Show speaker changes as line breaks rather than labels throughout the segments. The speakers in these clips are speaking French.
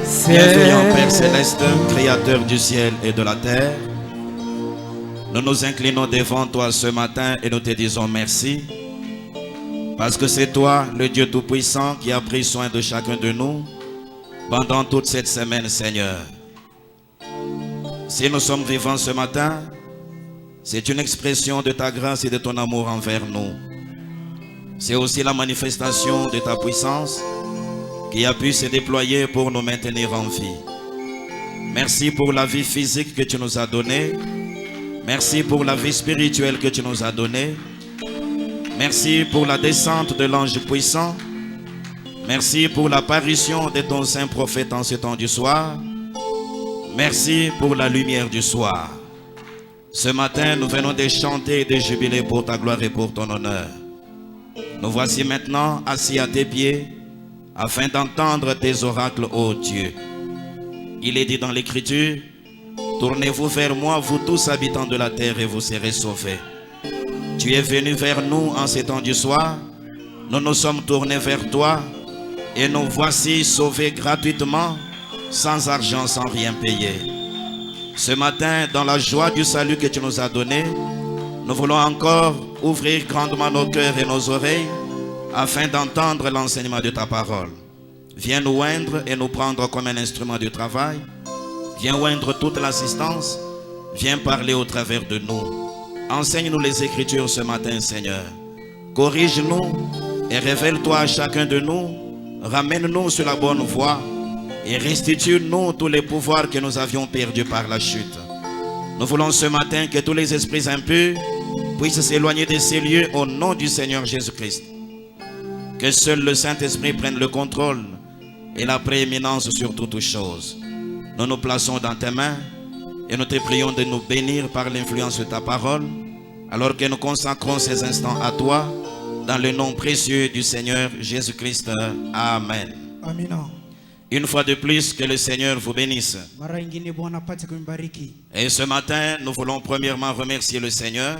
Bienveillant Père Céleste, Créateur du ciel et de la terre, nous nous inclinons devant toi ce matin et nous te disons merci. Parce que c'est toi, le Dieu Tout-Puissant, qui a pris soin de chacun de nous pendant toute cette semaine, Seigneur. Si nous sommes vivants ce matin, c'est une expression de ta grâce et de ton amour envers nous. C'est aussi la manifestation de ta puissance qui a pu se déployer pour nous maintenir en vie. Merci pour la vie physique que tu nous as donnée. Merci pour la vie spirituelle que tu nous as donnée. Merci pour la descente de l'ange puissant. Merci pour l'apparition de ton saint prophète en ce temps du soir. Merci pour la lumière du soir. Ce matin, nous venons de chanter et de jubiler pour ta gloire et pour ton honneur. Nous voici maintenant assis à tes pieds afin d'entendre tes oracles, ô Dieu. Il est dit dans l'Écriture, tournez-vous vers moi, vous tous habitants de la terre, et vous serez sauvés. Tu es venu vers nous en ces temps du soir. Nous nous sommes tournés vers toi et nous voici sauvés gratuitement, sans argent, sans rien payer. Ce matin, dans la joie du salut que tu nous as donné, nous voulons encore ouvrir grandement nos cœurs et nos oreilles afin d'entendre l'enseignement de ta parole. Viens nous oindre et nous prendre comme un instrument de travail. Viens oindre toute l'assistance. Viens parler au travers de nous. Enseigne-nous les Écritures ce matin, Seigneur. Corrige-nous et révèle-toi à chacun de nous. Ramène-nous sur la bonne voie et restitue-nous tous les pouvoirs que nous avions perdus par la chute. Nous voulons ce matin que tous les esprits impurs puissent s'éloigner de ces lieux au nom du Seigneur Jésus-Christ. Que seul le Saint-Esprit prenne le contrôle et la prééminence sur toutes choses. Nous nous plaçons dans tes mains et nous te prions de nous bénir par l'influence de ta parole, alors que nous consacrons ces instants à toi, dans le nom précieux du Seigneur Jésus-Christ. Amen.
Amen.
Une fois de plus, que le Seigneur vous bénisse. Et ce matin, nous voulons premièrement remercier le Seigneur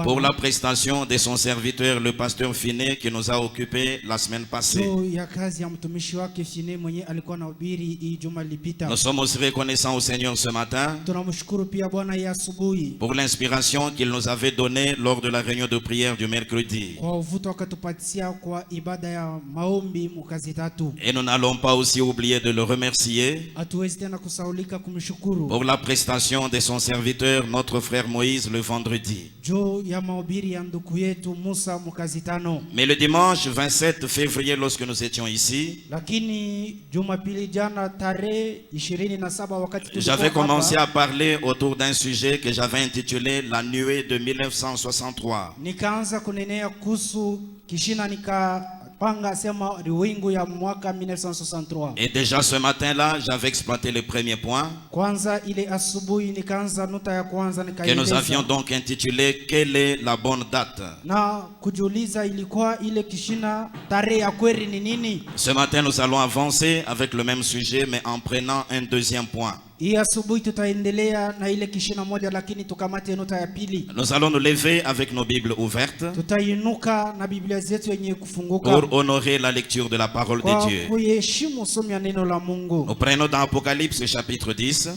pour la prestation de son serviteur, le pasteur Finet, qui nous a occupés la semaine passée. Nous sommes aussi reconnaissants au Seigneur ce matin pour l'inspiration qu'il nous avait donnée lors de la réunion de prière du mercredi. Et nous n'allons pas aussi oublier de le remercier pour la prestation de son serviteur, notre frère Moïse, le vendredi. Mais le dimanche 27 février, lorsque nous étions ici, j'avais commencé à parler autour d'un sujet que j'avais intitulé La nuée de 1963. Et déjà ce matin-là, j'avais exploité le premier point que nous avions donc intitulé Quelle est la bonne date? Ce matin, nous allons avancer avec le même sujet, mais en prenant un deuxième point. Nous allons nous lever avec nos Bibles ouvertes pour honorer la lecture de la parole de Dieu. Nous prenons dans Apocalypse chapitre 10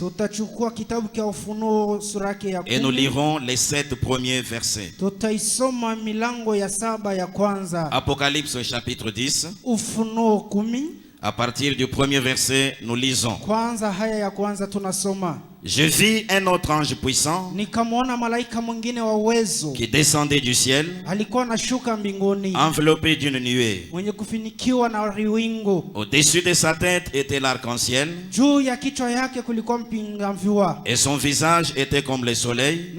et nous lirons les 7 premiers versets. Apocalypse chapitre 10. À partir du premier verset, nous lisons. Je vis un autre ange puissant qui descendait du ciel, enveloppé d'une nuée. Au-dessus de sa tête était l'arc-en-ciel, et son visage était comme le soleil,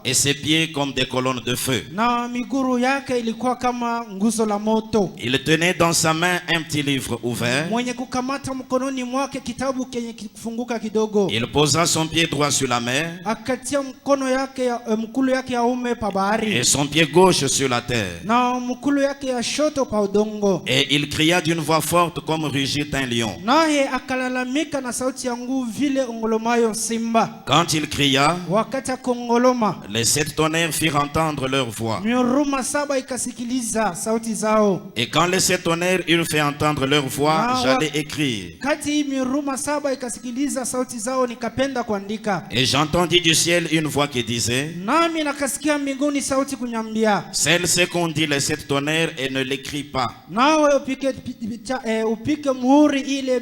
et ses pieds comme des colonnes de feu. Il tenait dans sa main un petit livre ouvert,
kufunguka kidogo.
Il posa son pied droit sur la mer
Akatia mkono yake ya mkulu yake ya ume pa bahari.
et son pied gauche sur la terre.
Na mkulu yake ya shoto pa udongo.
Et il cria d'une voix forte comme rugit un lion.
Naye akalalamika na sauti ya nguvu vile ongolomayo simba.
Quand il cria,
Wakati kongoloma,
les 7 tonnerres firent entendre leur voix.
miuruma 7 ikasikiliza sauti zao.
Et quand les 7 tonnerres eurent fait entendre leur voix, j'allais écrire.
Kati miuruma 7 ikasikiliza sauti zao, nikapenda kuandika.
Et j'entendis du ciel une voix qui disait,
Nami nakasikia mbinguni sauti kunyambia,
celle-ci qu'on dit les 7 tonnerres et ne l'écrit pas.
nawe upike muhuri ile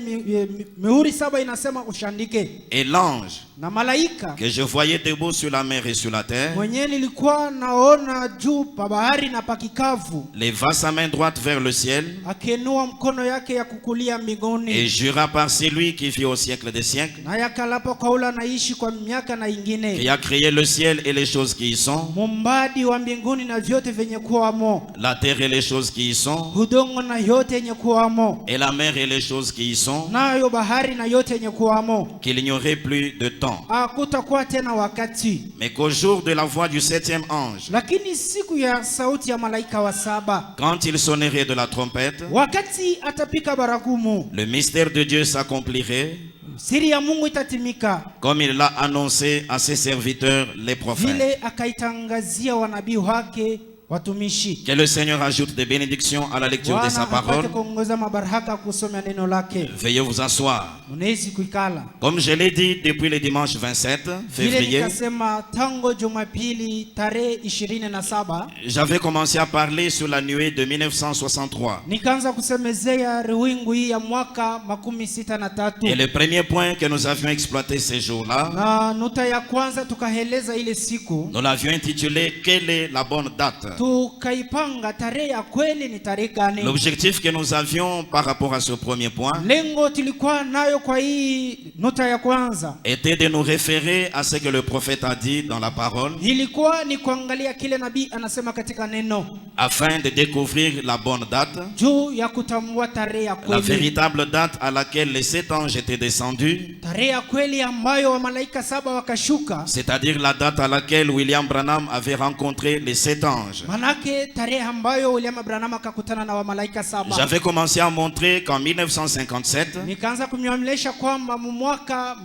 mihuri 7 inasema ushandike.
Et l'ange
Na malaika
que je voyais debout sur la mer et sur la terre
mwenye nilikuwa naona juu pa bahari na pakikavu,
leva sa main droite vers le ciel
akenua mkono yake ya kukulia mbinguni,
et jura par celui qui vit au siècle des siècles,
na yakalapa kwa ula naishi kwa miaka na ingine,
qui a créé le ciel et les choses qui y sont,
mumbadi wa mbinguni na vyote venye kuwamo,
la terre et les choses qui y sont,
udongo na yote yenye kuwamo,
et la mer et les choses qui y sont,
nayo bahari na yote yenye kuwamo.
qu'il n'y aurait plus de temps.
Hakutakuwa tena wakati,
Mais qu'au jour de la voix du 7e ange,
lakini siku ya sauti ya malaika wa 7,
quand il sonnerait de la trompette,
wakati atapika baragumu,
le mystère de Dieu s'accomplirait
siri ya Mungu itatimika
comme il l'a annoncé à ses serviteurs les prophètes.
vile akaitangazia wanabii wake watumishi.
Que le Seigneur ajoute des bénédictions à la lecture de sa parole.
Kuongoza mabaraka kusoma neno lake.
Veuillez vous asseoir.
Unaweza kuikala.
Comme je l'ai dit depuis le dimanche 27 février,
Nikasema tango Jumapili tarehe 27
j'avais commencé à parler sur la nuée de 1963.
nikaanza kusemezea riwingu hii ya mwaka 63.
Et le premier point que nous avions exploité ces jours-là,
na nuta ya kwanza tukaeleza ile siku,
nous l'avions intitulé quelle est la bonne date.
tukaipanga tarehe ya kweli ni tarehe gani.
L'objectif que nous avions par rapport à ce premier point
Lengo tulikuwa nayo kwa hii nuta ya kwanza
était de nous référer à ce que le prophète a dit dans la parole,
ilikuwa ni kuangalia kile nabii anasema katika neno,
afin de découvrir la bonne date,
juu ya kutambua tarehe ya
la
kweli,
véritable date à laquelle les 7 anges étaient descendus,
tarehe ya kweli ambayo malaika 7 wakashuka,
c'est-à-dire la date à laquelle William Branham avait rencontré les 7 anges.
manake tarehe ambayo William Branham akakutana na malaika 7.
J'avais commencé à montrer qu'en 1957,
Nikaanza kumwonyesha kwamba mwaka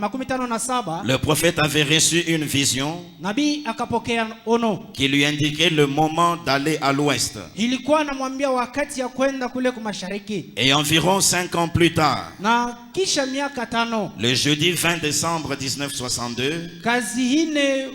57
le prophète avait reçu une vision
nabii akapokea ono,
qui lui indiquait le moment d'aller à l'ouest.
ilikuwa anamwambia wakati ya kwenda kule kumashariki.
Et environ 5 ans plus tard,
Na kisha miaka 5,
le jeudi 20 décembre 1962,
kazi hine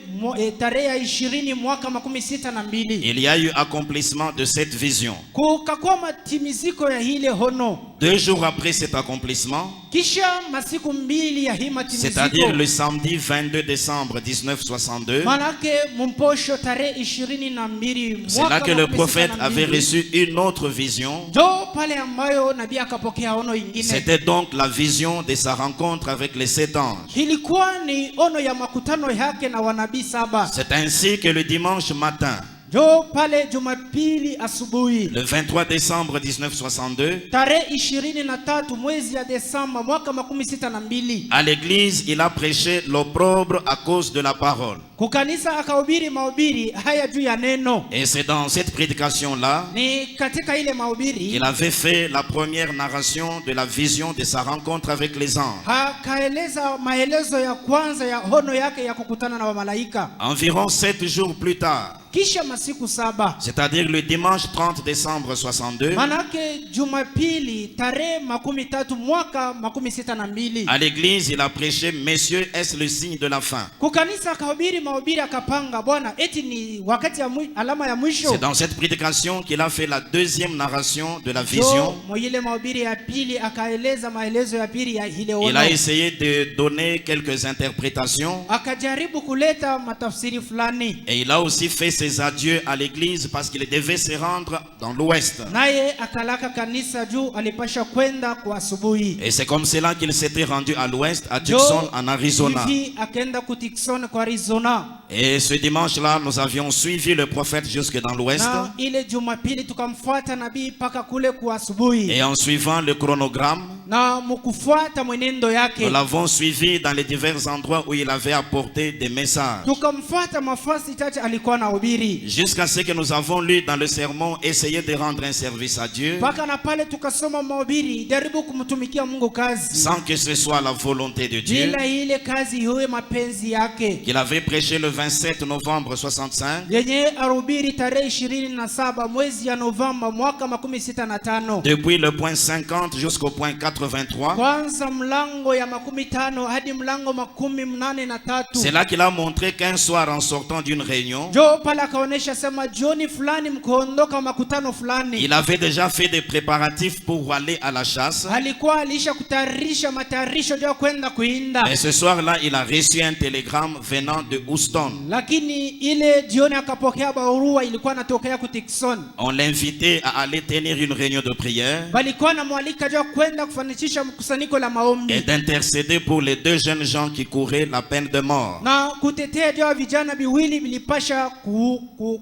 tarehe ya 20 mwaka 62,
il y a eu accomplissement de cette vision.
kukakuwa matimiziko ya hile hono.
2 jours après cet accomplissement,
Kisha masiku 2 ya hii matimiziko,
c'est-à-dire le samedi 22 décembre 1962,
manake mumposho tarehe 22
c'est là que le prophète avait reçu une autre vision.
jo pale ambayo nabii akapokea ono ingine.
C'était donc la vision de sa rencontre avec les 7 anges.
Ilikuwa ni ono ya makutano yake na wanabii 7.
C'est ainsi que le dimanche matin,
Jo pale Jumapili asubuhi,
le 23 décembre 1962,
tarehe 23 mwezi ya Desemba mwaka 62,
à l'église, il a prêché l'opprobre à cause de la parole.
kukanisa akahubiri mahubiri haya juu ya neno.
Et c'est dans cette prédication-là
Ni katika ile mahubiri
qu'il avait fait la première narration de la vision de sa rencontre avec les anges.
akaeleza maelezo ya kwanza ya hono yake ya kukutana na wamalaika.
Environ 7 jours plus tard,
Kisha masiku 7,
c'est-à-dire le dimanche 30 décembre 62,
manake Jumapili tarehe 13 mwaka 62,
à l'église, il a prêché, messieurs, est-ce le signe de la fin?
kukanisa akahubiri mahubiri akapanga, bwana eti ni wakati ya alama ya mwisho.
C'est dans cette prédication qu'il a fait la deuxième narration de la vision.
Moile mahubiri ya pili akaeleza maelezo ya pili ya ile ono.
Il a essayé de donner quelques interprétations
Akajaribu kuleta matafsiri fulani.
et il a aussi fait ses adieux à l'église parce qu'il devait se rendre dans l'ouest.
naye akalaka kanisa juu alipasha kwenda kwa asubuhi.
Et c'est comme cela qu'il s'était rendu à l'ouest, à Tucson, en Arizona.
Hivi akaenda ku Tucson kwa Arizona.
Et ce dimanche-là, nous avions suivi le prophète jusque dans l'ouest.
Na ile Jumapili tukamfuata nabii paka kule kwa asubuhi.
Et en suivant le chronogramme,
Na mkufuata mwenendo yake,
nous l'avons suivi dans les divers endroits où il avait apporté des messages.
tukamfuata mafasi chache alikuwa anahubiri.
Jusqu'à ce que nous avons lu dans le sermon, essayer de rendre un service à Dieu,
Paka na pale tukasoma mahubiri, jaribu kumtumikia Mungu kazi.
sans que ce soit la volonté de Dieu,
Bila ile kazi iwe mapenzi yake.
qu'il avait prêché le 27 novembre 65,
Yenye arubiri tarehe 27 mwezi ya Novemba mwaka 65.
depuis le point 50 jusqu'au point 83.
Kwanza mlango ya 50 hadi mlango 83.
C'est là qu'il a montré qu'un soir, en sortant d'une réunion,
Jo pala kaonesha sema jioni fulani mkoondoka makutano fulani.
il avait déjà fait des préparatifs pour aller à la chasse.
Alikuwa alisha kutayarisha matayarisho ya kwenda kuinda.
Et ce soir-là, il a reçu un télégramme venant de Houston.
Lakini ile jioni akapokea barua ilikuwa natokea ku Tucson.
On l'invitait à aller tenir une réunion de prière
Balikuwa na mwalika ya kwenda kufanikisha mkusanyiko la maombi.
et d'intercéder pour les deux jeunes gens qui couraient la peine de mort.
Na kutetea jua vijana biwili vilipasha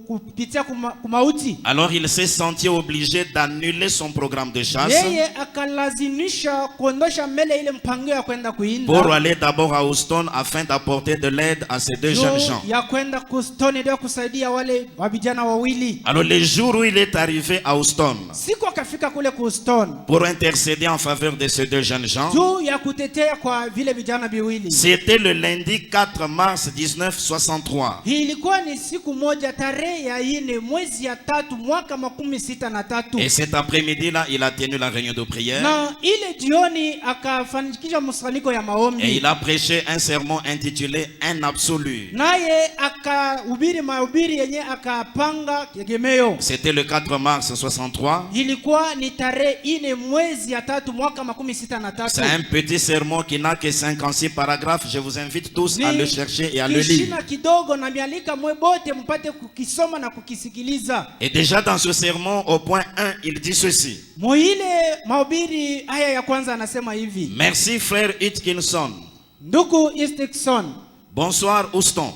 kupitia kumauti.
Alors il s'est senti obligé d'annuler son programme de chasse
Yeye akalazimisha kuondosha mbele ile mpango ya kwenda kuinda.
pour aller d'abord à Houston afin d'apporter de l'aide à ces deux jeunes gens.
Ya kwenda Houston ndio kusaidia wale wa vijana wawili.
Alors le jour où il est arrivé à Houston
Siku akafika kule Houston
pour intercéder en faveur de ces deux jeunes gens,
juu ya kutetea kwa vile vijana biwili.
c'était le lundi 4 mars 1963.
Hii ilikuwa ni siku moja tarehe ya 4 mwezi ya 3 mwaka 63.
Et cet après-midi-là, il a tenu la réunion de prière
Na ile jioni akafanikisha mkusanyiko ya
et
maombi.
il a prêché un sermon intitulé Un absolu.
Naye akahubiri mahubiri yenye akapanga tegemeo.
C'était le 4 mars 63.
Ilikuwa ni tarehe 4 mwezi ya 3 mwaka
C'est
63.
un petit sermon qui n'a que 56 paragraphes. Je vous invite tous à le chercher et à le lire.
Kishina kidogo na mialika mwe bote mpate kukisoma na kukisikiliza.
Et déjà dans ce sermon, au point 1, il dit ceci.
Muile mahubiri haya ya kwanza anasema hivi.
Merci frère Hitkinson.
Ndugu Istikson,
Bonsoir Houston.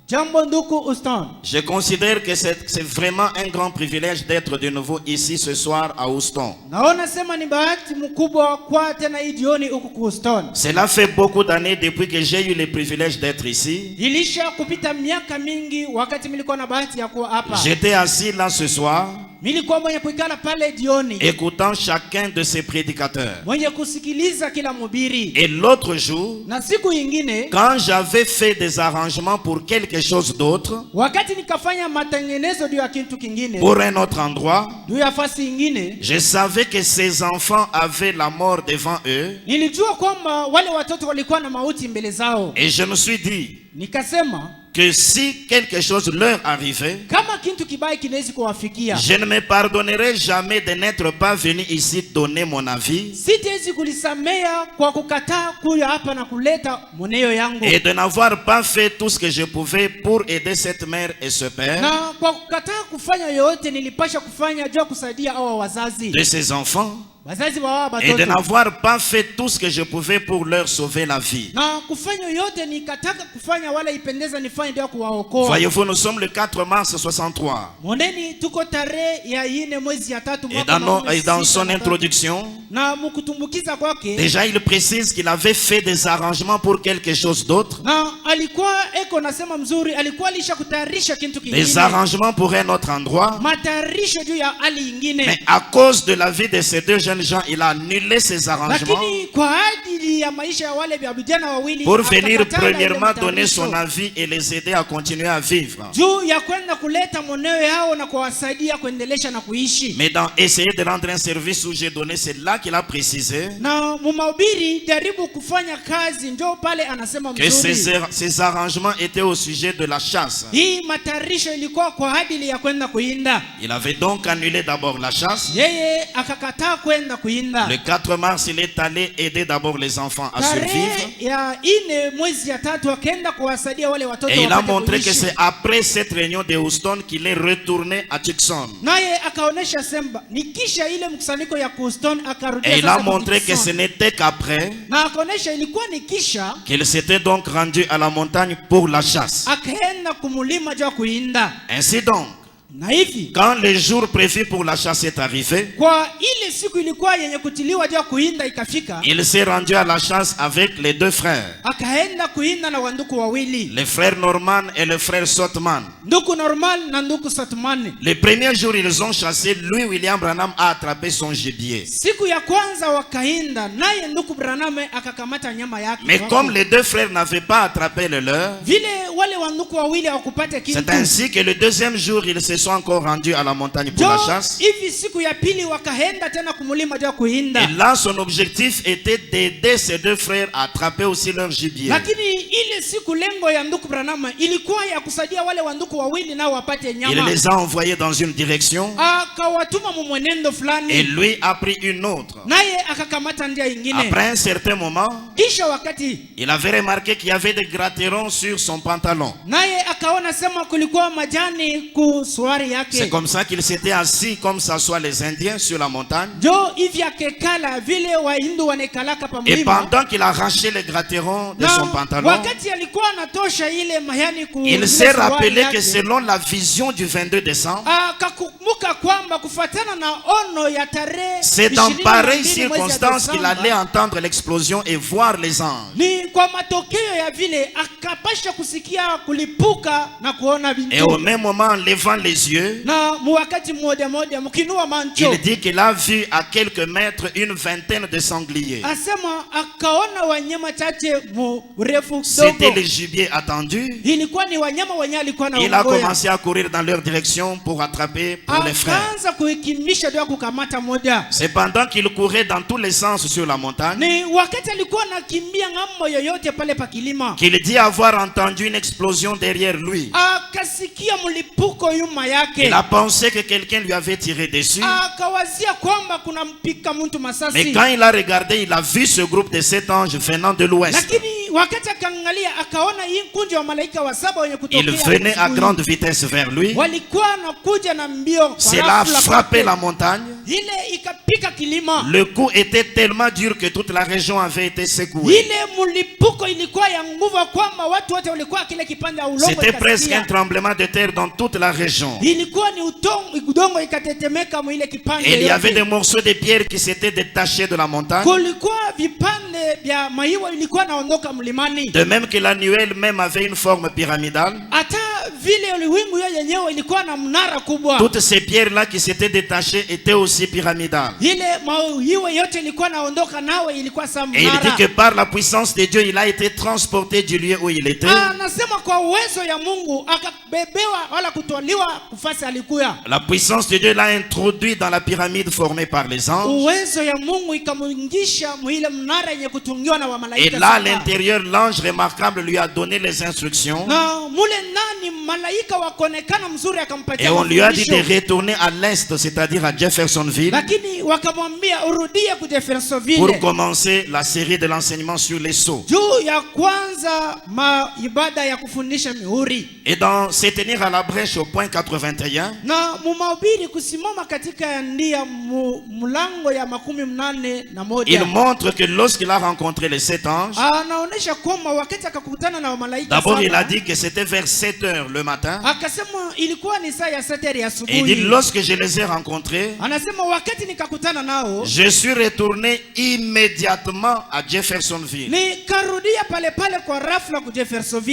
jambo ndugu Houston.
Je considère que c'est vraiment un grand privilège d'être de nouveau ici ce soir à Houston.
Naona sema ni bahati mkubwa kwa tena hii jioni huku Houston.
Cela fait beaucoup d'années depuis que j'ai eu le privilège d'être ici.
Ilisha kupita miaka mingi wakati nilikuwa na bahati ya kuwa hapa.
J'étais assis là ce soir,
Nilikuwa mwenye kuikala pale jioni,
écoutant chacun de ces prédicateurs.
mwenye kusikiliza kila mhubiri.
Et l'autre jour,
Na siku ingine
quand j'avais fait des arrangements pour quelque chose d'autre,
wakati nikafanya matengenezo juu ya kitu kingine,
pour un autre endroit,
juu ya fasi ingine,
je savais que ces enfants avaient la mort devant eux.
nilijua kwamba wale watoto walikuwa na mauti mbele zao.
Et je me suis dit
Nikasema
que si quelque chose leur arrivait,
kama kitu kibaya kinaweza kuwafikia,
je ne me pardonnerai jamais de n'être pas venu ici donner mon avis
sitawezi kulisamea kwa kukataa kuja hapa na kuleta mweneo yangu,
et de n'avoir pas fait tout ce que je pouvais pour aider cette mère et ce père
na kwa kukataa kufanya yoyote nilipasha kufanya juu ya kusaidia hao wazazi,
de ces enfants
wazazi wa hao
et de
watoto,
n'avoir pas fait tout ce que je pouvais pour leur sauver la vie.
na kufanya yote nikataka kufanya wala ipendeza nifanye ndio kuwaokoa.
Voyez-vous, nous sommes le 4 mars 63.
Moneni tuko tarehe ya 4 mwezi ya 3
Et
mwaka
dans son introduction,
na mkutumbukiza kwake
déjà il précise qu'il avait fait des arrangements pour quelque chose d'autre.
na alikuwa eko nasema mzuri, alikuwa alisha kutayarisha kitu
Des
kingine,
arrangements pour un autre endroit.
matayarisho juu ya hali ingine.
Mais à cause de la vie de ces deux jeunes gens, il a annulé ces arrangements
Lakini kwa ajili ya maisha ya wale vijana wawili
pour venir
akakataa ile
premièrement donner
matayarisho
son avis et les aider à continuer à vivre.
juu ya kwenda kuleta mweneo yao na kuwasaidia kuendelesha na kuishi.
Mais dans essayer de rendre un service où j'ai donné, c'est là qu'il a précisé
Na mumahubiri jaribu kufanya kazi, njoo pale anasema
que
mzuri,
ces arrangements étaient au sujet de la chasse.
hii matayarisho ilikuwa kwa ajili ya kwenda kuinda.
Il avait donc annulé d'abord la chasse.
Yeye akakataa kwenda kuinda.
Le 4 mars, il est allé aider d'abord les les enfants à survivre. Et il a montré que c'est après cette réunion de Houston qu'il est retourné à Tucson. Et il a montré que ce n'était qu'après qu'il s'était donc rendu à la montagne pour la chasse. Ainsi donc, quand le jour prévu pour la chasse est arrivé, il s'est rendu à la chasse avec les deux frères, le frère Norman et le frère Sotman. Le premier jour, ils ont chassé. Lui, William Branham, a attrapé son gibier. Mais comme les deux frères n'avaient pas attrapé le leur, c'est ainsi que le deuxième jour, ils se sont encore rendus à la montagne pour la chasse. Et là, son objectif était d'aider ses deux frères à attraper aussi leur gibier. Il les a envoyés dans une direction et lui a pris une autre. Après un certain moment, il avait remarqué qu'il y avait des gratterons sur son pantalon. C'est comme ça qu'il s'était assis, comme s'assoient les Indiens sur la montagne. Et pendant qu'il arrachait les gratterons de son pantalon, il s'est rappelé que selon la vision du 22 décembre, c'est dans pareille circonstance qu'il allait entendre l'explosion et voir les anges. Et au même moment, en levant les yeux, il dit qu'il a vu à quelques mètres une vingtaine de sangliers. C'était le gibier attendu. Il a commencé à courir dans leur direction pour attraper pour les frères. C'est pendant qu'il courait dans tous les sens sur la montagne qu'il dit avoir entendu une explosion derrière lui. Il a pensé que quelqu'un lui avait tiré dessus. Mais quand il a regardé, il a vu ce groupe de 7 anges venant de l'ouest. Ils venaient à grande vitesse vers lui. Cela a frappé la montagne. Le coup était tellement dur que toute la région avait été secouée. C'était presque un tremblement de terre dans toute la région. Et il y avait des morceaux de pierre qui s'étaient détachés de la montagne. De même que l'annuel même avait une forme pyramidale. Toutes ces pierres-là qui s'étaient détachées étaient aussi pyramidales. Et il dit que par la puissance de Dieu, il a été transporté du lieu où il était. La puissance de Dieu l'a introduit dans la pyramide formée par les anges. Et là, à l'intérieur, l'ange remarquable lui a donné les instructions. Et on lui a dit de retourner à l'est, c'est-à-dire à Jeffersonville, pour commencer la série de l'enseignement sur les sceaux. Et dans se tenir à la brèche au point 81, il montre que lorsqu'il a rencontré les 7 anges, d'abord il a dit que c'était vers 7 heures le matin. Et il dit, lorsque je les ai rencontrés, je suis retourné immédiatement à Jeffersonville.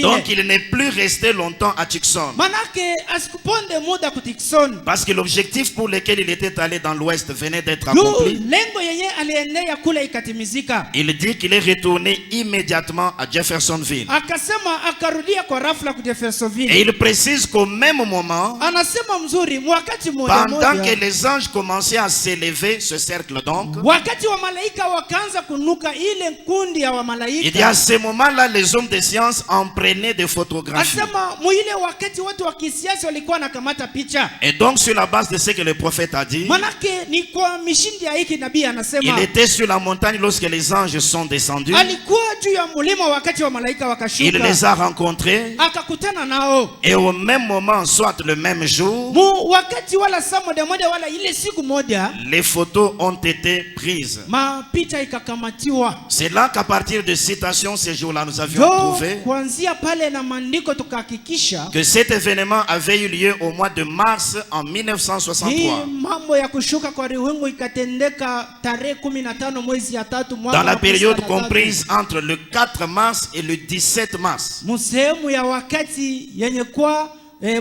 Donc il n'est plus resté longtemps à Tucson. Parce que l'objectif pour lequel il était allé dans l'ouest venait d'être accompli. Il dit qu'il est retourné immédiatement à Jeffersonville. Et il précise qu'au même moment,
anasema mzuri, wakati
pendant que les anges commençaient à s'élever, ce cercle donc,
wakati wa malaika wakaanza kunuka ile kundi ya wa malaika,
il y a à ce moment-là les hommes de science en prenaient des photographies.
Asema muile wakati watu wa kisiasa walikuwa nakamata picha.
Et donc sur la base de ce que le prophète a dit,
manake ni kwa mishindi ya hiki nabii anasema,
il était sur la montagne lorsque les anges sont descendus.
alikuwa juu ya mulima wakati wa malaika wakashuka.
Il les a rencontrés.
Akakutana nao.
Et au même moment, soit le même jour,
wakati wala saa moja moja wala ile siku moja,
les photos ont été prises.
Mapicha ikakamatiwa.
C'est là qu'à partir de citations ces jours-là nous avions trouvé
kuanzia pale na maandiko tukahakikisha
que cet événement avait eu lieu au mois de mars en 1963.
Mambo ya kushuka kwa riwingu ikatendeka tarehe 15 mwezi ya 3 mwaka
dans la période comprise entre le 4 mars et le 17 mars.
Musehemu ya wakati yenye kwa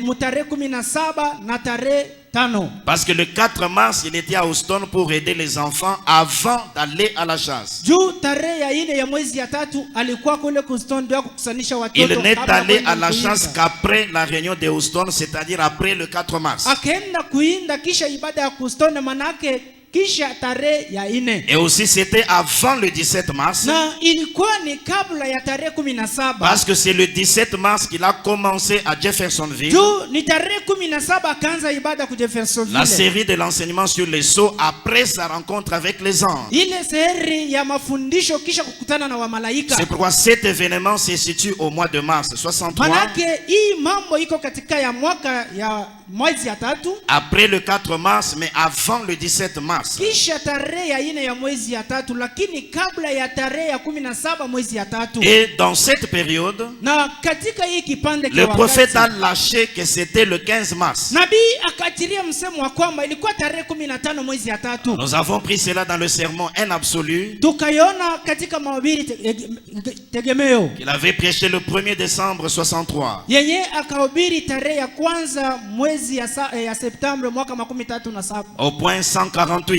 mutarehe 17 na tarehe 5.
Parce que le 4 mars, il était à Houston pour aider les enfants avant d'aller à la chasse.
Juu tarehe ya 4 ya mwezi ya 3 alikuwa kule Houston ndio kukusanyisha watoto.
Il n'est allé à la chasse qu'après la réunion de Houston, c'est-à-dire après le 4 mars.
Akaenda kuinda kisha ibada ya Houston manake kisha tarehe ya 4.
Et aussi c'était avant le 17 mars.
Na ilikuwa ni kabla ya tarehe 17.
Parce que c'est le 17 mars qu'il a commencé à Jeffersonville.
Juu ni tarehe 17 akaanza ibada ku Jeffersonville.
La série de l'enseignement sur les sceaux après sa rencontre avec les anges.
Ile seri ya mafundisho kisha kukutana na wamalaika.
C'est pourquoi cet événement se situe au mois de mars 63.
Manake hii mambo iko katika ya mwaka ya mwezi ya 3.
Après le 4 mars mais avant le 17 mars.
Kisha tarehe ya 4 ya mwezi ya 3 lakini kabla ya tarehe ya 17 mwezi ya 3.
Et dans cette période,
na katika hii kipande
le prophète a lâché que c'était le 15 mars.
Nabii akatiria msemo wa kwamba ilikuwa tarehe 15 mwezi ya 3.
Nous avons pris cela dans le sermon Un absolu.
Tukaiona katika mahubiri tegemeo.
Il avait prêché le 1er décembre 63.
Yenye akahubiri tarehe ya kwanza mwezi ya Septembre mwaka 37.
Au point 148.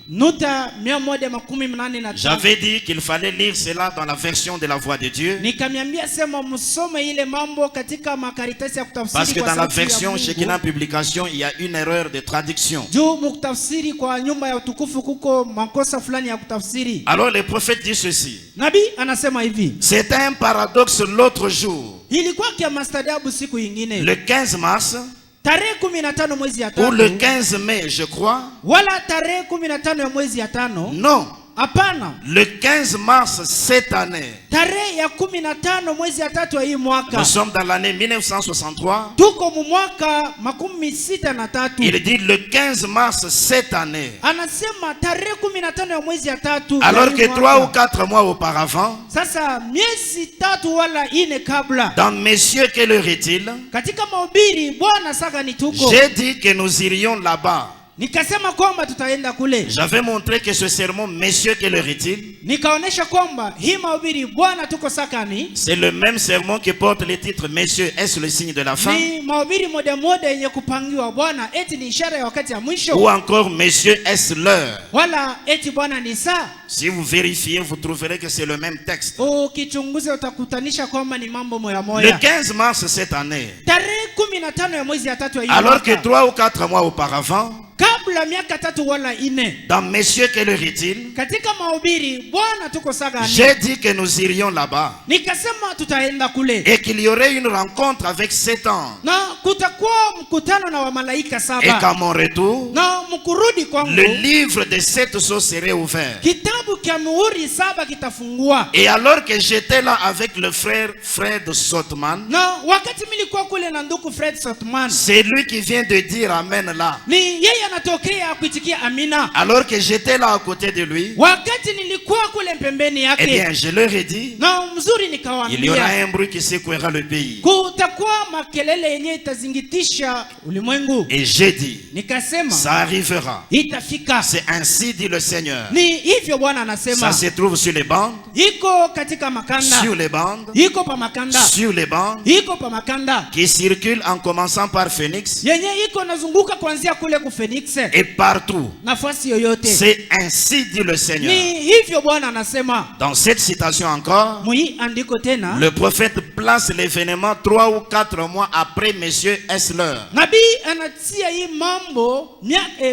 Nuta 185.
J'avais dit qu'il fallait lire cela dans la version de la voix de Dieu.
Nikamiambia sema msome ile mambo katika makaratasi ya kutafsiri.
Parce que dans la version Shekinah Publication, il y a une erreur de traduction.
Juu mkutafsiri kwa nyumba ya utukufu kuko makosa fulani ya kutafsiri.
Alors le prophète dit ceci.
Nabii anasema hivi.
C'était un paradoxe l'autre jour.
Ilikuwa kia mastadabu siku nyingine.
Le 15 mars.
Tarehe 15 mwezi ya 3.
Ou le 15 mai, je crois.
Wala tarehe 15 ya mwezi ya 5.
Non.
Hapana.
Le 15 mars cette année.
Tarehe ya 15 mwezi ya 3 ya hii mwaka.
Nous sommes dans l'année 1963.
Tuko mu mwaka 63.
Il dit le 15 mars cette année.
Anasema tarehe 15 ya mwezi ya 3.
Alors que 3 ou 4 mois auparavant.
Sasa miezi 3 wala 4 kabla.
Dans Messieurs, quelle heure est-il?
Katika mahubiri Bwana saka ni tuko.
J'ai dit que nous irions là-bas.
Nikasema kwamba tutaenda kule.
J'avais montré que ce sermon, Messieurs, quelle heure est-il?
Nikaonesha kwamba hii mahubiri Bwana tuko sakani.
C'est le même sermon qui porte le titre Messieurs, est-ce le signe de la fin?
Ni mahubiri moja moja yenye kupangiwa Bwana eti ni ishara ya wakati ya mwisho.
Ou encore Messieurs, est-ce l'heure?
Wala eti Bwana ni saa.
Si vous vérifiez, vous trouverez que c'est le même texte.
Ukichunguza utakutanisha kwamba ni mambo moya moya.
Le 15 mars cette année.
Tarehe 15 ya mwezi ya 3 ya hii.
Alors que 3 ou 4 mois auparavant.
Kabla miaka 3 wala 4.
Dans Messieurs, quelle heure est-il?
Katika mahubiri Bwana tuko sagani.
J'ai dit que nous irions là-bas.
Nikasema tutaenda kule.
Et qu'il y aurait une rencontre avec 7 ans.
Na kutakuwa mkutano na wamalaika 7.
Et qu'à mon retour,
na mkurudi kwangu,
le livre de 7 sceaux serait ouvert.
Kitabu kia muhuri 7 kitafungua.
Et alors que j'étais là avec le frère Fred Sotman.
Na wakati nilikuwa kule na ndugu Fred Sotman.
C'est lui qui vient de dire amen là.
Ni yeye anatokea kuitikia amina.
Alors que j'étais là à côté de lui.
Wakati nilikuwa kule pembeni yake.
Eh bien, je leur ai dit.
Na mzuri nikawaambia.
Il y aura un bruit qui secouera le pays.
Kutakuwa makelele yenye itazingitisha ulimwengu.
Et j'ai dit.
Nikasema.
Ça arrivera.
Itafika.
C'est ainsi dit le Seigneur.
Ni hivyo Bwana anasema.
Ça se trouve sur les bandes.
Iko katika makanda.
Sur les bandes.
Iko pa makanda.
Sur les bandes.
Iko pa makanda.
Qui circulent en commençant par Phoenix.
Yenye iko nazunguka kuanzia kule ku Phoenix.
Et partout.
Nafasi yoyote.
C'est ainsi dit le Seigneur.
Ni Ni hivyo Bwana anasema.
Dans cette citation encore,
Mwi andiko tena.
le prophète place l'événement 3 ou 4 mois après Monsieur Esler.
Nabii anatia hii mambo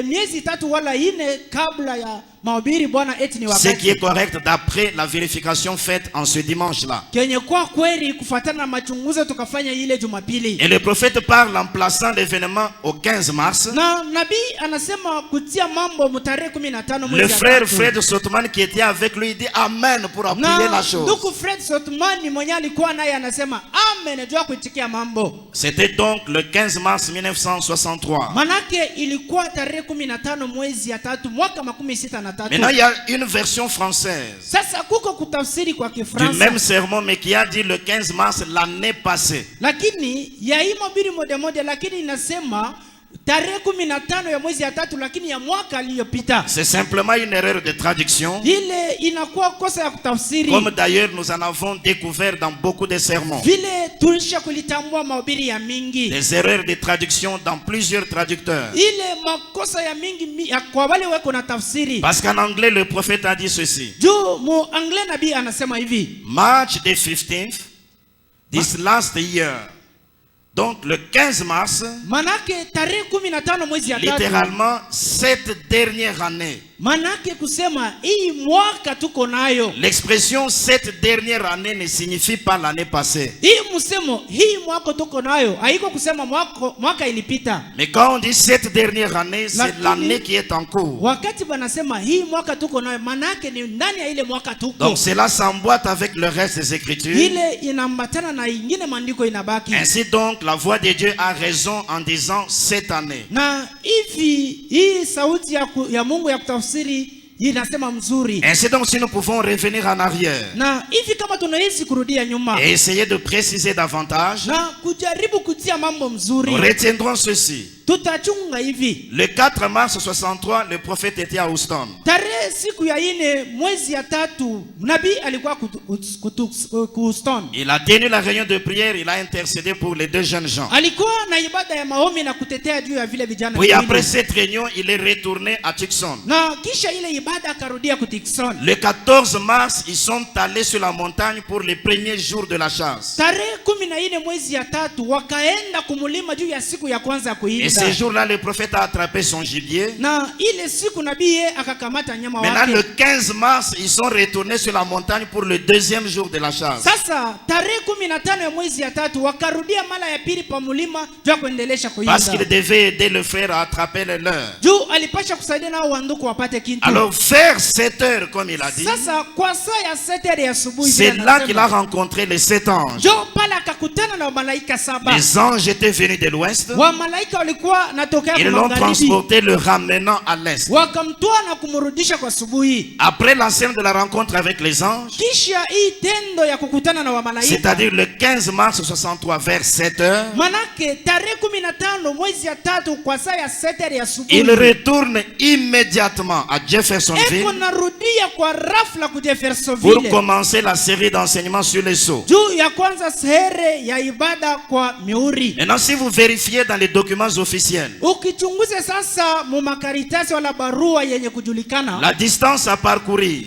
miezi 3 wala 4 kabla ya mahubiri Bwana eti ni wakati.
Ce qui est correct d'après la vérification faite en ce dimanche-là.
Kenye kwa kweli kufuatana na machunguzo tukafanya ile Jumapili.
Et le prophète parle en plaçant l'événement au 15 mars.
Na nabii anasema kutia mambo mtarehe 15 mwezi.
Le frère Fred Sotman qui était avec lui dit amen pour appuyer la chose.
Ndugu Fred Sotman mwenye alikuwa naye anasema amen juu kuitikia mambo.
C'était donc le 15 mars 1963.
Manake ilikuwa tarehe 15 mwezi ya 3 mwaka 63.
Maintenant il y a une version française.
Sasa kuko kutafsiri kwa Kifaransa.
Du même sermon mais qui a dit le 15 mars l'année passée.
Lakini ya hii mahubiri moja lakini inasema tarehe 15 ya mwezi ya 3 lakini ya mwaka iliyopita.
C'est simplement une erreur de traduction.
Ile inakuwa kosa ya kutafsiri.
Comme d'ailleurs nous en avons découvert dans beaucoup de sermons.
Vile tulisha kulitambua mahubiri ya mingi.
Des erreurs de traduction dans plusieurs traducteurs.
Ile makosa ya mingi ya kwa wale wako na tafsiri.
Parce qu'en anglais le prophète a dit ceci.
Juu mu anglais nabii anasema hivi.
March the 15th this last year. Donc le 15 mars,
manake tarehe 15 mwezi ya 3.
littéralement cette dernière année.
Manake kusema hii mwaka tuko nayo.
L'expression cette dernière année ne signifie pas l'année passée.
Hii msemo hii mwaka tuko nayo haiko kusema mwaka ilipita.
Mais quand on dit cette dernière année, c'est l'année qui est en cours.
Wakati banasema hii mwaka tuko nayo manake ni ndani ya ile mwaka tuko.
Donc cela s'emboîte avec le reste des écritures.
Ile inambatana na ingine maandiko inabaki.
Ainsi donc la voix de Dieu a raison en disant cette année.
Na hivi hii sauti ya Mungu ya kutafsiri inasema mzuri.
Ainsi donc si nous pouvons revenir en arrière.
Na hivi kama tunaweza kurudia nyuma.
Et essayer de préciser davantage.
Na kujaribu kutia mambo mzuri.
Nous retiendrons ceci.
Tutachunga hivi.
Le 4 mars 63, le prophète était à Houston.
Tarehe siku ya 4 mwezi ya 3 nabii alikuwa Houston.
Il a tenu la réunion de prière, il a intercédé pour les 2 jeunes gens.
Alikuwa na ibada ya maombi na kutetea juu ya vile vijana.
Puis après cette réunion, il est retourné à Tucson.
Na kisha ile ibada akarudia ku Tucson.
Le 14 mars, ils sont allés sur la montagne pour les premiers jours de la chasse.
Tarehe 14 mwezi ya 3 wakaenda kumulima juu ya siku ya kwanza kuinda.
Et ce jour-là, le prophète a attrapé son gibier.
Na ile siku nabii akakamata nyama wake.
Maintenant, le 15 mars, ils sont retournés sur la montagne pour le 2e jour de la chasse.
Sasa tarehe 15 ya mwezi ya 3 wakarudia mara ya pili pa mulima juu kuendelesha kuinda.
Parce qu'il devait aider le frère à attraper les leurs.
Juu alipasha kusaidia nao wanduku wapate kintu.
Alors vers 7 heures, comme il a dit,
sasa kwa saa ya 7 ya asubuhi
c'est là qu'il a rencontré les 7 anges.
Jo pala akakutana na malaika 7.
Les anges étaient venus de l'ouest.
Wa malaika walikuwa natokea
Ils l'ont transporté, le ramenant à l'est.
Wakamtoa na kumrudisha kwa asubuhi.
Après la scène de la rencontre avec les anges,
kisha hii tendo ya kukutana na wa malaika,
c'est-à-dire le 15 mars 63 vers 7 heures,
manake tarehe 15 mwezi ya 3 kwa saa ya 7 ya asubuhi,
il retourne immédiatement à Jeffersonville
narudia kwa rafla ku
Jeffersonville pour commencer la série d'enseignements sur les sceaux.
Juu ya kwanza sehere ya ibada kwa miuri.
Maintenant, si vous vérifiez dans les documents officiels,
ukichunguze sasa mu makaritasi wala barua yenye kujulikana,
la distance à parcourir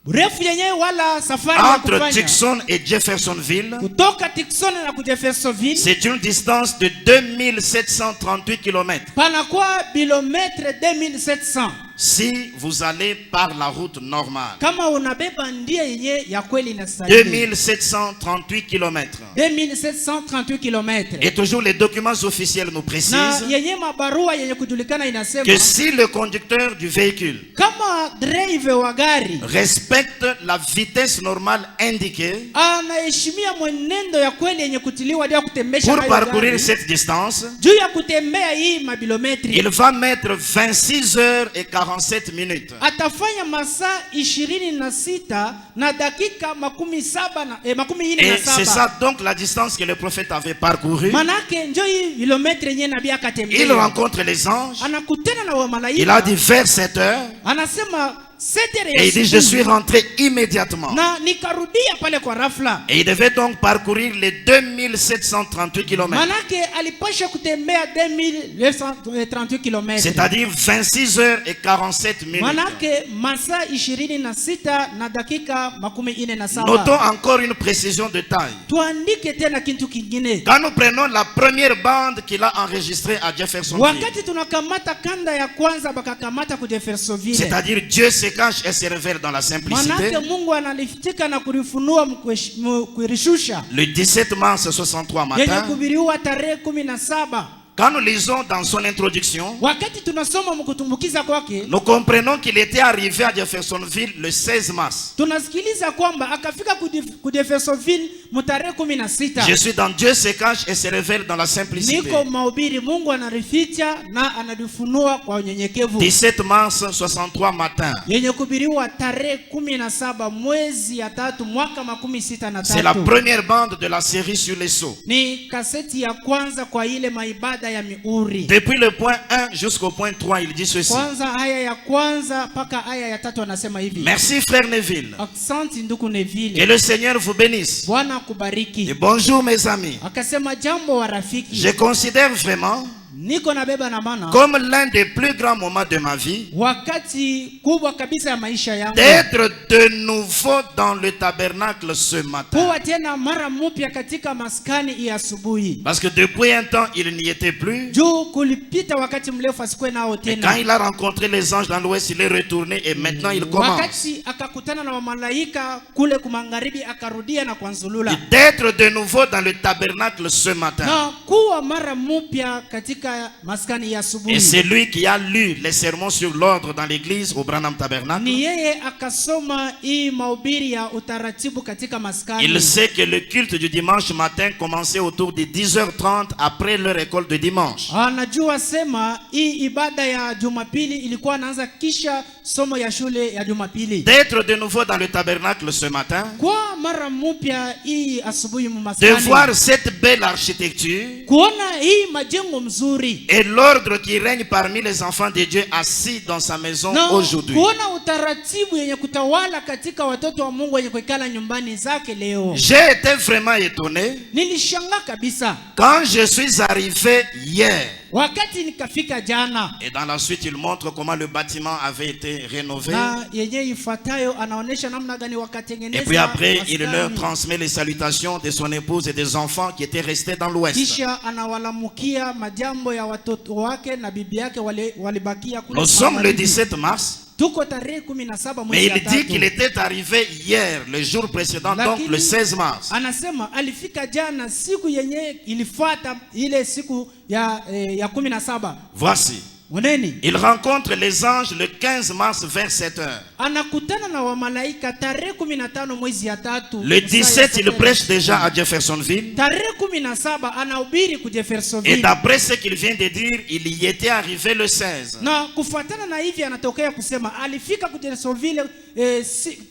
urefu yenye wala safari ya kufanya
entre Tucson et Jeffersonville,
kutoka Tucson na ku Jeffersonville,
c'est une distance de 2738 km.
Panakuwa kilometre 2700.
Si vous allez par la route normale,
kama unabeba ndia yenye ya kweli na sahihi,
2738 km.
2738 km.
Et toujours les documents officiels nous précisent
na yenye mabarua yenye kujulikana inasema
que si le conducteur du véhicule
kama driver wa gari
respecte la vitesse normale indiquée
anaheshimia mwenendo ya kweli yenye kutiliwa ndio kutembesha
pour parcourir cette distance,
juu ya kutembea hii mabilometri,
il va mettre 26 heures et 47 minutes.
Atafanya masaa 26 na dakika 17
Et c'est ça donc la distance que le prophète avait parcouru.
Manake njo hii kilometri yenye nabii akatembea.
Il rencontre les anges.
Anakutana na wa malaika.
Il a dit vers 7 heures.
Anasema
Et il dit, je suis rentré immédiatement.
na nikarudia pale kwa rafla.
Et il devait donc parcourir les 2738 km.
Manake alipasha kutembea 2038 km.
C'est-à-dire 26 heures et 47 minutes.
Manake masaa 26 na dakika 47.
Notons encore une précision de taille.
Tuandike tena kitu kingine.
Quand nous prenons la première bande qu'il a enregistrée à Jeffersonville,
Wakati tunakamata kanda ya kwanza bakakamata ku Jeffersonville.
c'est-à-dire Dieu se cache et se révèle dans la simplicité.
Manake Mungu analifitika na kulifunua mkuirishusha.
Le 17 mars 63
Yenye
matin,
kubiriwa tarehe 17.
quand nous lisons dans son introduction,
Wakati tunasoma mkutumbukiza kwake,
nous comprenons qu'il était arrivé à Jeffersonville le 16 mars.
tunasikiliza kwamba akafika ku Jeffersonville mtarehe 16.
Je suis dans Dieu se cache et se révèle dans la simplicité.
Niko mahubiri, Mungu anarificha na anadifunua kwa unyenyekevu.
17 mars 63 matin.
Yenye kubiriwa tarehe 17 mwezi ya 3 mwaka 63.
C'est la première bande de la série sur les sceaux.
Ni kaseti ya kwanza kwa ile maibada ya miuri.
Depuis le point 1 jusqu'au point 3, il dit ceci.
Kwanza aya ya kwanza paka aya ya 3 anasema hivi.
Merci frère Neville.
Asante ndugu Neville.
Que le Seigneur vous bénisse.
Bwana kubariki.
Et bonjour mes amis.
Akasema jambo wa rafiki.
Je considère vraiment
Niko na beba na maana
comme l'un des plus grands moments de ma vie
wakati kubwa kabisa ya maisha yangu
d'être de nouveau dans le tabernacle ce matin.
kuwa tena mara mpya katika maskani ya asubuhi.
Parce que depuis un temps, il n'y était plus.
Juu kulipita wakati mrefu asikwe nao
Et quand
tena.
il a rencontré les anges dans l'ouest, il est retourné et maintenant il commence.
Wakati akakutana na wamalaika kule kumangaribi akarudia na kuanzulula.
D'être de nouveau dans le tabernacle ce matin.
Na kuwa mara mpya katika maskani ya
Et
asubuhi.
c'est lui qui a lu les sermons sur l'ordre dans l'église au Branham Tabernacle.
Ni yeye akasoma hii mahubiri ya utaratibu katika maskani.
Il sait que le culte du dimanche matin commençait autour de 10h30 après leur école de dimanche.
Anajua sema hii ibada ya Jumapili ilikuwa inaanza kisha somo ya shule ya Jumapili.
D'être de nouveau dans le tabernacle ce matin,
Kwa mara mpya hii asubuhi
de
mmaskani.
voir cette belle architecture
Kuona hii majengo mzuri.
et l'ordre qui règne parmi les enfants de Dieu assis dans sa maison
Na
aujourd'hui.
kuona utaratibu yenye kutawala katika watoto wa Mungu wenye kuikala nyumbani zake leo.
J'ai été vraiment étonné
Nilishangaa kabisa
quand je suis arrivé hier.
wakati nikafika jana.
Et dans la suite, il montre comment le bâtiment avait été rénové.
Na yenye ifuatayo anaonesha namna gani wakatengeneza.
Et puis après, il
maskani.
leur transmet les salutations de son épouse et des enfants qui étaient restés dans l'ouest.
Kisha anawalamukia majambo ya watoto wake na bibi yake walibakia kule.
Nous sommes le
magharibi.
17 mars.
Tuko tarehe 17
Mais
mwezi ya
il dit
3.
qu'il était arrivé hier, le jour précédent, donc
Lakini
le 16 mars.
Anasema alifika jana siku yenye ilifuata ile siku ya 17.
Voici.
Mweneni.
Il rencontre les anges le 15 mars vers 7 heures.
Anakutana na wamalaika tarehe 15 mwezi ya 3.
Le 17, il prêche déjà à Jeffersonville.
Tarehe 17 anahubiri ku
Et
Jeffersonville.
d'après ce qu'il vient de dire, il y était arrivé le 16.
Na kufuatana na hivi anatokea kusema alifika ku Jeffersonville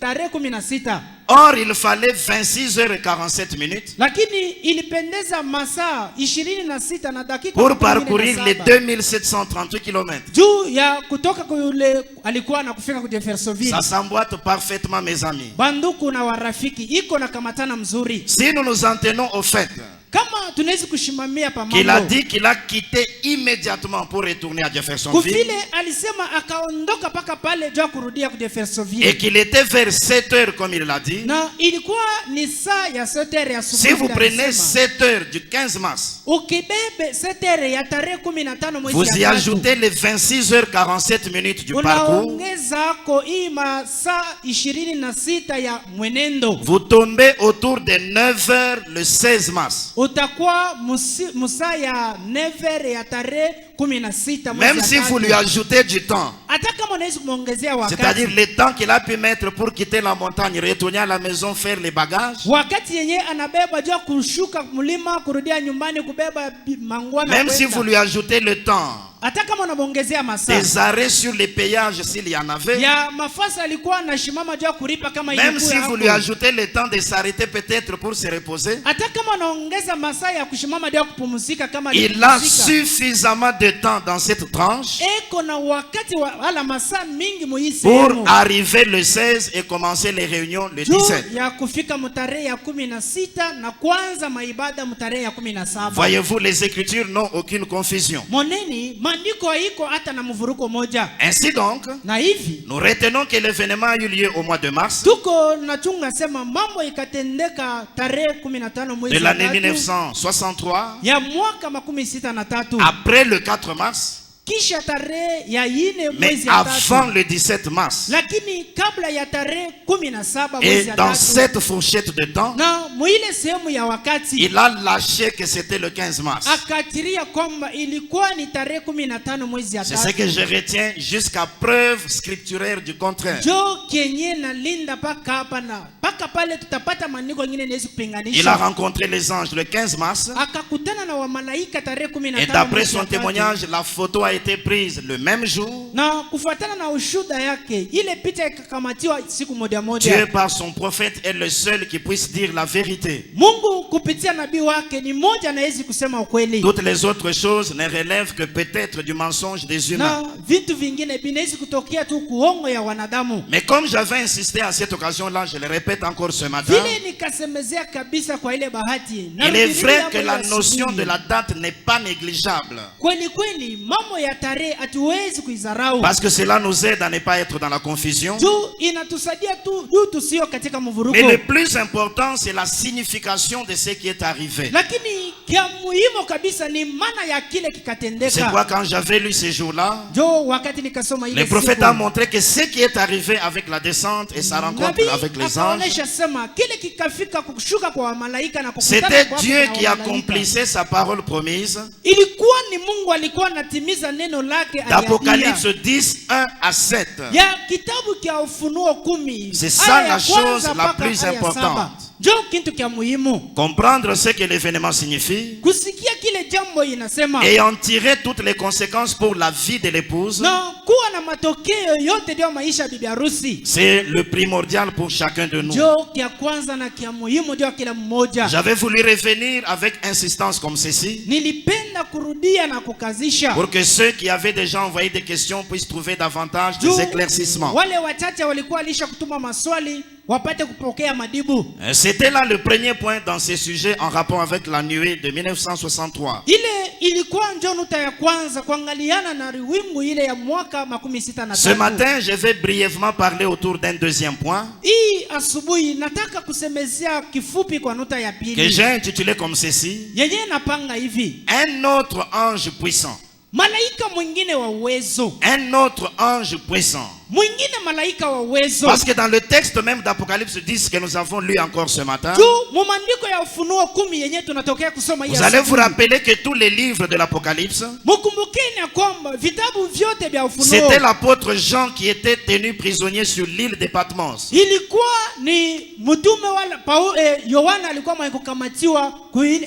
tarehe 16.
Or, il fallait 26 heures et 47 minutes
Lakini ilipendeza masaa 26 na dakika
pour parcourir les
17.
2738 km.
Juu ya kutoka kule alikuwa na kufika ku Jeffersonville.
Ça s'emboîte parfaitement, mes amis.
Banduku na warafiki iko na kamatana mzuri.
Si nous nous en tenons au fait
Kama tunaweza kushimamia
qu'il a
pamoja.
dit qu'il a quitté immédiatement pour retourner à Jeffersonville
Kufile alisema akaondoka paka pale jua kurudia ku Jeffersonville.
et qu'il était vers 7 heures comme il l'a dit.
Na ilikuwa ni saa ya 7h ya asubuhi.
Si vous prenez
alisema.
7 heures du 15 mars,
Ukibebe 7h ya tarehe 15 mwezi
vous y
ya 3.
ajoutez les 26 heures 47 minutes du parcours,
Unaongeza ko hii masaa 26 ya mwenendo.
vous tombez autour de 9 heures le 16 mars.
Utakuwa musaa ya 9h ya tarehe 16 mwezi
Même
ya
si vous
3.
lui ajoutez du temps,
Hata kama unaweza kumongezea wakati.
c'est-à-dire le temps qu'il a pu mettre pour quitter la montagne, retourner à la maison, faire les bagages,
Wakati yenye anabeba jua kushuka mlima kurudia nyumbani kubeba mangwana.
même si vous lui ajoutez le temps,
hata kama unamongezea masaa.
des arrêts sur les péages s'il y en avait,
Ya mafasa alikuwa anashimama jua kulipa kama
même
ilikuwa
si
hapo.
vous lui ajoutez le temps de s'arrêter peut-être pour se reposer,
Hata kama unaongeza masaa ya kushimama jua kupumzika kama
il a
alipumzika.
suffisamment de de temps dans cette tranche
eko na wakati wala masaa mingi muhisi
pour arriver le 16 et commencer les réunions le 17.
ya kufika mtarehe ya 16 na kwanza maibada mtarehe ya 17.
Voyez-vous, les Écritures n'ont aucune confusion.
Moneni maandiko haiko hata na mvuruko moja.
Ainsi donc,
Na hivi
nous retenons que l'événement a eu lieu au mois de mars
tuko nachunga sema mambo ikatendeka tarehe 15 mwezi
de l'année 1963,
ya mwaka 63
après le 4 mars,
kisha tarehe ya 4
mais
mwezi ya
avant
3,
le 17 mars.
lakini kabla ya tarehe 17
Et
mwezi ya
dans
3
cette fourchette de temps,
na muile sehemu ya wakati
il a lâché que c'était le 15 mars.
akatiria kwamba ilikuwa ni tarehe 15 mwezi ya
C'est ce
3.
que je retiens jusqu'à preuve scripturaire du contraire.
Jo kenye na linda paka hapa na paka pale tutapata maandiko mengine naweza
Il a
kupinganisha.
rencontré les anges le 15 mars.
Akakutana na wamalaika tarehe 15
Et d'après
mwezi
son
ya 3.
témoignage, la photo a été prise le même jour.
Na kufuatana na ushuda yake ile picha ikakamatiwa siku moja moja.
Dieu par son prophète est le seul qui puisse dire la vérité.
Mungu kupitia nabii wake ni mmoja anayeweza kusema ukweli.
Toutes les autres choses ne relèvent que peut-être du mensonge des humains.
Na vitu vingine vinaweza kutokea tu kuongo ya wanadamu.
Mais comme j'avais insisté à cette occasion-là, je le répète encore ce matin,
Vile nikasemezea kabisa kwa ile bahati.
il est vrai que la notion de la date n'est pas négligeable.
Kweli kweli mambo ya tarehe hatuwezi kuizarau.
Parce que cela nous aide à ne pas être dans la confusion.
Tu inatusaidia tu tusio katika mvuruko.
Mais le plus important, c'est la signification de ce qui est arrivé.
Lakini kia muhimu kabisa ni maana ya kile kikatendeka.
C'est quoi, quand j'avais lu ces jours-là,
Jo wakati nikasoma ile
le prophète
siku,
a montré que ce qui est arrivé avec la descente et sa rencontre
nabii
avec les anges,
akaonesha sema kile kikafika kushuka kwa malaika na kukutana
c'était
kwa
Dieu
na
qui
wamalaika.
accomplissait sa parole promise.
Ilikuwa ni Mungu alikuwa anatimiza neno lake
D'Apocalypse 10, 1 à 7.
ya kitabu kia Ufunuo 10.
C'est ça
aya
la
ya kwanza
chose la
mpaka
plus
aya ya
importante.
7. Jo kintu kia muhimu
Comprendre ce que l'événement signifie
kusikia kile jambo inasema
et en tirer toutes les conséquences pour la vie de l'épouse,
na kuwa na matokeo yote ndio maisha ya bibi harusi.
c'est le primordial pour chacun de nous.
Jo kia kwanza na kia muhimu ndio kila mmoja.
J'avais voulu revenir avec insistance comme ceci
Nilipenda kurudia na kukazisha
pour que ceux qui avaient déjà envoyé des questions puissent trouver davantage des éclaircissements.
wale wachache walikuwa alisha kutuma maswali wapate kupokea majibu.
C'était là le premier point dans ces sujets en rapport avec la nuée de 1963.
Ile ilikuwa ndio nuta ya kwanza kuangaliana na riwimbu ile ya mwaka 63.
Ce matin, je vais brièvement parler autour d'un deuxième point
Hii asubuhi nataka kusemezea kifupi kwa nuta ya
que
pili.
j'ai intitulé comme ceci:
Yenye napanga hivi.
un autre ange puissant.
Malaika mwingine wa uwezo.
Un autre ange puissant.
Mwingine malaika wa uwezo.
Parce que dans le texte même d'Apocalypse 10 que nous avons lu encore ce matin,
Tu mumandiko ya Ufunuo 10 yenye tunatokea kusoma hii
vous allez vous
asubuhi.
rappeler que tous les livres de l'Apocalypse,
Mukumbukeni ya kwamba vitabu vyote vya Ufunuo
c'était l'apôtre Jean qui était tenu prisonnier sur l'île de Patmos.
ilikuwa ni mtume wala Yohana alikuwa mwenye kukamatiwa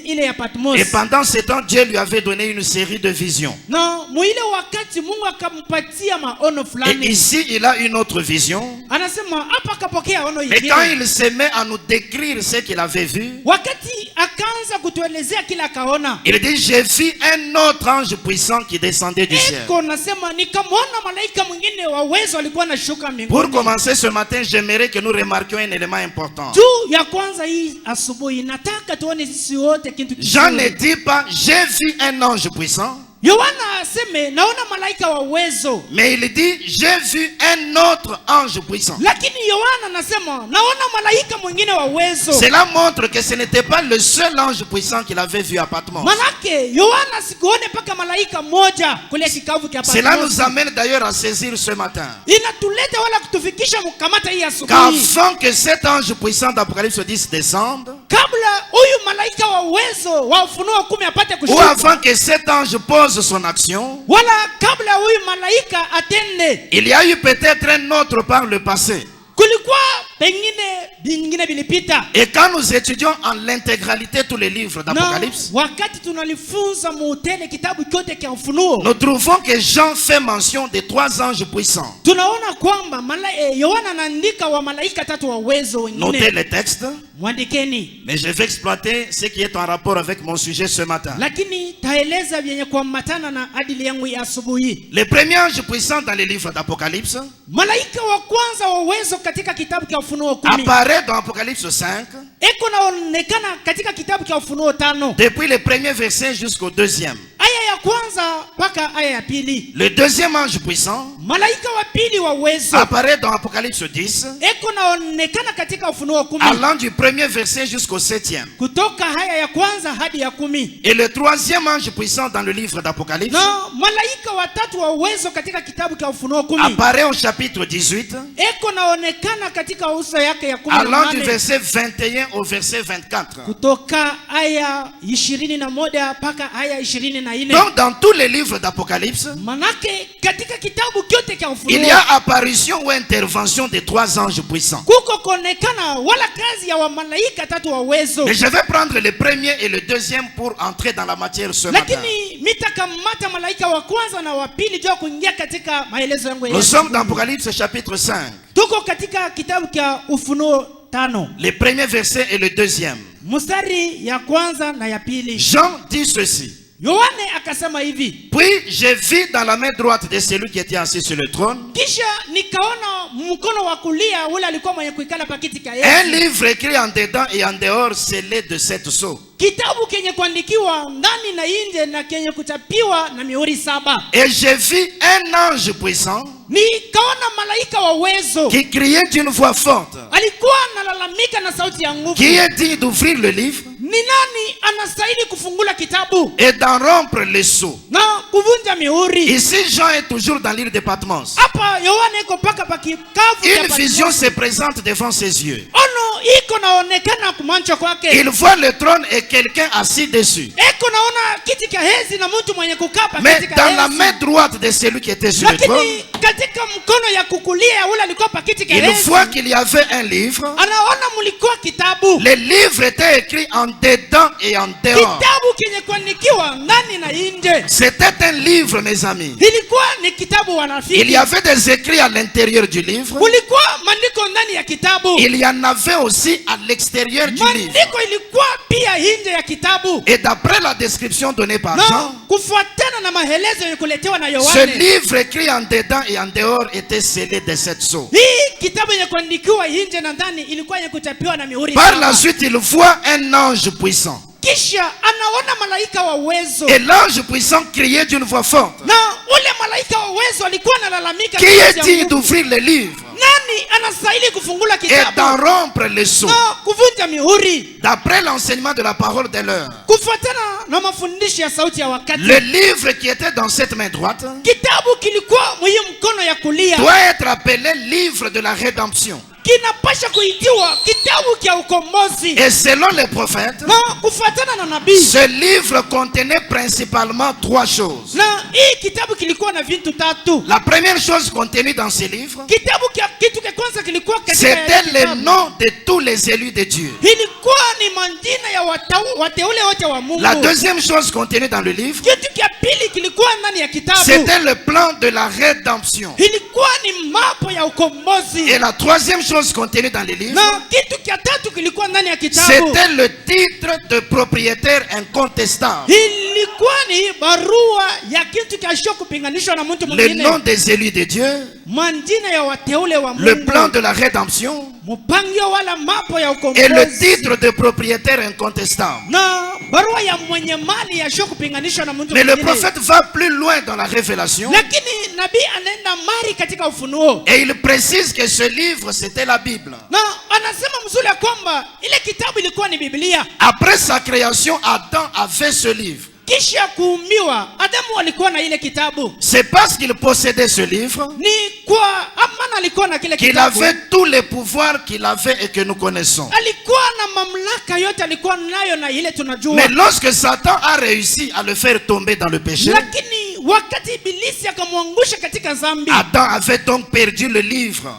ile ya Patmos.
Et pendant ce temps, Dieu lui avait donné une série de visions.
Na muile wakati Mungu akampatia maono
Et
fulani.
ici, il a une autre vision.
Anasema hapa akapokea ono
Et quand
ingine.
il se met à nous décrire ce qu'il avait vu,
Wakati akaanza kutuelezea kila akaona.
il dit: j'ai vu un autre ange puissant qui descendait du ciel.
Eko nasema nikamwona malaika mwingine wa uwezo alikuwa anashuka
Pour
mbinguni.
commencer ce matin, j'aimerais que nous remarquions un élément important.
Tu ya kwanza hii asubuhi nataka tuone sisi wote kitu
Jean ne
kizuri.
dit pas: j'ai vu un ange puissant,
Yohana aseme naona malaika wa uwezo.
mais il dit: j'ai vu un autre ange puissant.
Lakini Yohana anasema naona malaika mwingine wa uwezo.
Cela montre que ce n'était pas le seul ange puissant qu'il avait vu à Patmos.
Manake Yohana sikuone paka malaika moja kule kikavu cha
Cela
Patmos.
nous amène d'ailleurs à saisir ce matin
Inatuleta wala kutufikisha mkamata hii asubuhi.
qu'avant que cet ange puissant d'Apocalypse 10 descende,
Kabla huyu malaika wa uwezo wa Ufunuo 10 apate
ou
kushuka.
avant que cet ange pose son action,
Wala kabla huyu malaika atende.
il y a eu peut-être un autre par le passé.
Kulikuwa pengine vingine vilipita.
Et quand nous étudions en l'intégralité tous les livres d'Apocalypse,
wakati tunalifunza muutele kitabu chote cha Ufunuo,
nous trouvons que Jean fait mention des 3 anges puissants.
tunaona kwamba Yohana anaandika wa malaika 3 wa uwezo wengine.
Notez les textes.
Mwandikeni.
Mais je vais exploiter ce qui est en rapport avec mon sujet ce matin.
Lakini taeleza vyenye kuambatana na adili yangu ya asubuhi.
Le premier ange puissant dans les livres d'Apocalypse
malaika wa kwanza wa uwezo katika kitabu cha Ufunuo 10
apparaît dans Apocalypse 5.
eko naonekana katika kitabu cha Ufunuo 5.
Depuis le premier verset jusqu'au deuxième.
Aya ya kwanza mpaka aya ya pili.
Le deuxième ange puissant
malaika wa pili wa uwezo
apparaît dans Apocalypse 10.
eko naonekana katika Ufunuo 10.
Allant du premier verset jusqu'au 7e.
Kutoka aya ya kwanza hadi ya 10.
Et le troisième ange puissant dans le livre d'Apocalypse
malaika wa 3 wa uwezo katika kitabu cha Ufunuo 10
apparaît au chapitre 18.
eko naonekana katika uso yake ya 10.
Allant du verset 21 au verset 24.
Kutoka aya 21 mpaka aya 24.
Donc dans tous les livres d'Apocalypse,
manake katika kitabu kyote cha Ufunuo
il y a apparition ou intervention des 3 anges puissants.
kuko konekana wala kazi ya wa malaika 3 wa uwezo.
Et je vais prendre le premier et le deuxième pour entrer dans la matière ce matin.
Lakini mitakamata malaika wa kwanza na wa pili jua kuingia katika maelezo yangu.
Nous sommes dans Apocalypse chapitre 5.
Tuko katika kitabu cha Ufunuo 5.
Le premier verset et le deuxième.
Mstari ya kwanza na ya pili.
Jean dit ceci.
Yohane akasema hivi.
Puis je vis dans la main droite de celui qui était assis sur le trône
Kisha nikaona mkono wa kulia ule alikuwa mwenye kuikala pa kiti cha
un
Yesu.
livre écrit en dedans et en dehors scellé de 7 sceaux.
Kitabu kenye kuandikiwa ndani na nje na kenye kuchapiwa na mihuri 7.
Et je vis un ange puissant
Nikaona malaika wa uwezo
qui criait d'une voix forte.
alikuwa analalamika na sauti ya nguvu.
Qui est digne d'ouvrir le livre
Ni nani anastahili kufungula kitabu
et d'en rompre les sceaux?
na kuvunja mihuri?
Ici Jean est toujours dans l'île de Patmos.
Hapa Yohane iko paka pa kikavu cha
Une
Patmos.
vision se présente devant ses yeux.
Ono iko naonekana kumancho kwake.
Il voit le trône et quelqu'un assis dessus.
Eko naona kiti cha hezi na mtu mwenye kukaa pa
Mais
kiti cha
dans la
hezi.
main droite de celui qui était sur le trône,
Lakini katika mkono ya kukulia ya ule alikuwa pa kiti cha
il
hezi.
voit qu'il y avait un livre.
Anaona mulikuwa kitabu.
Le livre était écrit en dedans et en dehors.
Kitabu kenye kuandikiwa ndani na nje.
C'était un livre, mes amis.
Ilikuwa ni kitabu wanafiki.
Il y avait des écrits à l'intérieur du livre.
Kulikuwa maandiko ndani ya kitabu.
Il y en avait aussi à l'extérieur du livre.
Maandiko ilikuwa pia nje ya kitabu.
Et d'après la description donnée par
Na
Jean,
kufuatana na maelezo yaliyokuletewa na
ce
Yohane.
livre écrit en dedans et en dehors était scellé de 7 sceaux.
Hii kitabu yenye kuandikiwa nje na ndani ilikuwa yenye kuchapiwa na mihuri.
Par
7.
la suite, il voit un ange puissant.
Kisha anaona malaika wa uwezo.
Et l'ange puissant criait d'une voix forte.
Na ule malaika wa uwezo alikuwa analalamika.
Qui est digne d'ouvrir le livre
Nani anastahili kufungula
et
kitabu?
d'en rompre les sceaux?
Na kuvunja mihuri.
D'après l'enseignement de la parole de l'heure,
Kufuatana na mafundisho ya sauti ya wakati.
le livre qui était dans cette main droite
Kitabu kilikuwa mwenye mkono ya kulia.
doit être appelé livre de la rédemption.
Kinapasha kuitiwa kitabu cha ukombozi.
Et selon les prophètes,
Na kufuatana na nabii.
ce livre contenait principalement 3 choses.
Na hii kitabu kilikuwa na vitu 3.
La première chose contenue dans ce livre,
Kitu cha kwanza kilikuwa katika
c'était le
kitabu.
nom de tous les élus de Dieu.
Ilikuwa ni majina ya wateule wote wa Mungu.
La deuxième chose contenue dans le livre,
Kitu cha pili kilikuwa ndani ya kitabu.
c'était le plan de la rédemption.
Ilikuwa ni mapo ya ukombozi.
Et la troisième chose contenue dans le livre,
Na kitu cha tatu kilikuwa ndani ya kitabu.
c'était le titre de propriétaire incontestable.
Ilikuwa ni barua ya kitu kisho kupinganishwa na mtu
Le
mwingine.
nom des élus de Dieu,
Majina ya wateule wa Mungu.
le plan de la rédemption
Mupangio wala mapo ya ukombozi.
et le titre de propriétaire incontestable.
Na barua ya mwenye mali ya sho kupinganishwa na mtu
Mais le
mwingine.
prophète va plus loin dans la révélation
Lakini nabii anaenda mari katika ufunuo.
et il précise que ce livre c'était la Bible.
Na anasema mzuri ya kwamba ile kitabu ilikuwa ni Biblia.
Après sa création, Adam avait ce livre.
Kisha kuumbiwa Adamu alikuwa na ile kitabu.
C'est parce qu'il possédait ce livre
Ni kwa amana alikuwa na kile
qu'il
kitabu.
avait tous les pouvoirs qu'il avait et que nous connaissons.
Alikuwa na mamlaka yote alikuwa nayo na ile tunajua.
Mais lorsque Satan a réussi à le faire tomber dans le péché,
Lakini wakati ibilisi akamwangusha katika dhambi.
Adam avait donc perdu le livre.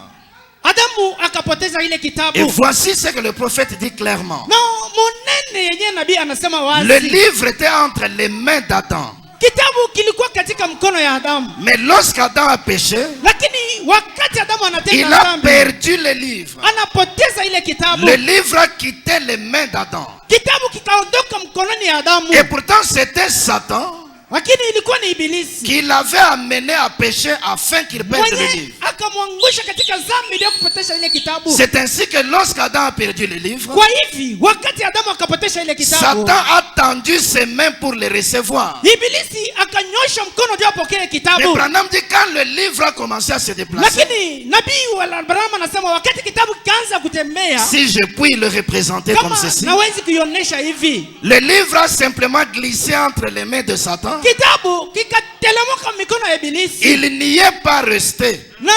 Adamu akapoteza ile
Et
kitabu.
voici ce que le prophète dit clairement.
Na monene yenye nabii anasema wazi.
Le livre était entre les mains d'Adam.
Kitabu kilikuwa katika mkono ya Adamu.
Mais lorsqu'Adam a péché,
Lakini wakati Adamu
il
anatenda
a
dhambi,
perdu le livre.
anapoteza ile kitabu.
Le livre a quitté les mains d'Adam.
Kitabu kikaondoka mkononi ya Adamu.
Et pourtant c'était Satan
Lakini ilikuwa ni Ibilisi
qui l'avait amené à pécher afin qu'il perde le
mwenye
livre.
akamwangusha katika dhambi ili kupotesha ile kitabu.
C'est ainsi que lorsqu'Adam a perdu le livre,
Kwa hivi wakati Adamu akapotesha ile kitabu,
Satan a tendu ses mains pour le recevoir.
Ibilisi akanyosha mkono ndio apokee
Mais
kitabu.
Branham dit quand le livre a commencé à se déplacer,
Lakini nabii wa Abraham anasema wakati kitabu kikaanza kutembea,
si je puis le représenter comme
kama
ceci,
nawezi kuionyesha hivi,
le livre a simplement glissé entre les mains de Satan.
kitabu kikatelemuka mikono ya Ibilisi
Il n'y est pas resté.
na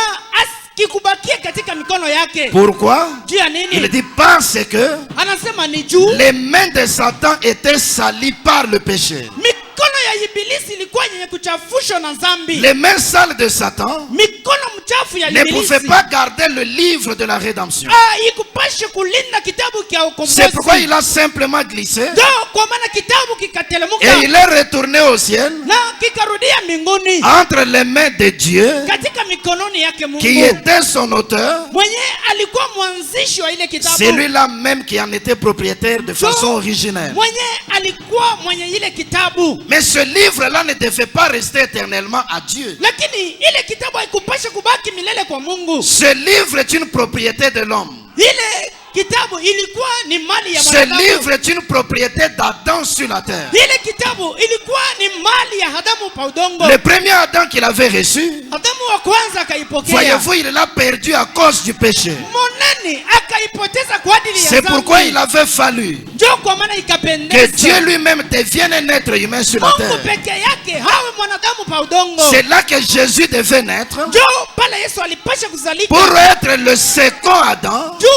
kikubakia katika mikono yake.
Pourquoi?
Juu ya
Il
nini?
dit parce que
Anasema ni juu
les mains de Satan étaient salies par le péché.
mikono ya Ibilisi ilikuwa yenye kuchafushwa na dhambi.
Les mains sales de Satan
Mikono mchafu ya
ne
Ibilisi
pouvaient pas garder le livre de la rédemption.
ikupashe kulinda kitabu kia ukombozi.
C'est pourquoi il a simplement glissé
Ndio kwa maana kitabu kikatelemuka
et il est retourné au ciel
na kikarudia mbinguni
entre les mains de Dieu
katika mikononi yake Mungu
qui était son auteur.
mwenye alikuwa mwanzishi wa ile kitabu.
C'est lui-là même qui en était propriétaire de façon originelle.
Mwenye alikuwa mwenye ile kitabu.
Mais ce livre-là ne devait pas rester éternellement à Dieu.
Lakini ile kitabu haikupasha kubaki milele kwa Mungu.
Ce livre est une propriété de l'homme.
Ile kitabu ilikuwa ni mali ya
Ce
mwanadamu.
livre est une propriété d'Adam sur la terre.
Ile kitabu ilikuwa ni mali ya Adamu pa udongo.
Le premier Adam qu'il avait reçu,
Adamu wa kwanza akaipokea.
voyez-vous, il l'a perdu à cause du péché.
Monani akaipoteza kwa ajili ya
C'est
dhambi.
pourquoi il avait fallu
Ndio kwa maana
que
ikapendeza
Dieu lui-même devienne un être humain sur la
Mungu
terre.
peke yake hawe mwanadamu pa udongo.
C'est là que Jésus devait naître
Ndio pale Yesu alipasha kuzalika.
pour être le second Adam,
Juu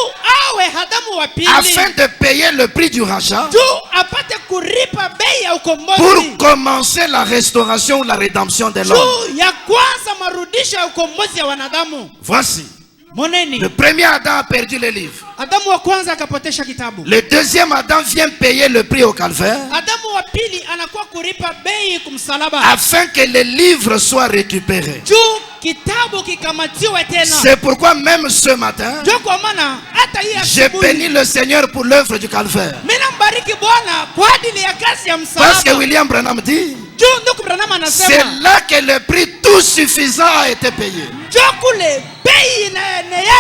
awe Adamu wa pili.
afin de payer le prix du rachat,
Juu apate kuripa bei ya ukombozi.
pour commencer la restauration ou la rédemption de l'homme.
Juu ya kwanza marudisho ya ukombozi ya wanadamu.
Voici,
Moneni.
le premier Adam a perdu le livre.
Adamu wa kwanza akapotesha kitabu.
Le deuxième Adam vient payer le prix au calvaire,
Adamu wa pili anakuwa kuripa bei kumsalaba.
afin que le livre soit récupéré.
Juu kitabu kikamatiwe tena.
C'est pourquoi même ce matin,
Ndio kwa maana hata hii
je
asubuhi
bénis le Seigneur pour l'œuvre du calvaire.
mimi nambariki Bwana kwa ajili ya kazi ya
Parce que
msalaba.
William Branham dit,
Juu ndugu Branham
c'est
anasema
là que le prix tout suffisant a été payé.
juu kule bei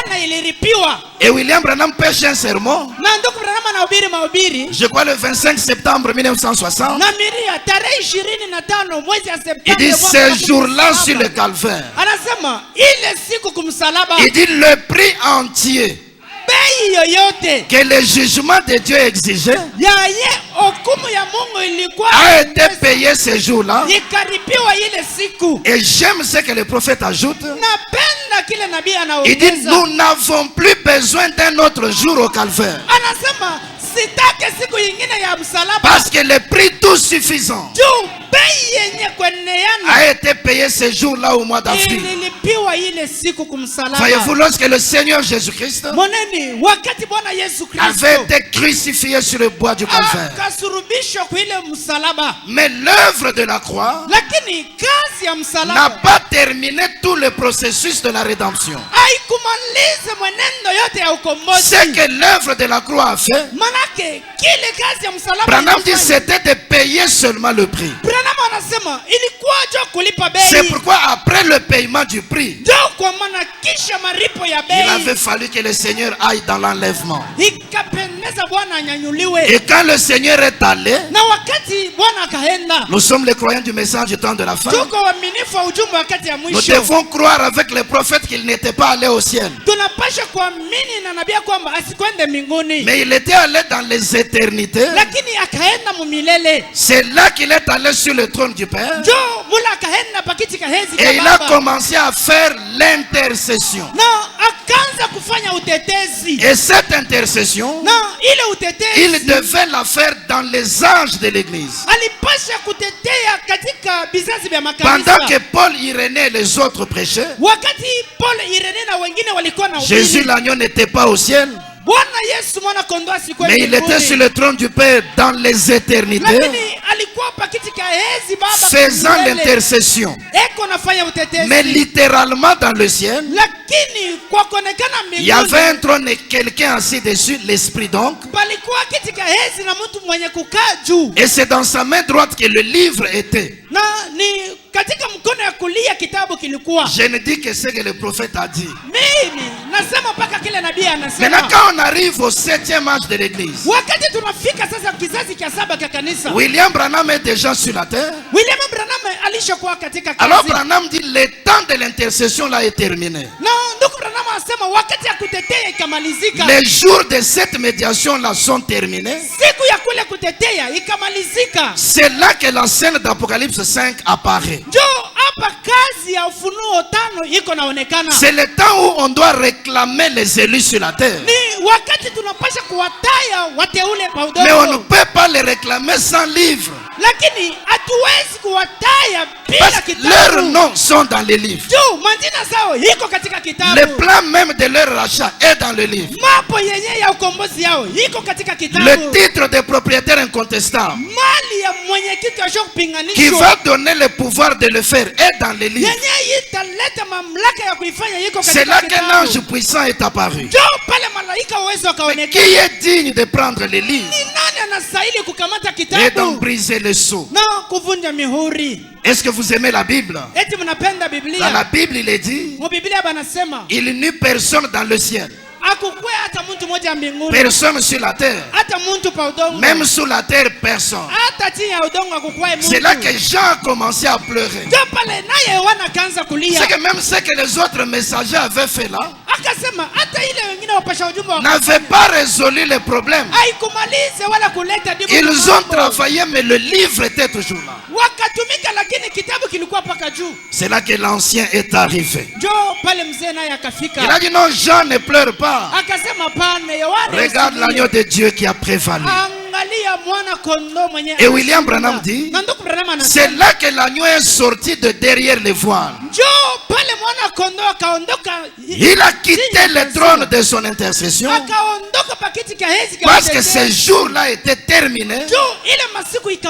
na iliripiwa.
Et William Branham pêche un sermon,
Na ndugu Branham anahubiri mahubiri
je crois le 25 septembre 1960.
na miria tarehe 25 mwezi ya Septemba.
Il dit
mwaka
ce jour-là
kumsalaba.
sur le calvaire.
Anasema ile siku kumsalaba
Il dit le prix entier
bei yoyote
que le jugement de Dieu exigeait
ya ye hukumu ya Mungu ilikuwa
a été payé ce jour-là.
ikaripiwa ile siku.
Et j'aime ce que le prophète ajoute.
Napenda kile nabii
Il dit
anaongeza.
nous n'avons plus besoin d'un autre jour au calvaire.
Anasema sitake siku nyingine ya msalaba.
Parce que le prix tout suffisant
Juu bei yenye kueneana
a été payé ce jour-là au mois d'avril.
ililipiwa ile siku kumsalaba.
Voyez-vous, lorsque le Seigneur Jésus-Christ
Moneni, wakati Bwana Yesu
avait
Kristo
été crucifié sur le bois du calvaire,
akasurubishwa kwa ile msalaba,
mais l'œuvre de la croix
lakini kazi ya
n'a
msalaba
pas terminé tout le processus de la rédemption.
haikumaliza mwenendo yote ya ukombozi.
Ce que l'œuvre de la croix a fait,
Manake kile kazi ya msalaba
Branham dit
ilifanya.
c'était de payer seulement le prix.
Branham anasema ilikuwa jo kulipa
C'est
bei.
pourquoi après le paiement du prix,
Ndio kwa maana kisha maripo ya
il
bei
avait fallu que le Seigneur aille dans l'enlèvement.
ikapendeza Bwana anyanyuliwe.
Et quand le Seigneur est allé,
Na wakati Bwana akaenda,
nous sommes les croyants du message du temps de la fin.
tuko waaminifu wa ujumbe wakati ya
Nous
mwisho.
devons croire avec les prophètes qu'il n'était pas allé au ciel.
Tunapasha kuamini na nabii kwamba asikwende mbinguni,
Mais il était allé dans les éternités.
lakini akaenda mumilele.
C'est là qu'il est allé sur le trône du Père.
Njo mula akaenda pakiti kahezi
Et
ka
il a
Baba.
commencé à faire l'intercession.
Na akaanza kufanya utetezi.
Et cette intercession
Na ile utetezi
il devait la faire dans les âges de l'église.
alipasha kutetea katika bizazi vya
Pendant
makanisa.
que Paul, Irénée et les autres prêchaient,
Wakati Paul, Irene na wengine walikuwa na
Jésus
ubiri,
l'agneau n'était pas au ciel,
Bwana Yesu mwana kondoo asikuwa
mais il était sur le trône du Père dans les éternités,
lakini alikuwa pa kiti cha enzi Baba
faisant
milele.
l'intercession.
Eko nafanya utetezi.
Mais littéralement dans le ciel,
Lakini kwa kuonekana
il y avait
mbinguni
un trône et quelqu'un assis dessus, l'Esprit donc.
palikuwa kiti cha enzi na mtu mwenye kukaa juu,
Et c'est dans sa main droite que le livre était.
na ni katika mkono ya kulia kitabu kilikuwa.
Je ne dis que ce que le prophète a dit.
Mimi nasema mpaka kile nabii
Maintenant,
anasema.
quand on arrive au 7e âge de l'église,
Wakati tunafika sasa kizazi cha 7 cha kanisa,
William Branham est déjà sur la terre.
William Branham alishakuwa katika
Alors
kazi.
Branham dit le temps de l'intercession là est terminé.
Na ndugu Branham anasema wakati ya kutetea ikamalizika.
Les jours de cette médiation là sont terminés.
Siku ya kule kutetea ikamalizika.
C'est là que la scène d'Apocalypse 5 apparaît.
Njo hapa kazi ya Ufunuo 5 iko naonekana.
C'est le temps où on doit réclamer les élus sur la terre.
Ni wakati tunapasha kuwataya wateule pa
Mais on ne
udongo.
peut pas les réclamer sans livre.
Lakini hatuwezi kuwataya bila
Parce que leurs
kitabu.
noms sont dans les livres.
Juu majina zao iko katika kitabu.
Le plan même de leur rachat est dans le livre.
Mapo yenye ya ukombozi yao iko katika kitabu.
Le titre de propriétaire incontestable
Mali ya mwenyekiti wa
qui
kupinganishwa
va donner le pouvoir de le faire est dans les livres.
yenye italeta mamlaka ya kuifanya iko
C'est là
katika
qu'un ange
kitabu.
puissant est apparu.
Njo pale malaika uwezo
Qui
akaonekana.
est digne de prendre les livres
Ni nani anastahili kukamata
et d'en
kitabu
briser le sceau?
na kuvunja mihuri?
Est-ce que vous aimez la Bible?
Eti mnapenda
Dans la
Biblia?
Bible, il est dit,
Mu Biblia banasema
il n'y eut personne dans le ciel,
akukwe hata mtu mmoja mbinguni,
personne sur la terre,
hata mtu pa udongo,
même sous la terre, personne.
hata chini ya udongo akukwae
C'est là que
mtu.
Jean a commencé à pleurer.
Njo pale naye Yohana kaanza kulia,
C'est que même ce que les autres messagers avaient fait là
akasema hata ile wengine wapasha ujumbe wa
n'avaient pas résolu le problème.
haikumalize wala kuleta jibu.
Ils ont travaillé, mais le livre était toujours là.
Wakatumika, lakini kitabu kilikuwa paka juu.
C'est là que l'ancien est arrivé.
Njo pale mzee naye
Il a
akafika,
dit non, Jean ne pleure pas.
akasema pane Yohana,
Regarde l'agneau de Dieu qui a prévalu.
angalia mwana kondoo mwenye.
Et William Branham dit,
na ndugu Branham
c'est
anasema
là que l'agneau est sorti de derrière les voiles.
njo pale mwana kondoo akaondoka,
Il a quitté le trône de son intercession
akaondoka pakiti ka hezi ka
parce que
utetezi.
ce jour-là était terminé.
Njo ile masiku
C'est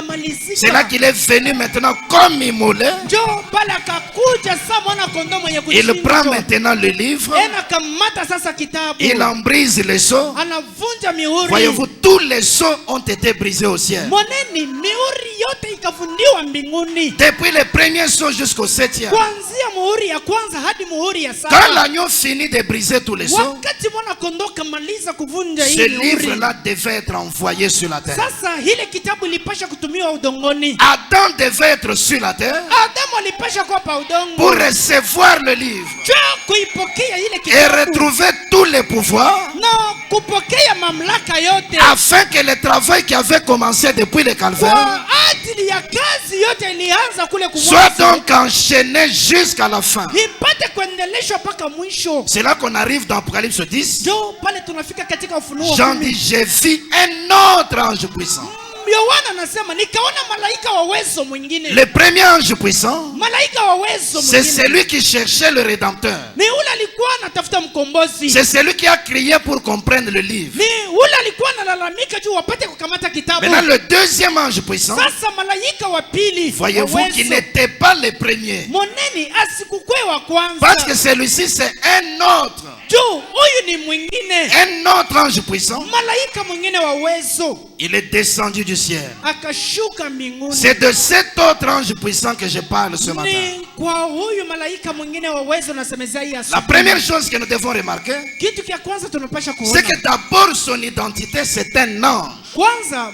là
ikamalizika.
qu'il est venu maintenant comme immolé.
Njo pale akakuja sa mwana kondoo mwenye
Il prend
kuchinjwa.
maintenant le livre,
Ena kamata sasa kitabu,
il en brise les sceaux.
anavunja mihuri.
Voyez-vous, tous les sceaux ont été brisés au ciel.
Moneni, mihuri yote ikafundiwa mbinguni,
Depuis les premiers sceaux jusqu'au 7e.
kuanzia muhuri ya kwanza hadi muhuri ya
Quand
saba.
l'agneau finit de briser tous les sceaux,
Wakati mwana kondoo kamaliza kuvunja
ce
hii mihuri,
livre-là devait être envoyé sur la terre.
sasa hile kitabu ilipasha kutumiwa udongoni.
Adam devait être sur la terre
Adamu alipasha kuwa pa udongo
pour recevoir le livre
juu kuipokea ile
et
kitabu
retrouver tous les pouvoirs
na kupokea mamlaka yote
afin que le travail qui avait commencé depuis le calvaire
kwa ajili ya kazi yote ilianza kule
soit
kumwanzo
donc enchaîné jusqu'à la fin.
ipate kuendeleshwa mpaka mwisho.
C'est là qu'on arrive dans Apocalypse 10.
Ndio pale tunafika katika Ufunuo
Jean
10.
dit, j'ai vu un autre ange puissant.
Yohana anasema nikaona malaika wa uwezo mwingine.
Le premier ange puissant,
Malaika wa uwezo
c'est
mwingine
celui qui cherchait le Rédempteur.
ni ule alikuwa anatafuta mkombozi,
C'est celui qui a crié pour comprendre le livre.
ni ule alikuwa analalamika juu wapate kukamata kitabu.
Maintenant, le deuxième ange puissant,
Sasa malaika wa pili wa
voyez-vous qu'il
uwezo,
n'était pas le premier.
moneni asikukwe wa
Parce que
kwanza
celui-ci, c'est un autre.
juu huyu ni mwingine,
Un autre ange puissant.
malaika mwingine wa uwezo
Il est descendu du ciel.
akashuka mbinguni.
C'est de cet autre ange puissant que je parle ce matin.
Ni kwa huyu malaika mwingine wa uwezo nasemeza hii
La
asubuhi.
première chose que nous devons remarquer,
Kitu kia kwanza tunapasha
c'est
kuona
que d'abord son identité, c'est un ange.
kwanza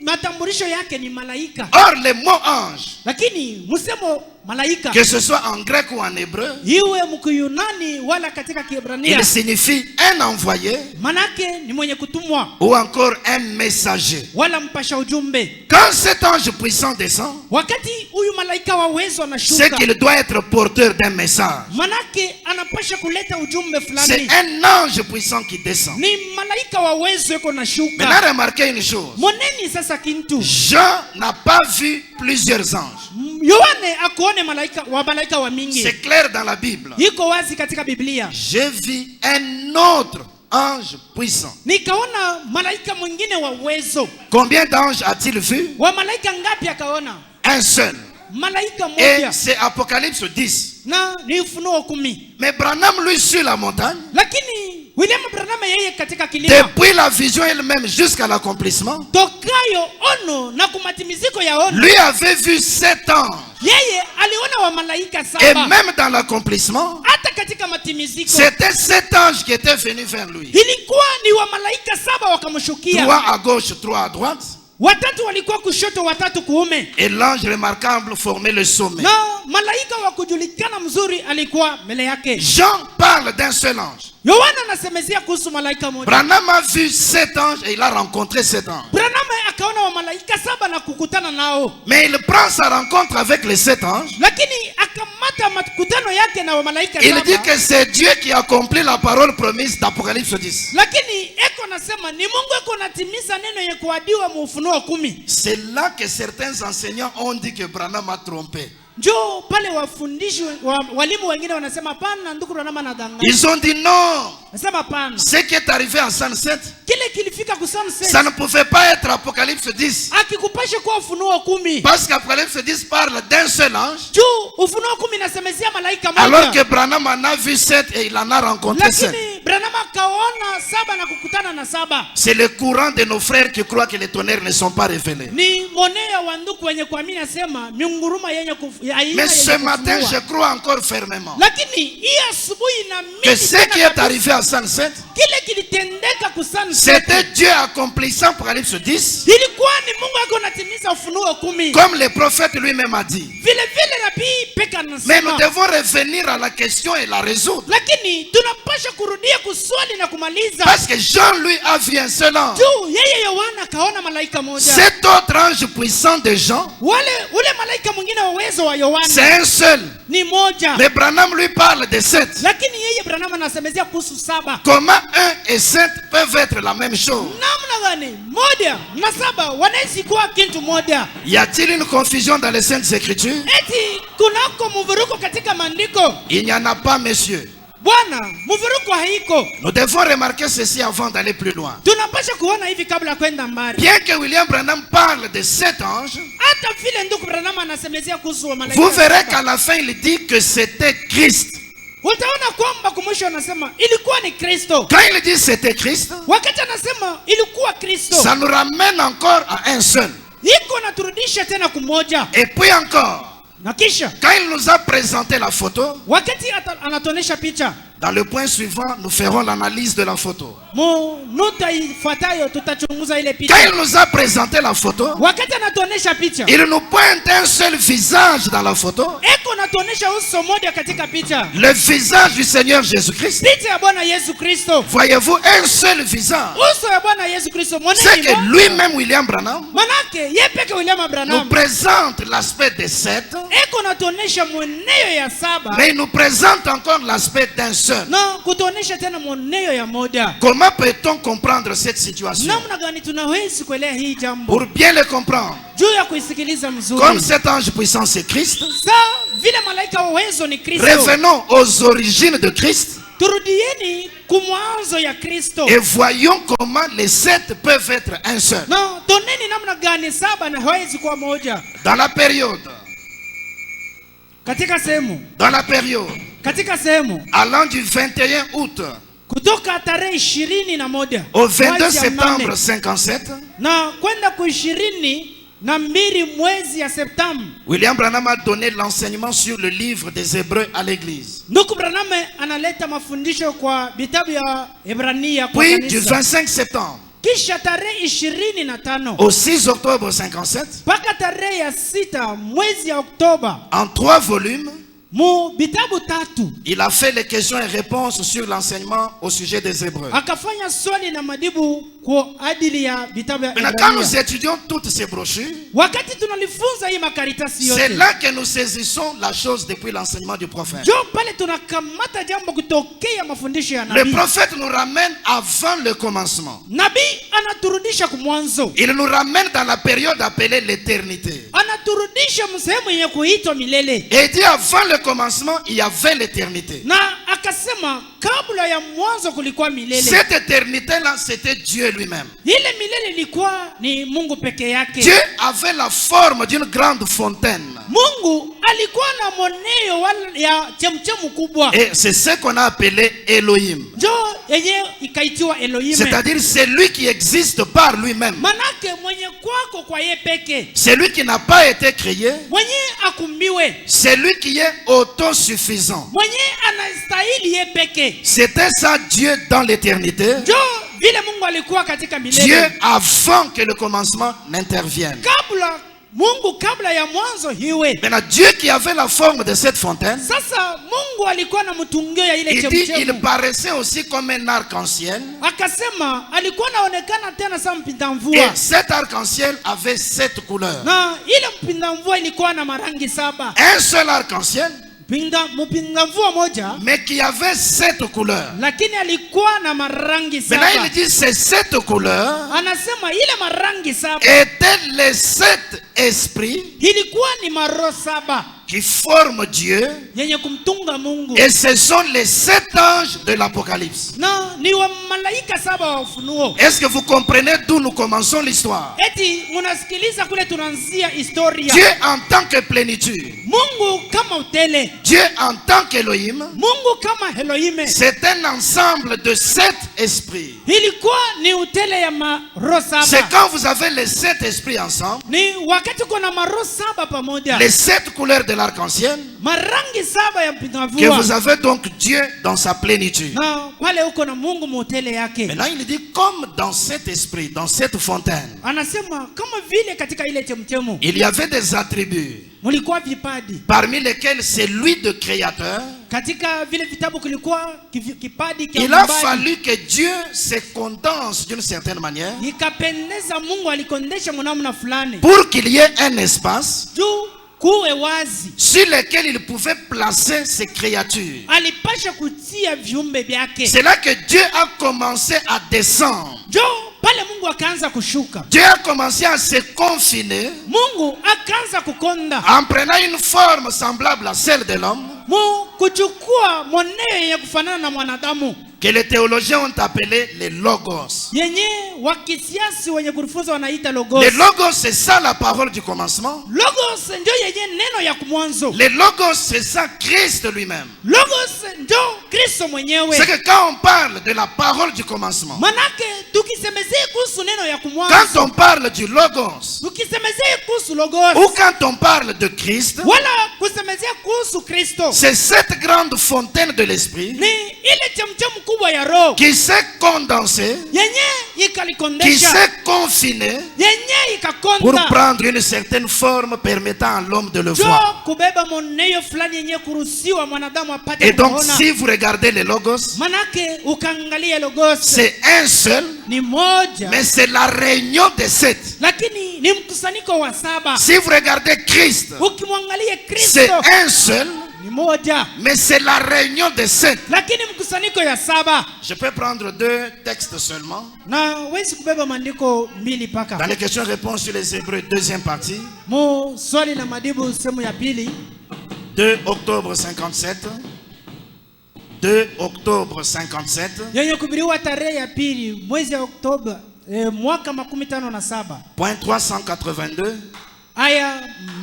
matambulisho yake ni malaika,
Or, le mot ange
lakini msemo malaika,
que ce soit en grec ou en hébreu,
iwe mkiyunani wala katika Kiebrania,
il signifie un envoyé
manake ni mwenye kutumwa
ou encore un messager.
wala mpasha ujumbe.
Quand cet ange puissant descend,
Wakati huyu malaika wa uwezo
c'est
anashuka,
qu'il doit être porteur d'un message.
manake anapasha kuleta ujumbe
C'est
fulani.
un ange puissant qui descend.
Ni malaika wa uwezo yuko
Maintenant,
nashuka.
remarquez une chose.
Moneni sasa kintu.
Jean n'a pas vu plusieurs anges.
Yohane akuone malaika wa mingi.
C'est clair dans la Bible.
Iko wazi katika Biblia.
J'ai vu un autre ange puissant.
Nikaona malaika mwingine wa uwezo.
Combien d'anges a-t-il vu?
Wa malaika ngapi akaona?
Un seul.
Malaika
Et
moja.
c'est Apocalypse 10.
Na ni Ufunuo 10.
Mais Branham, lui, sur la montagne,
Lakini William Branham yeye katika kilima,
depuis la vision elle-même jusqu'à l'accomplissement,
tokayo ono na kumatimiziko ya ono,
lui avait vu 7 anges.
yeye aliona wa malaika
Et
saba.
même dans l'accomplissement,
Hata katika matimiziko
c'était 7 anges qui étaient venus vers lui.
ilikuwa ni wa malaika saba wakamshukia.
3 à gauche, 3 à droite.
Watatu walikuwa kushoto, watatu kuume.
Et l'ange remarquable formait le sommet.
Na malaika wa kujulikana mzuri alikuwa mbele yake.
Jean parle d'un seul ange.
Yohana anasemezea kuhusu malaika moja.
Branham a vu 7 anges et il a rencontré 7 anges.
Branham akaona wa malaika saba na kukutana nao.
Mais il prend sa rencontre avec les 7 anges.
Lakini akamata makutano yake na wa malaika
Il
saba.
dit que c'est Dieu qui accomplit la parole promise d'Apocalypse 10.
Lakini eko nasema ni Mungu eko natimiza neno ye kuadiwa mu Ufunuo 10.
C'est là que certains enseignants ont dit que Branham a trompé.
Njoo pale wafundishi walimu wengine wanasema pana ndugu Branham anadanganya.
Ils ont dit non.
Nasema pana.
Ce qui est arrivé en Sunset,
Kile kilifika ku Sunset.
ça ne pouvait pas être Apocalypse 10.
Akikupasha kwa Ufunuo 10.
Parce qu'Apocalypse 10 parle d'un seul ange.
Juu Ufunuo 10 nasemezea malaika moja.
Alors que Branham en a vu 7 et il en a rencontré 7.
Lakini Branham akaona saba na kukutana na saba.
C'est le courant de nos frères qui croient que les tonnerres ne sont pas révélés.
Ni monea wa ndugu wenye kuamini asema miunguruma yenye
Mais ce matin, je crois encore fermement
lakini hii asubuhi na
que ce qui est arrivé à Sunset,
kile kilitendeka ku Sunset
c'était Dieu accomplissant Apocalypse 10,
ilikuwa ni Mungu ako natimiza Ufunuo 10.
comme le prophète lui-même a dit.
Vile vile nabii peka
Mais nous
anasema.
devons revenir à la question et la résoudre.
Lakini tunapasha kurudia kuswali na kumaliza.
Parce que Jean, lui, a vu un seul ange.
Juu yeye Yohana kaona malaika moja.
Cet autre ange puissant de Jean,
Ule malaika mwingine wa uwezo wa Yohana
c'est un seul.
ni moja.
Mais Branham lui parle de 7.
Lakini yeye Branham anasemezea kuhusu saba.
Comment 1 et 7 peuvent être la même chose?
Namna gani moja na saba wanaweza kuwa kitu moja?
Y a-t-il une confusion dans les Saintes Écritures?
Eti kunako mvuruko katika maandiko?
Il n'y en a pas, messieurs.
Bwana, mvuruko haiko.
Nous devons remarquer ceci avant d'aller plus loin.
Tunapasha kuona hivi kabla kwenda mbali.
Bien que William Branham parle de 7 anges,
Hata vile ndugu Branham anasemezea kuhusu malaika.
vous verrez
saba.
qu'à la fin, il dit que c'était Christ.
Utaona kwamba kumwisho anasema ilikuwa ni Kristo.
Quand il dit c'était Christ,
Wakati anasema ilikuwa Kristo,
ça nous ramène encore à un seul.
iko naturudisha tena kumoja.
Et puis encore,
Na kisha
quand il nous a présenté la photo,
wakati anatonesha picha,
dans le point suivant, nous ferons l'analyse de la photo.
mu nuta ifuatayo tutachunguza ile
Quand
picha.
il nous a présenté la photo,
Wakati anatonesha picha,
il nous pointe un seul visage dans la photo.
eko anatonesha uso moja katika picha.
Le visage du Seigneur Jésus-Christ.
Picha ya Bwana Yesu Kristo.
Voyez-vous un seul visage.
Uso ya Bwana Yesu Kristo.
C'est que lui-même, William Branham,
Manake ye peke William
nous
Branham
présente l'aspect des 7,
eko natonesha mweneo ya saba
mais il nous présente encore l'aspect d'un seul.
na kutonesha tena mweneo ya moja.
Comment peut-on comprendre cette situation?
Namna gani tunaweza kuelewa hii jambo
Pour bien le comprendre,
juu ya kuisikiliza mzuri?
comme cet ange puissant c'est Christ,
Sa vile malaika wa uwezo ni Kristo.
revenons aux origines de Christ
Turudieni kumwanzo ya Kristo.
et voyons comment les 7 peuvent être un seul.
Na toneni namna gani saba na hawezi kuwa moja.
Dans la période,
Katika sehemu
allant du 21 août
kutoka tarehe 21
au 22
mwezi ya
septembre
mnane,
57,
na kwenda ku 22 mwezi ya Septemba,
William Branham a donné l'enseignement sur le livre des Hébreux à l'église.
ndugu Branham analeta mafundisho kwa vitabu ya Hebrania kwa
Puis du
kanisa.
25 septembre
Kisha tarehe 25
au 6 octobre 57,
mpaka tarehe ya 6 mwezi ya Oktoba,
en 3 volumes,
mu bitabu tatu
il a fait les questions et réponses sur l'enseignement au sujet des Hébreux.
akafanya swali na majibu kwa ajili ya vitabu ya
Maintenant, quand nous
Ibrania.
étudions toutes ces brochures,
Wakati tunalifunza hii makaritasi
c'est
yote,
là que nous saisissons la chose depuis l'enseignement du prophète.
jo pale tunakamata jambo kutokea mafundisho ya
Le
nabii.
prophète nous ramène avant le commencement.
Nabii anaturudisha kumwanzo,
Il nous ramène dans la période appelée l'éternité.
anaturudisha msehemu yenye kuitwa milele,
Et il dit avant le commencement, il y avait l'éternité.
na akasema kabla ya mwanzo kulikuwa milele.
Cette éternité-là, c'était Dieu lui-même.
Ile milele ilikuwa ni Mungu peke yake.
Dieu avait la forme d'une grande fontaine.
Mungu alikuwa na moneo ya chemchemu kubwa,
Et c'est ce qu'on a appelé Elohim.
njo yenye ikaitiwa Elohim,
C'est-à-dire c'est lui qui existe par lui-même.
manake mwenye kwako kwa ye peke,
C'est lui qui n'a pas été créé.
mwenye akumbiwe,
C'est lui qui est autosuffisant.
mwenye anastahili ye peke.
C'était ça Dieu dans l'éternité.
Njo vile Mungu alikuwa katika
Dieu
milele,
avant que le commencement n'intervienne.
kabla ya mwanzo hiwe.
Maintenant, Dieu qui avait la forme de cette fontaine,
Sasa Mungu alikuwa na mtungio ya ile
il dit, il
chemchemu,
paraissait aussi comme un arc-en-ciel.
akasema alikuwa naonekana tena sa mpinda
Et
mvua,
cet arc-en-ciel avait 7 couleurs.
na ile mpinda mvua ilikuwa na marangi 7.
Un seul arc-en-ciel,
Mpinda mvua moja,
mais qui avait 7 couleurs.
lakini alikuwa na marangi
Maintenant,
7.
il dit ces 7 couleurs
Anasema ile marangi 7
étaient les 7 esprits
ilikuwa ni maroho 7
qui forment Dieu.
yenye kumtunga Mungu,
Et ce sont les 7 anges de l'Apocalypse.
na ni wa malaika 7 wa ufunuo.
Est-ce que vous comprenez d'où nous commençons l'histoire?
Eti munasikiliza kule tunaanzia historia.
Dieu en tant que plénitude,
Mungu kama utele,
Dieu en tant qu'Élohim,
Mungu kama Elohim,
c'est un ensemble de 7 esprits.
ilikuwa ni utele ya maroho
C'est
7.
quand vous avez les 7 esprits ensemble,
Ni wakati kuna maroho 7 pamoja,
les 7 couleurs de l'arc-en-ciel,
marangi 7 ya mpinda
que vous
mvua,
avez donc Dieu dans sa plénitude.
na pale uko na Mungu mutele yake.
Maintenant, il dit comme dans cet esprit, dans cette fontaine,
Anasema kama vile katika ile chemchemu
il y avait des attributs,
mulikuwa vipadi,
parmi lesquels c'est lui de créateur.
katika vile vitabu kulikuwa kipadi kia
Il a
uumbaji.
fallu que Dieu se condense d'une certaine manière
Ikapendeza Mungu alikondesha mnamna fulani
pour qu'il y ait un espace
juu kuwe wazi,
sur lequel il pouvait placer ses créatures.
alipasha kutia viumbe vyake.
C'est là que Dieu a commencé à descendre.
Jo pale Mungu akaanza kushuka,
Dieu a commencé à se confiner
Mungu akaanza kukonda
en prenant une forme semblable à celle de l'homme,
mu kuchukua moneo yenye kufanana na mwanadamu,
que les théologiens ont appelé les logos.
yenye wakisiasi wenye kufunza wanaita logos.
Les logos, c'est ça la parole du commencement.
Logos ndio yenye neno ya kumwanzo.
Les logos, c'est ça Christ lui-même.
Logos ndio Kristo mwenyewe.
C'est que quand on parle de la parole du commencement,
Manake tukisemezea kuhusu neno ya
quand
kumwanzo,
on parle du logos,
tukisemezea kuhusu logos,
ou quand on parle de Christ,
wala kusemezea kuhusu Kristo,
c'est cette grande fontaine de l'esprit
ni ile chemchemu kubwa ya roho
qui s'est condensée,
yenye
qui
ikalikondesha,
s'est confinée
yenye
pour
ikakonda
prendre une certaine forme permettant à l'homme de le
jo
voir.
kubeba moneo fulani yenye kuruhusiwa mwanadamu apate
Et donc,
kuona.
si vous regardez les logos,
Manake ukaangalia logos
c'est un seul,
ni moja,
mais c'est la réunion des 7.
lakini ni mkusanyiko wa 7.
Si vous regardez Christ,
Ukimwangalia
c'est
Kristo
un seul,
ni moja,
mais c'est la réunion des 7.
lakini mkusanyiko ya 7.
Je peux prendre 2 textes seulement.
Na wezi kubeba maandiko mbili
Dans
paka
les questions-réponses sur les Hébreux, deuxième partie,
mu swali na majibu sehemu ya pili.
2 octobre 57. 2 octobre 57.
yenye kuhubiriwa tarehe ya pili mwezi wa Oktoba mwaka 57,
Point 382
aya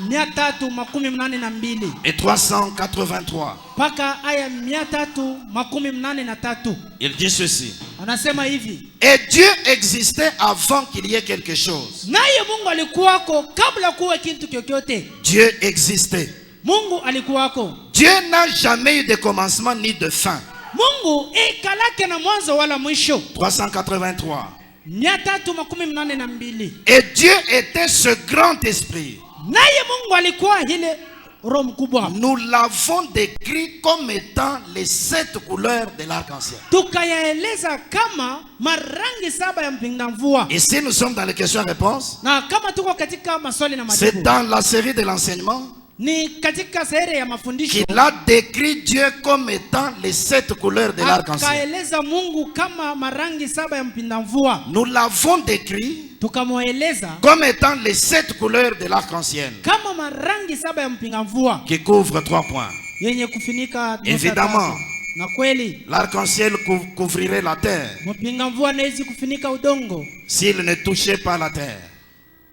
382
et 383.
mpaka aya 383.
Il dit ceci.
Anasema hivi:
Et Dieu existait avant qu'il y ait quelque chose.
naye Mungu alikuwako kabla kuwe kitu kyokyote.
Dieu existait.
Mungu alikuwako.
Dieu n'a jamais eu de commencement ni de fin.
Mungu ikalake na mwanzo wala mwisho.
383.
382.
Et Dieu était ce grand esprit.
Naye Mungu alikuwa ile roho mkubwa.
Nous l'avons décrit comme étant les 7 couleurs de l'arc-en-ciel.
Tukayaeleza kama marangi 7 ya mpinga mvua.
Ici nous sommes dans les questions-réponses.
Na kama tuko katika maswali na
C'est
majibu.
dans la série de l'enseignement
Ni katika sehemu ya mafundisho.
qu'il a décrit Dieu comme étant les 7 couleurs de l'arc-en-ciel.
Akaeleza Mungu kama marangi 7 ya mpinga mvua.
Nous l'avons décrit
Tukamweleza
comme étant les 7 couleurs de l'arc-en-ciel
kama marangi 7 ya mpinga mvua
qui couvrent 3 points.
yenye kufunika nusu
Évidemment.
tatu. Na kweli
L'arc-en-ciel couvrirait la terre
mpinga mvua anaweza kufunika udongo
s'il ne touchait pas la terre.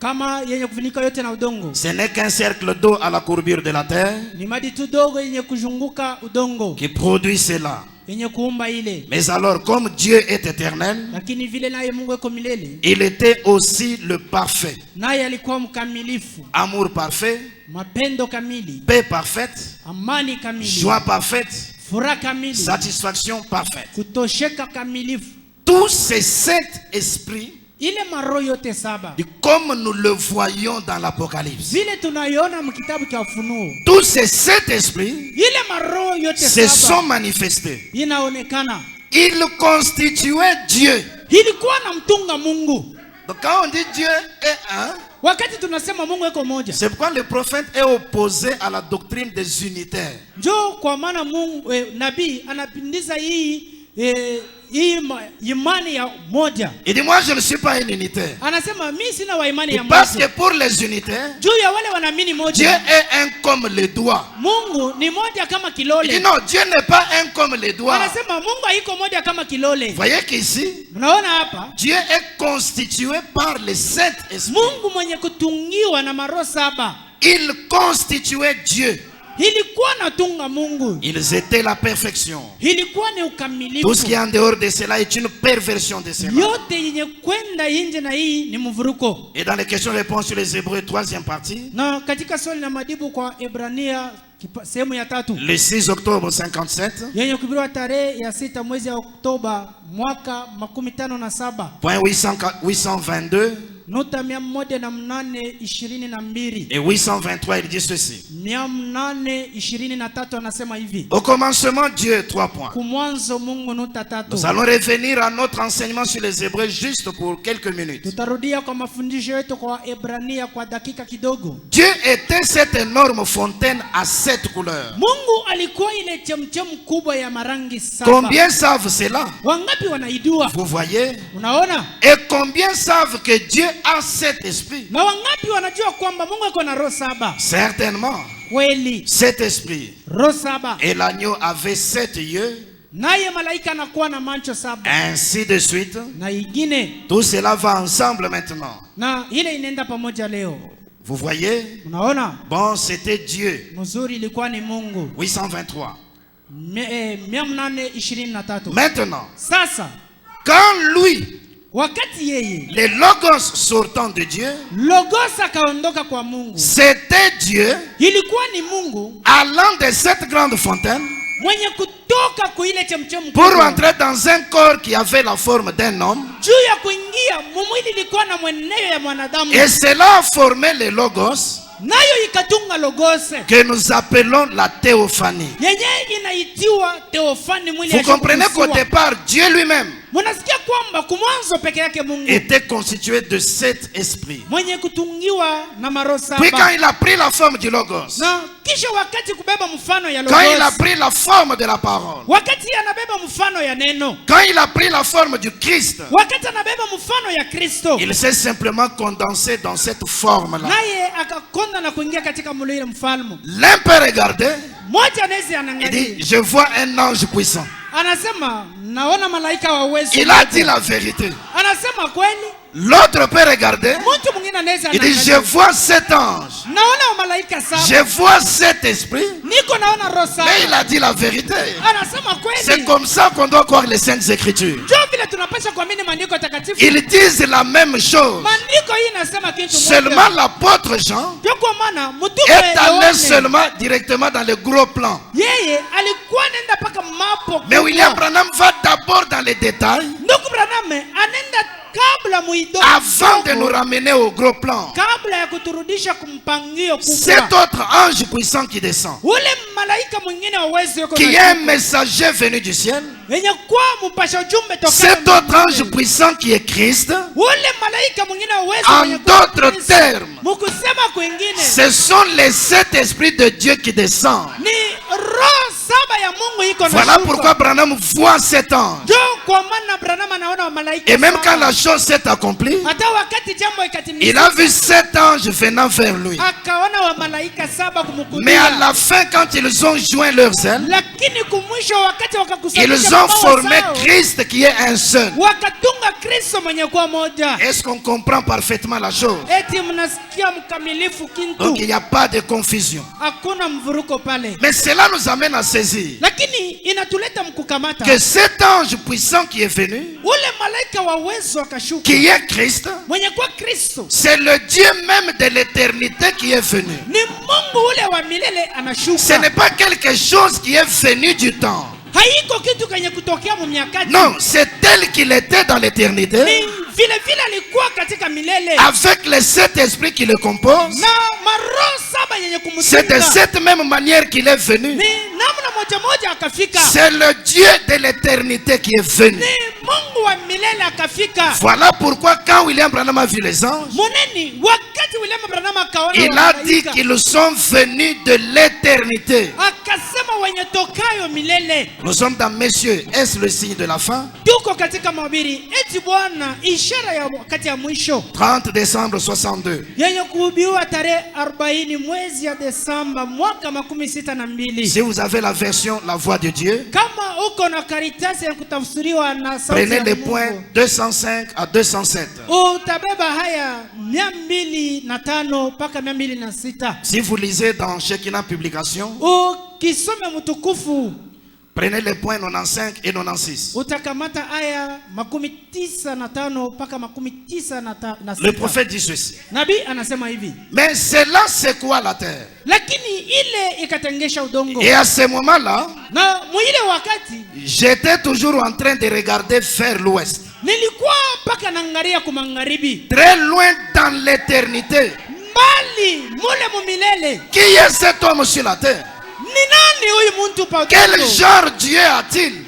kama yenye kufunika yote na udongo.
Ce n'est qu'un cercle d'eau à la courbure de la terre
Ni maditu dogo yenye kuzunguka udongo
qui produit cela.
yenye kuumba ile.
Mais alors, comme Dieu est éternel,
Lakini vile naye Mungu eko milele,
il était aussi le parfait.
naye alikuwa mkamilifu,
Amour parfait,
mapendo kamili,
paix parfaite,
amani kamili,
joie parfaite,
furaha kamili,
satisfaction parfaite.
kutosheka kamilifu.
Tous ces 7 esprits,
Ile maroho yote 7
comme nous le voyons dans l'Apocalypse,
vile tunaiona mkitabu cha Ufunuo,
tous ces 7 esprits
ile maroho yote
se sont
7
manifestés.
inaonekana
Ils constituaient Dieu.
ilikuwa na mtunga Mungu.
Donc quand on dit Dieu est un,
Wakati tunasema Mungu eko moja,
c'est pourquoi le prophète est opposé à la doctrine des unitaires.
njoo kwa maana Mungu nabii anapindiza hii imani ya moja.
Il dit moi je ne suis pas un unitaire.
Anasema mimi sina wa imani ya
Parce que
moja.
pour les unitaires,
Juu ya wale wanaamini
Dieu
moja,
est un comme les doigts.
Mungu ni moja kama
Il dit
kilole.
non, Dieu n'est pas un comme les doigts.
Anasema Mungu haiko moja kama kilole.
Vous voyez qu'ici,
Mnaona hapa
Dieu est constitué par les 7 esprits.
Mungu mwenye kutungiwa na maroho 7
Il constituait Dieu.
ilikuwa natunga Mungu,
Ils étaient la perfection.
ilikuwa ni
Tout ce
ukamilifu.
qui est en dehors de cela est une perversion de cela.
Yote yenye kwenda nje na hii ni mvuruko.
Et dans les questions-réponses sur les Hébreux, 3e partie,
Na katika swali na majibu kwa Ebrania sehemu ya 3
le 6 octobre 57,
yenye kuhubiriwa tarehe ya 6 mwezi wa Oktoba mwaka 57,
point 822
nota 10822
et 823, il dit ceci.
823 anasema hivi:
Au commencement, Dieu, 3 points.
kumwanzo Mungu nota
Nous
3.
allons revenir à notre enseignement sur les Hébreux juste pour quelques minutes.
Tutarudia kwa mafundisho yetu kwa Ebrania kwa dakika kidogo.
Dieu était cette énorme fontaine à 7 couleurs.
Mungu alikuwa ile chemchem kubwa ya marangi 7.
Combien savent cela?
Wangapi wanaijua?
Vous voyez?
Unaona?
Et combien savent que Dieu a 7 esprits?
Na wangapi wanajua kwamba Mungu ako na roho 7?
Certainement.
Kweli,
7 esprits.
roho 7.
Et l'agneau avait 7 yeux.
Naye malaika anakuwa na macho 7.
Ainsi de suite.
Na ingine,
Tout cela va ensemble maintenant.
na ile inaenda pamoja leo.
Vous voyez?
Unaona?
Bon, c'était Dieu.
Mzuri ilikuwa ni Mungu.
823.
823.
Maintenant,
Sasa
quand lui,
wakati yeye
les logos sortant de Dieu,
Logos akaondoka kwa Mungu,
c'était Dieu
ilikuwa ni Mungu
allant de cette grande fontaine
mwenye kutoka kuile chemchemu
pour
kubwa,
entrer dans un corps qui avait la forme d'un homme.
juu ya kuingia mumwili ilikuwa na mweneo ya mwanadamu,
Et cela a formé les logos
nayo ikatunga logose
que nous appelons la théophanie.
yenye inaitiwa teofani, mwili
Vous
ya
comprenez qu'au
shukusiwa.
départ, Dieu lui-même
Munasikia kwamba kumwanzo peke yake Mungu
était constitué de 7 esprits.
mwenye kutungiwa na maroho
Puis quand
7,
il a pris la forme du logos,
na kisha wakati kubeba mfano ya
quand il a
logos,
pris la forme de la parole,
wakati anabeba mfano ya neno,
quand il a pris la forme du Christ,
wakati anabeba mfano ya Kristo,
il s'est simplement condensé dans cette forme-là.
naye akakonda na kuingia katika mwili ile mfalme.
L'un peut regarder,
Mmoja anaweza
il
anaangalia,
dit, je vois un ange puissant.
anasema naona malaika wa uwezo.
Il a dit la vérité.
Anasema kweli.
L'autre peut regarder,
Mtu mwingine anaweza
il dit, je
anaangalia,
vois 7 anges.
naona malaika 7,
Je vois 7 esprits.
niko naona roho
Mais il
7.
a dit la vérité.
Anasema
C'est
kweli.
comme ça qu'on doit croire les Saintes Écritures.
Ndio vile tunapaswa kuamini maandiko takatifu.
Ils disent la même chose.
Maandiko hii inasema kitu
Seulement
moja.
l'apôtre Jean
Ndio kwa maana mtume
est allé
Yohane,
seulement directement dans le gros plan.
yeye alikuwa anaenda paka mapo.
Mais William Branham va d'abord dans les détails
Ndugu Branham anaenda kabla muido
avant de nous ramener au gros plan.
kabla ya kuturudisha kumpangio
Cet
kubwa.
autre ange puissant qui descend,
Ule malaika mwingine wa uwezo yuko
qui
na
est un
shuka.
messager venu du ciel.
Yenye kwa mpasha ujumbe toka
Cet autre ange puissant qui est Christ,
ule malaika mwingine wa uwezo
en
mwenye kuwa
d'autres
Kristo.
termes,
Mukusema kwingine
ce sont les sept esprits de Dieu qui descendent.
ni roho saba ya Mungu iko na
Voilà
shuka.
pourquoi Branham voit cet ange.
Ndio kwa maana Branham anaona malaika
Et même
saba.
quand la chose s'est accomplie,
Hata wakati jambo
il
ikatimilika
a vu sept anges venant vers lui.
akaona wa malaika saba
Mais à
kumkudia.
la fin, quand ils ont joint leurs ailes,
Lakini kumwisho wakati wakakusanyisha
ils ont
mabawa
formé
zao,
Christ qui est un seul.
wakatunga Kristo mwenye kuwa moja.
Est-ce qu'on comprend parfaitement la chose?
Eti mnasikia mkamilifu
Donc il
kintu,
n'y a pas de confusion.
hakuna mvuruko pale.
Mais cela nous amène à saisir
Lakini inatuleta mkukamata
que cet ange puissant qui est venu,
ule malaika wa uwezo akashuka
qui est Christ,
mwenye kuwa Kristo
c'est le Dieu même de l'éternité qui est venu.
ni Mungu ule wa milele
Ce
anashuka.
n'est pas quelque chose qui est venu du temps.
Haiko kitu kenye kutokea mu miakati.
Non, c'est tel qu'il était dans
Ni
l'éternité,
vile vile alikuwa katika milele
avec les sept esprits qui le composent.
na maroho saba yenye
C'est de
kumtunga.
cette même manière qu'il est venu.
Ni namna moja moja akafika.
C'est le Dieu de l'éternité qui est venu.
Ni Mungu wa milele akafika.
Voilà pourquoi quand William Branham a vu les anges,
Muneni wakati William Branham akaona
il a dit
malaika,
qu'ils sont venus de l'éternité.
akasema wenye tokayo milele.
Nous sommes dans Messieurs, est-ce le signe de la fin?
Tuko katika mahubiri eti Bwana, ishara ya wakati ya mwisho
30 décembre 62.
yenye kuhubiwa tarehe 40 mwezi ya Desemba mwaka 62.
Si vous avez la version La Voix de Dieu,
Kama uko na karitasi ya kutafsiriwa na sauti
prenez
ya
les
Mungu,
points 205 à 207.
utabeba haya 205 mpaka 206.
Si vous lisez dans Shekinah Publication,
Ukisoma mtukufu
prenez les points 95 et 96.
utakamata aya 95 mpaka 96.
Le prophète dit ceci.
Nabii anasema hivi,
Mais cela secoua la terre.
lakini ile ikatengesha udongo.
Et à ce moment-là,
Na mwile wakati
j'étais toujours en train de regarder vers l'ouest.
nilikuwa mpaka naangalia kumagharibi,
Très loin dans l'éternité.
mbali mule mumilele.
Qui est cet homme sur la terre?
Ni nani huyu muntu pa
Quel
udongo?
genre Dieu a-t-il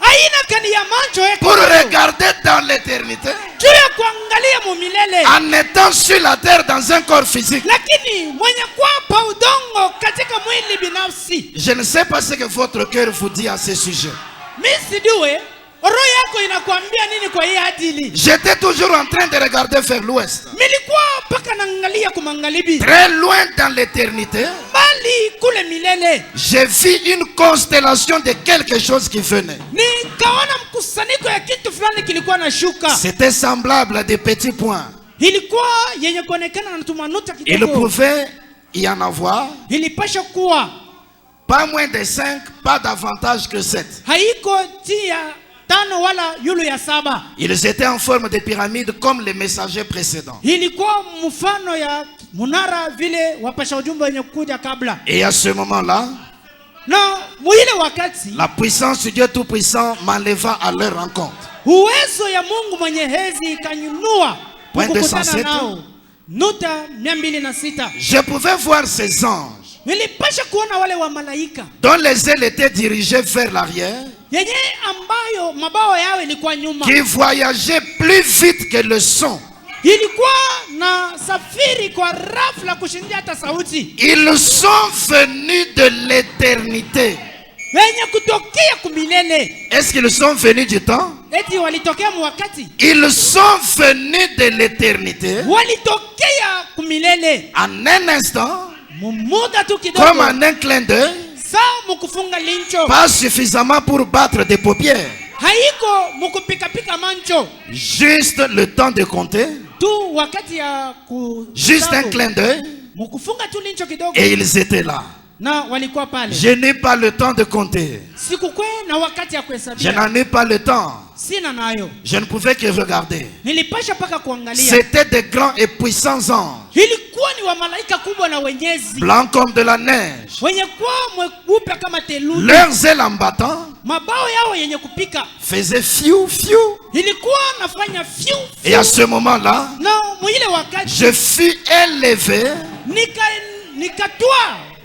Aina kani ya macho yako
pour regarder dans l'éternité
juu ya kuangalia mumilele,
en étant sur la terre dans un corps physique?
lakini mwenye kuwa pa udongo katika mwili binafsi.
Je ne sais pas ce que votre cœur vous dit à ce sujet.
Mimi sijue roho yako inakuambia nini kwa hii adili.
J'étais toujours en train de regarder vers l'ouest.
Nilikuwa mpaka naangalia kumagharibi,
Très loin dans l'éternité,
mbali kule milele.
j'ai vu une constellation de quelque chose qui venait.
Nikaona mkusanyiko ya kitu fulani kilikuwa na shuka.
C'était semblable à des petits points.
Ilikuwa yenye kuonekana na tumanuta
Il
kidogo.
pouvait y en avoir
Ilipasha kuwa
pas moins de 5, pas davantage que 7.
haiko chini ya 5 wala yulu ya 7.
Ils étaient en forme de pyramide comme les messagers précédents.
Ilikuwa mfano ya munara vile wapasha ujumbe wenye kuja kabla.
Et à ce moment-là,
Na mwile wakati
la puissance du Dieu Tout-Puissant m'enleva à leur rencontre.
uwezo ya Mungu mwenye hezi ikanyunua
Point
kukutana
207.
nao. Nuta 206.
Je pouvais voir ces anges
Nilipasha kuona wale wa malaika
dont les ailes étaient dirigées vers l'arrière,
yenye ambayo mabawa yao ilikuwa nyuma.
qui voyageaient plus vite que le son.
Ilikuwa na safiri kwa rafla kushindia hata sauti.
Ils sont venus de l'éternité.
Wenye kutokea kumilele.
Est-ce qu'ils sont venus du temps?
Eti walitokea mwakati.
Ils sont venus de l'éternité
Walitokea kumilele.
en un instant,
Mumuda tu
comme
kidogo.
en un clin d'œil,
Saa mukufunga lincho.
pas suffisamment pour battre des paupières.
Haiko mukupika mancho.
Juste le temps de compter,
Tu wakati ya
juste un clin d'œil,
mukufunga tu lincho kidogo.
et ils étaient là.
Na walikuwa pale.
Je n'ai pas le temps de compter.
Sikukwe na wakati ya
Je
kuhesabia.
n'en ai pas le temps.
Sina nayo.
Je ne pouvais que regarder.
Nilipasha paka kuangalia.
C'étaient des grands et puissants anges,
Ilikuwa ni wa malaika kubwa na wenyezi.
blancs comme de la neige.
Wenye kuwa mweupe kama theluji.
Leurs ailes en battant
mabao yao yenye kupika
faisait fiou, fiou.
ilikuwa nafanya fiu
Et à ce moment-là,
na mwile wakati
je fus élevé
nikatwa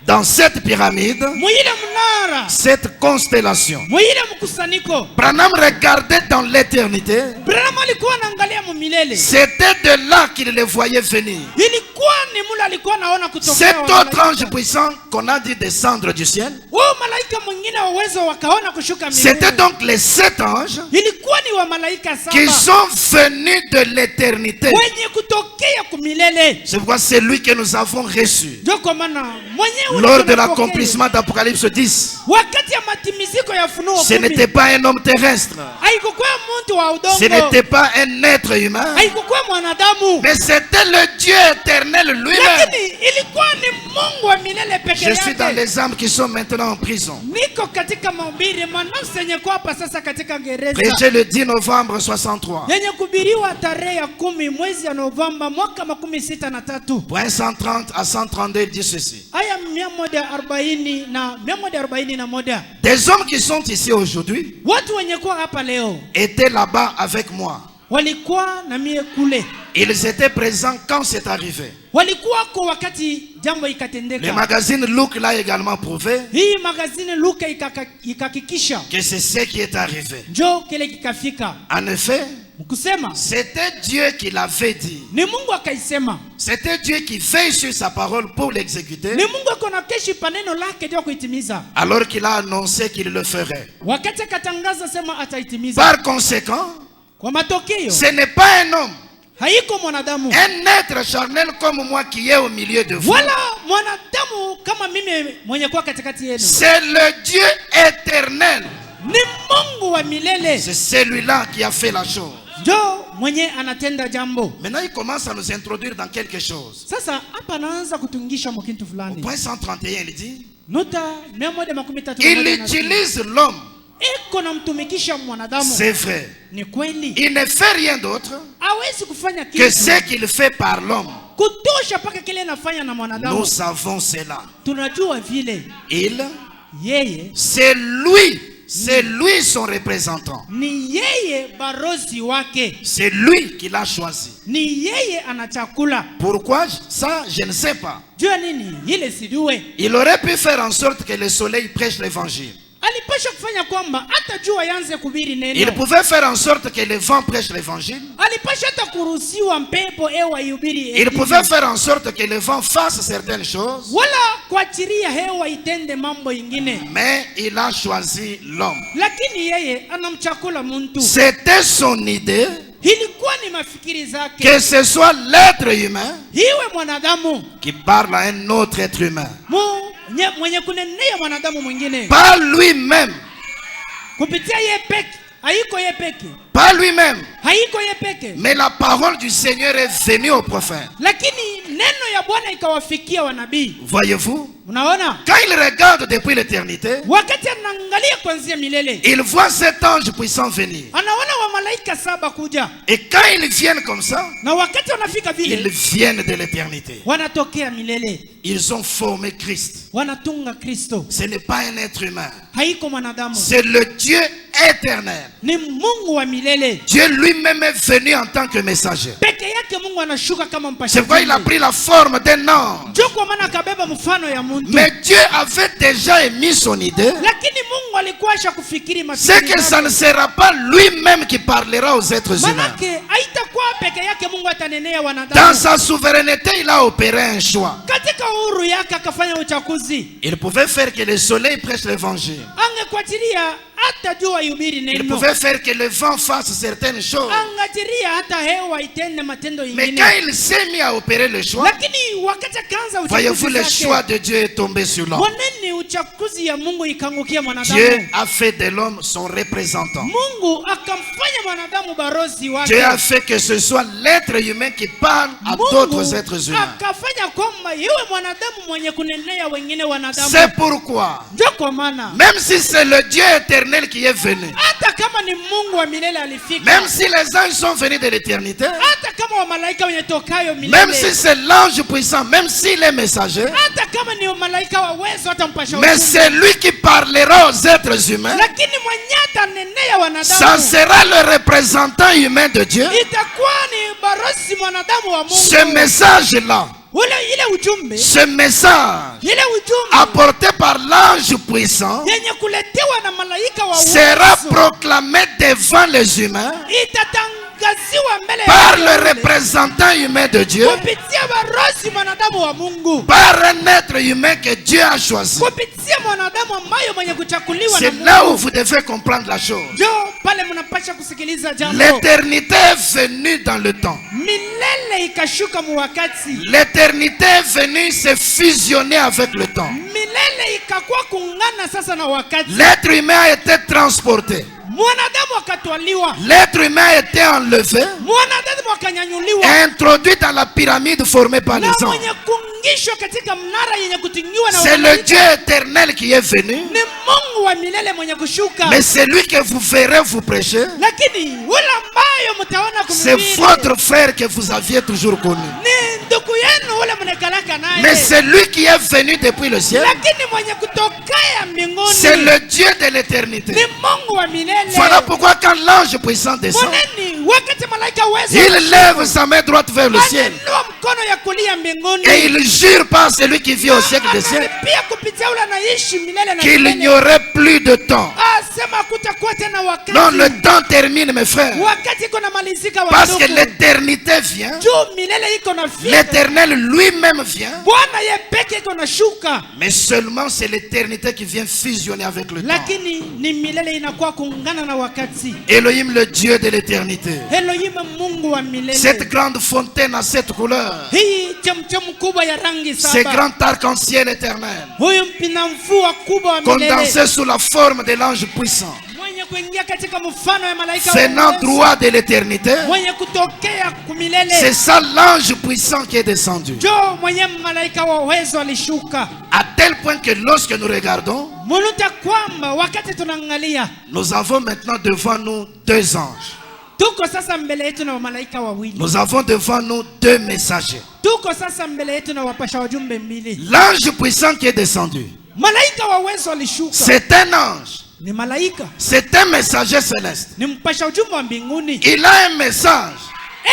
dans cette pyramide,
mwile mnara
cette constellation.
mwile mkusaniko.
Branham regardait dans l'éternité.
Branham alikuwa anaangalia mumilele.
C'était de là qu'il les voyait venir.
Ilikuwa ni mula alikuwa naona kutokea.
Cet autre ange puissant qu'on a dit descendre du ciel,
wao malaika mwingine wa uwezo wakaona kushuka milele.
c'était donc les 7 anges
Ilikuwa ni wa malaika saba
qui sont venus de l'éternité.
wenye kutokea kumilele.
C'est pourquoi c'est lui que nous avons reçu
Ndio kwa maana mwenyewe
lors de l'accomplissement d'Apocalypse 10.
wakati ya matimiziko ya Funuo 10.
Ce n'était pas un homme terrestre.
Haikukuwa mtu wa udongo.
Ce n'était pas un être humain.
Haikukuwa mwanadamu.
Mais c'était le Dieu éternel lui-même.
Lakini ilikuwa ni Mungu wa milele peke
Je suis dans
yake.
les âmes qui sont maintenant en prison.
Niko katika mahubiri manafsi yenye kwa hapa sasa katika gereza.
Prêché le 10 novembre 63.
Yenye kubiriwa tarehe ya 10 mwezi ya Novemba mwaka 63.
Point 130 à 132, il dit ceci.
Aya 140 na 141.
Des hommes qui sont ici aujourd'hui
Watu wenye kuwa hapa leo
étaient là-bas avec moi.
walikuwa na mie kule.
Ils étaient présents quand c'est arrivé.
Walikuwa kwa wakati jambo
Le
ikatendeka.
magazine Look l'a également prouvé
Hii magazine Luka ikakikisha
que c'est ce qui est arrivé.
njo kile kikafika.
En effet,
Mkusema
c'était Dieu qui l'avait dit.
ni Mungu akaisema.
C'était Dieu qui veille sur sa parole pour l'exécuter,
Ni Mungu akona keshi paneno lake ndio kuitimiza.
alors qu'il a annoncé qu'il le ferait.
Wakati akatangaza sema ataitimiza.
Par conséquent,
Kwa matokeo
ce n'est pas un homme,
haiko mwanadamu
un être charnel comme moi qui est au milieu de vous.
wala mwanadamu kama mimi mwenye kuwa katikati yenu.
C'est le Dieu éternel.
Ni Mungu wa milele
C'est celui-là qui a fait la chose.
ndio mwenye anatenda jambo.
Maintenant, il commence à nous introduire dans quelque chose.
Sasa hapa anaanza kutungisha mkintu
Au
fulani.
point 131, il dit,
Nota 131.
il utilise l'homme.
Iko namtumikisha mwanadamu.
C'est vrai.
Ni kweli.
Il ne fait rien d'autre
Hawezi kufanya
que
kitu
ce qu'il fait par l'homme.
kutosha paka kile anafanya na mwanadamu.
Nous savons cela.
Tunajua vile yeye
C'est lui son représentant.
ni yeye barozi wake.
C'est lui qui l'a choisi.
Ni yeye anachakula.
Pourquoi ça, je ne sais pas.
Jua nini? Ile sijue.
Il aurait pu faire en sorte que le soleil prêche l'évangile.
Alipasha kufanya kwamba hata jua yanze kubiri neno.
Il pouvait faire en sorte que le vent prêche l'évangile.
Alipasha hata kuruhusiwa mpepo ewa ihubiri.
Il pouvait faire en sorte que le vent fasse certaines choses.
Wala kuachiria hewa itende mambo ingine.
Mais il a choisi l'homme.
Lakini yeye anamchakula muntu.
C'était son idée
Ilikuwa ni mafikiri zake.
que ce soit l'être humain
Iwe mwanadamu
qui parle à un autre être humain.
mwenye kunenea mwanadamu mwingine.
Pas lui-même.
Kupitia ye peke. Haiko ye peke.
Pas lui-même.
Haiko ye peke.
Mais la parole du Seigneur est venue aux prophètes.
Lakini neno ya Bwana ikawafikia wanabii.
Voyez-vous?
Unaona?
Quand il regarde depuis l'éternité,
Wakati anaangalia kuanzia milele.
il voit cet ange puissant venir.
Anaona wa malaika saba kuja.
Et quand ils viennent comme ça,
Na wakati wanafika
ils
vile
viennent de l'éternité.
wanatokea milele.
Ils ont formé Christ.
Wanatunga Kristo.
Ce n'est pas un être humain.
Haiko mwanadamu.
C'est le Dieu éternel.
Ni Mungu wa milele.
Dieu lui-même est venu en tant que messager.
Peke yake Mungu anashuka kama
C'est
mpashaji.
pourquoi il a pris la forme d'un ange.
Ndio kwa maana akabeba mfano ya mtu.
Mais Dieu avait déjà émis son idée.
Lakini Mungu alikuwa kufikiri
C'est que ça ne sera pas lui-même qui parlera aux êtres humains.
Manake haitakuwa peke yake Mungu atanenea
Dans
wanadamu.
sa souveraineté, il a opéré un choix.
Katika uhuru yake akafanya uchaguzi.
Il pouvait faire que le soleil prêche l'évangile.
Angekwatilia hata jua ihubiri
Il
neno.
pouvait faire que le vent fasse certaines choses.
Angatiria hata hewa itende matendo
Mais
ingine.
quand il s'est mis à opérer le choix,
Lakini wakati akaanza
voyez-vous,
uchaguzi
le
zake,
choix de Dieu est tombé sur l'homme.
waneni uchaguzi ya Mungu ikangukia mwanadamu.
Dieu a fait de l'homme son représentant.
Mungu akamfanya mwanadamu barozi wake.
Dieu a fait que ce soit l'être humain qui parle à d'autres êtres humains.
akafanya kwamba iwe mwanadamu mwenye kunenea wengine wanadamu.
C'est pourquoi,
Ndio kwa maana
même si c'est le Dieu éternel qui est venu,
hata kama ni Mungu wa milele alifika.
même si les anges sont venus de l'éternité,
Hata kama mtazamo wa malaika wenye tokayo milele.
Même si c'est l'ange puissant, même s'il est messager,
Hata kama ni malaika wa uwezo hata mpasha
mais
ujumbe.
c'est lui qui parlera aux êtres humains.
Lakini mwenye atanenea wanadamu.
Ça sera le représentant humain de Dieu.
Itakuwa ni barosi mwanadamu wa Mungu.
Ce message-là,
Ile ujumbe.
ce message
Ile ujumbe.
apporté par l'ange puissant
Yenye kuletewa na malaika wa
sera
uwezo.
proclamé devant les humains
Itatangaziwa mbele ya
par
wale.
le représentant humain de Dieu,
Kupitia barosi mwanadamu wa Mungu.
par un être humain que Dieu a choisi.
Kupitia mwanadamu ambaye mwenye kuchakuliwa na
C'est
Mungu.
là où vous devez comprendre la chose.
Jo pale mnapasha kusikiliza jambo.
L'éternité est venue dans le temps.
Milele ikashuka mu wakati.
L'éternité est venue se fusionner avec le temps.
Milele ikakuwa kungana sasa na wakati.
L'être humain a été transporté.
Mwanadamu akatwaliwa.
L'être humain a été enlevé,
Mwanadamu akanyanyuliwa.
introduit dans la pyramide formée par les
Na
anges.
mwenye kungishwa katika mnara yenye kutingiwa na
C'est le
malaika.
Dieu éternel qui est venu.
Ni Mungu wa milele mwenye kushuka.
Mais c'est lui que vous verrez vous prêcher.
Lakini ule ambayo mtaona
C'est
kumhubiri.
votre frère que vous aviez toujours connu.
Ni ndugu yenu ule mnekalaka naye.
Mais c'est lui qui est venu depuis le ciel.
Lakini mwenye kutokea mbinguni.
C'est le Dieu de l'éternité.
Ni Mungu wa milele.
Voilà pourquoi quand l'ange puissant descend,
Moneni wakati malaika uwezo.
il lève sa main droite vers le ciel.
Ananua mkono ya kulia mbinguni.
Et il jure par celui qui vit au siècle des siècles
Pia kupitia ule anaishi milele na
qu'il
milele.
n'y aurait plus de temps.
Sema kutakuwa tena wakati.
Non, le temps termine, mes frères.
Wakati iko na malizika wa
Parce que
ndugu.
l'éternité vient.
Juu milele iko na fika.
L'éternel lui-même vient.
Bwana ye peke iko na shuka.
Mais seulement c'est l'éternité qui vient fusionner avec le temps.
Lakini ni milele inakuwa kuungana na wakati.
Elohim, le Dieu de l'éternité.
Elohim Mungu wa milele.
Cette grande fontaine à sept couleurs.
Hii chemchemu kubwa ya rangi
Ce
saba.
grand arc-en-ciel éternel.
Huyu mpina mvua kubwa wa milele.
Condensé sous la forme de l'ange puissant.
Mwenye kuingia katika mfano ya malaika wa
Venant
uwezo.
droit de l'éternité.
Mwenye kutokea kumilele.
C'est ça l'ange puissant qui est descendu.
Jo mwenye malaika wa uwezo alishuka.
À tel point que lorsque nous regardons,
Muluta kwamba wakati tunaangalia.
nous avons maintenant devant nous deux anges.
Tuko sasa mbele yetu na malaika wawili.
Nous avons devant nous deux messagers.
Tuko sasa mbele yetu na wapasha wajumbe mbili.
L'ange puissant qui est descendu,
Malaika wa uwezo alishuka.
c'est un ange.
Ni malaika.
C'est un messager céleste.
Ni mpasha ujumbe wa mbinguni.
Il a un message.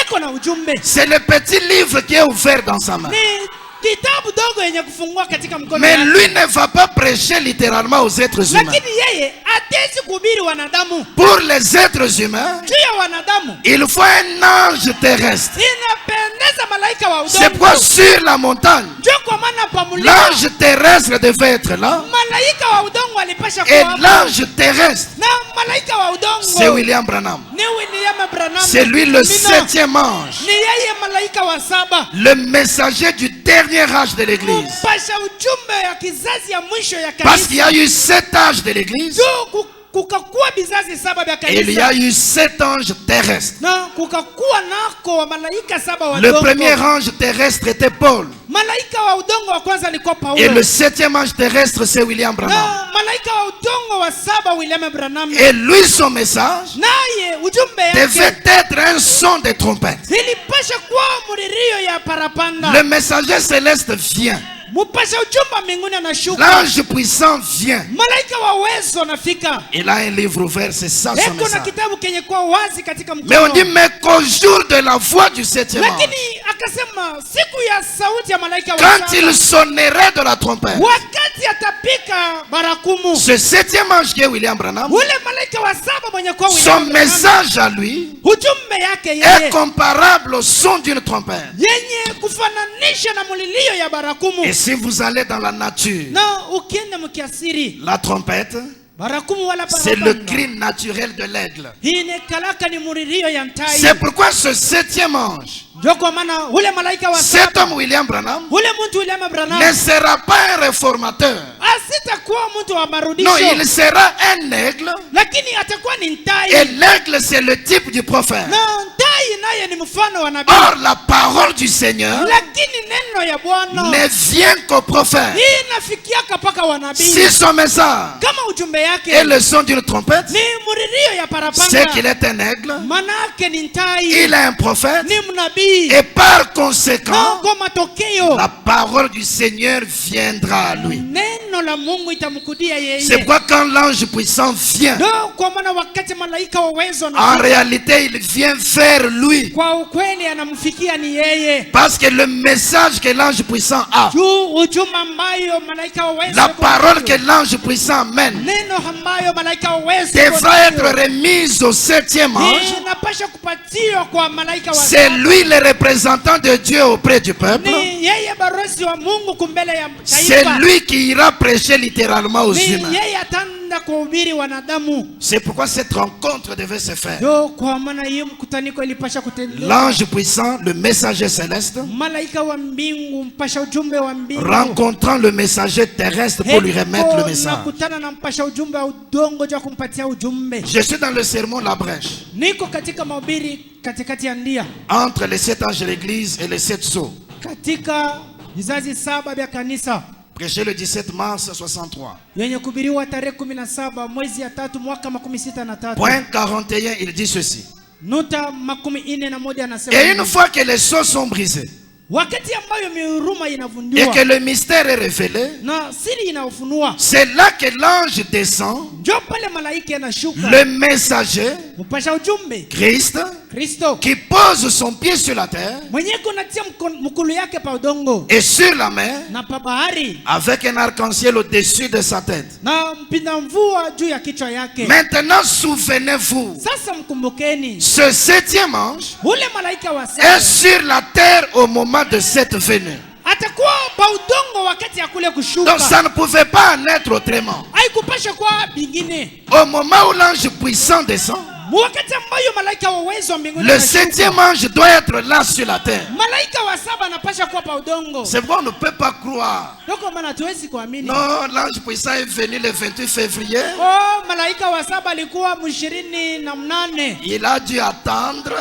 Eko na ujumbe.
C'est le petit livre qui est ouvert dans sa main.
Ni kitabu dogo yenye kufungua katika mkono
Mais
yake.
lui ne va pas prêcher littéralement aux êtres humains.
Lakini yeye atezi kuhubiri wanadamu.
Pour les êtres humains,
Juu ya wanadamu.
il faut un ange terrestre.
Inapendeza malaika wa udongo.
C'est pourquoi sur la montagne,
Juu kwa maana pamulima.
l'ange terrestre devait être là.
Malaika wa udongo alipasha
Et
kuwa.
l'ange terrestre,
Na malaika wa udongo.
c'est William Branham.
Ni William Branham.
C'est lui le
Mina.
septième ange.
Ni yeye malaika wa saba.
Le messager du dernier âge de l'église.
Mpasha ujumbe ya kizazi ya mwisho ya
Parce qu'il y
kanisa.
a eu 7 âges de l'église.
Juu kukakuwa bizazi saba vya
Et il y a
kanisa.
eu 7 anges terrestres.
Na kukakuwa nako wa malaika saba wa
Le
udongo.
premier ange terrestre était Paul.
Malaika wa udongo wa kwanza alikuwa Paulo.
Et le 7e ange terrestre, c'est William Branham.
Na malaika wa udongo wa saba William Branham.
Et lui, son message
Naye ujumbe
devait
yake
être un son de trompette.
ilipasha kuwa muririo ya parapanda.
Le messager céleste vient.
Mpasha ujumbe mbinguni anashuka.
L'ange puissant vient.
Malaika wa uwezo anafika.
Il a un livre ouvert, c'est ça son
Eko na
message.
kitabu kenye kuwa wazi katika
Mais on dit,
mkono.
mais qu'au jour de la voix du 7e ange,
Lakini akasema siku ya sauti ya malaika wa
quand
saba.
il sonnerait de la trompette,
Wakati atapika barakumu.
ce 7e ange qui est William Branham,
Ule malaika wa saba mwenye kuwa
son
William Branham.
message à lui
Ujumbe yake
est
yeye.
comparable au son d'une trompette.
Yenye kufananisha na mulilio ya barakumu.
Et si vous allez dans la nature,
Na ukienda mkiasiri.
la trompette,
Barakumu wala
c'est le
parapanda.
cri naturel de l'aigle.
Hii ni kalaka ni mulilio ya ntai.
C'est pourquoi ce 7e ange,
Ndio kwa maana ule malaika wa
cet
saba.
homme William Branham,
Ule mtu William Branham.
ne sera pas un réformateur.
Asitakuwa mtu wa marudisho.
Non, il sera un aigle.
Lakini atakuwa ni
Et
ntai.
l'aigle, c'est le type du prophète.
Na ntai naye ni mfano wa nabii.
Or, la parole du Seigneur
Lakini neno ya Bwana
ne vient qu'au prophète.
hii inafikiaka mpaka wanabii.
Si son message
Kama ujumbe yake
est le son d'une trompette,
ni muririo ya
c'est
parapanda,
qu'il est un aigle,
manake ni ntai,
il est un prophète,
ni mnabii.
et par
Na
conséquent,
kwa matokeo
la parole du Seigneur viendra à lui.
neno la Mungu itamkudia
C'est
yeye.
pourquoi quand l'ange puissant vient,
Ndio kwa maana wakati malaika wa uwezo
en
na
réalité, il vient vers lui.
kwa ukweli anamfikia ni yeye.
Parce que le message que l'ange puissant a,
Juu ujumbe ambayo malaika wa uwezo
la
yuko
parole
nayo,
que l'ange puissant amène,
neno ambayo malaika wa uwezo yuko
devra être
nayo,
remise au septième ange.
inapasha kupatiwa kwa malaika wa
C'est
saba.
lui le représentant de Dieu auprès du peuple.
Ni yeye barozi wa Mungu kumbele ya
C'est
taifa.
lui qui ira prêcher littéralement aux
Ni
humains.
yeye atanda kuhubiri wanadamu.
C'est pourquoi cette rencontre devait se faire.
Ndio kwa maana hiyo mkutaniko ilipasha kutendeka.
L'ange puissant, le messager céleste,
Malaika wa mbingu mpasha ujumbe wa mbingu
rencontrant le messager terrestre pour lui remettre le
na
message.
kutana na mpasha ujumbe wa udongo ja kumpatia ujumbe.
Je suis dans le sermon La Brèche,
Niko katika mahubiri katikati ya ndia,
entre les 7 anges de l'église et les 7 sceaux,
katika vizazi saba vya kanisa
prêché le 17 mars 63.
yenye kubiriwa tarehe 17 mwezi ya tatu mwaka 63.
Point 41, il dit ceci.
Nuta 41
Et
anasema
une fois que les sceaux sont brisés
wakati ambayo miruma
et
inavundiwa
que le mystère est révélé,
na siri inaofunua,
c'est là que l'ange descend,
njo pale malaika anashuka
le messager,
mpasha ujumbe
Christ,
Kristo
qui pose son pied sur la terre
mwenye kunatia mkulu yake pa udongo
et sur la mer,
na pa bahari
avec un arc-en-ciel au-dessus de sa tête.
na mpinda mvua juu ya kichwa yake.
Maintenant, souvenez-vous,
Sasa mkumbukeni,
ce septième ange
ule malaika wa
est
saba
sur la terre au moment de cette venue.
atakuwa pa udongo wakati ya kule kushuka.
Donc ça ne pouvait pas en être autrement.
Haikupasha kwa bingine.
Au moment où l'ange puissant descend,
Wakati ambayo malaika wa uwezo wa mbinguni
le
anashuka,
septième ange doit être là sur la terre.
malaika wa saba anapasha kuwa pa udongo.
C'est pourquoi on ne peut pas croire.
Ndio maana hatuwezi kuamini.
Non, l'ange puissant est venu le 28 février.
Oh, malaika wa saba alikuwa 28.
Il a dû attendre.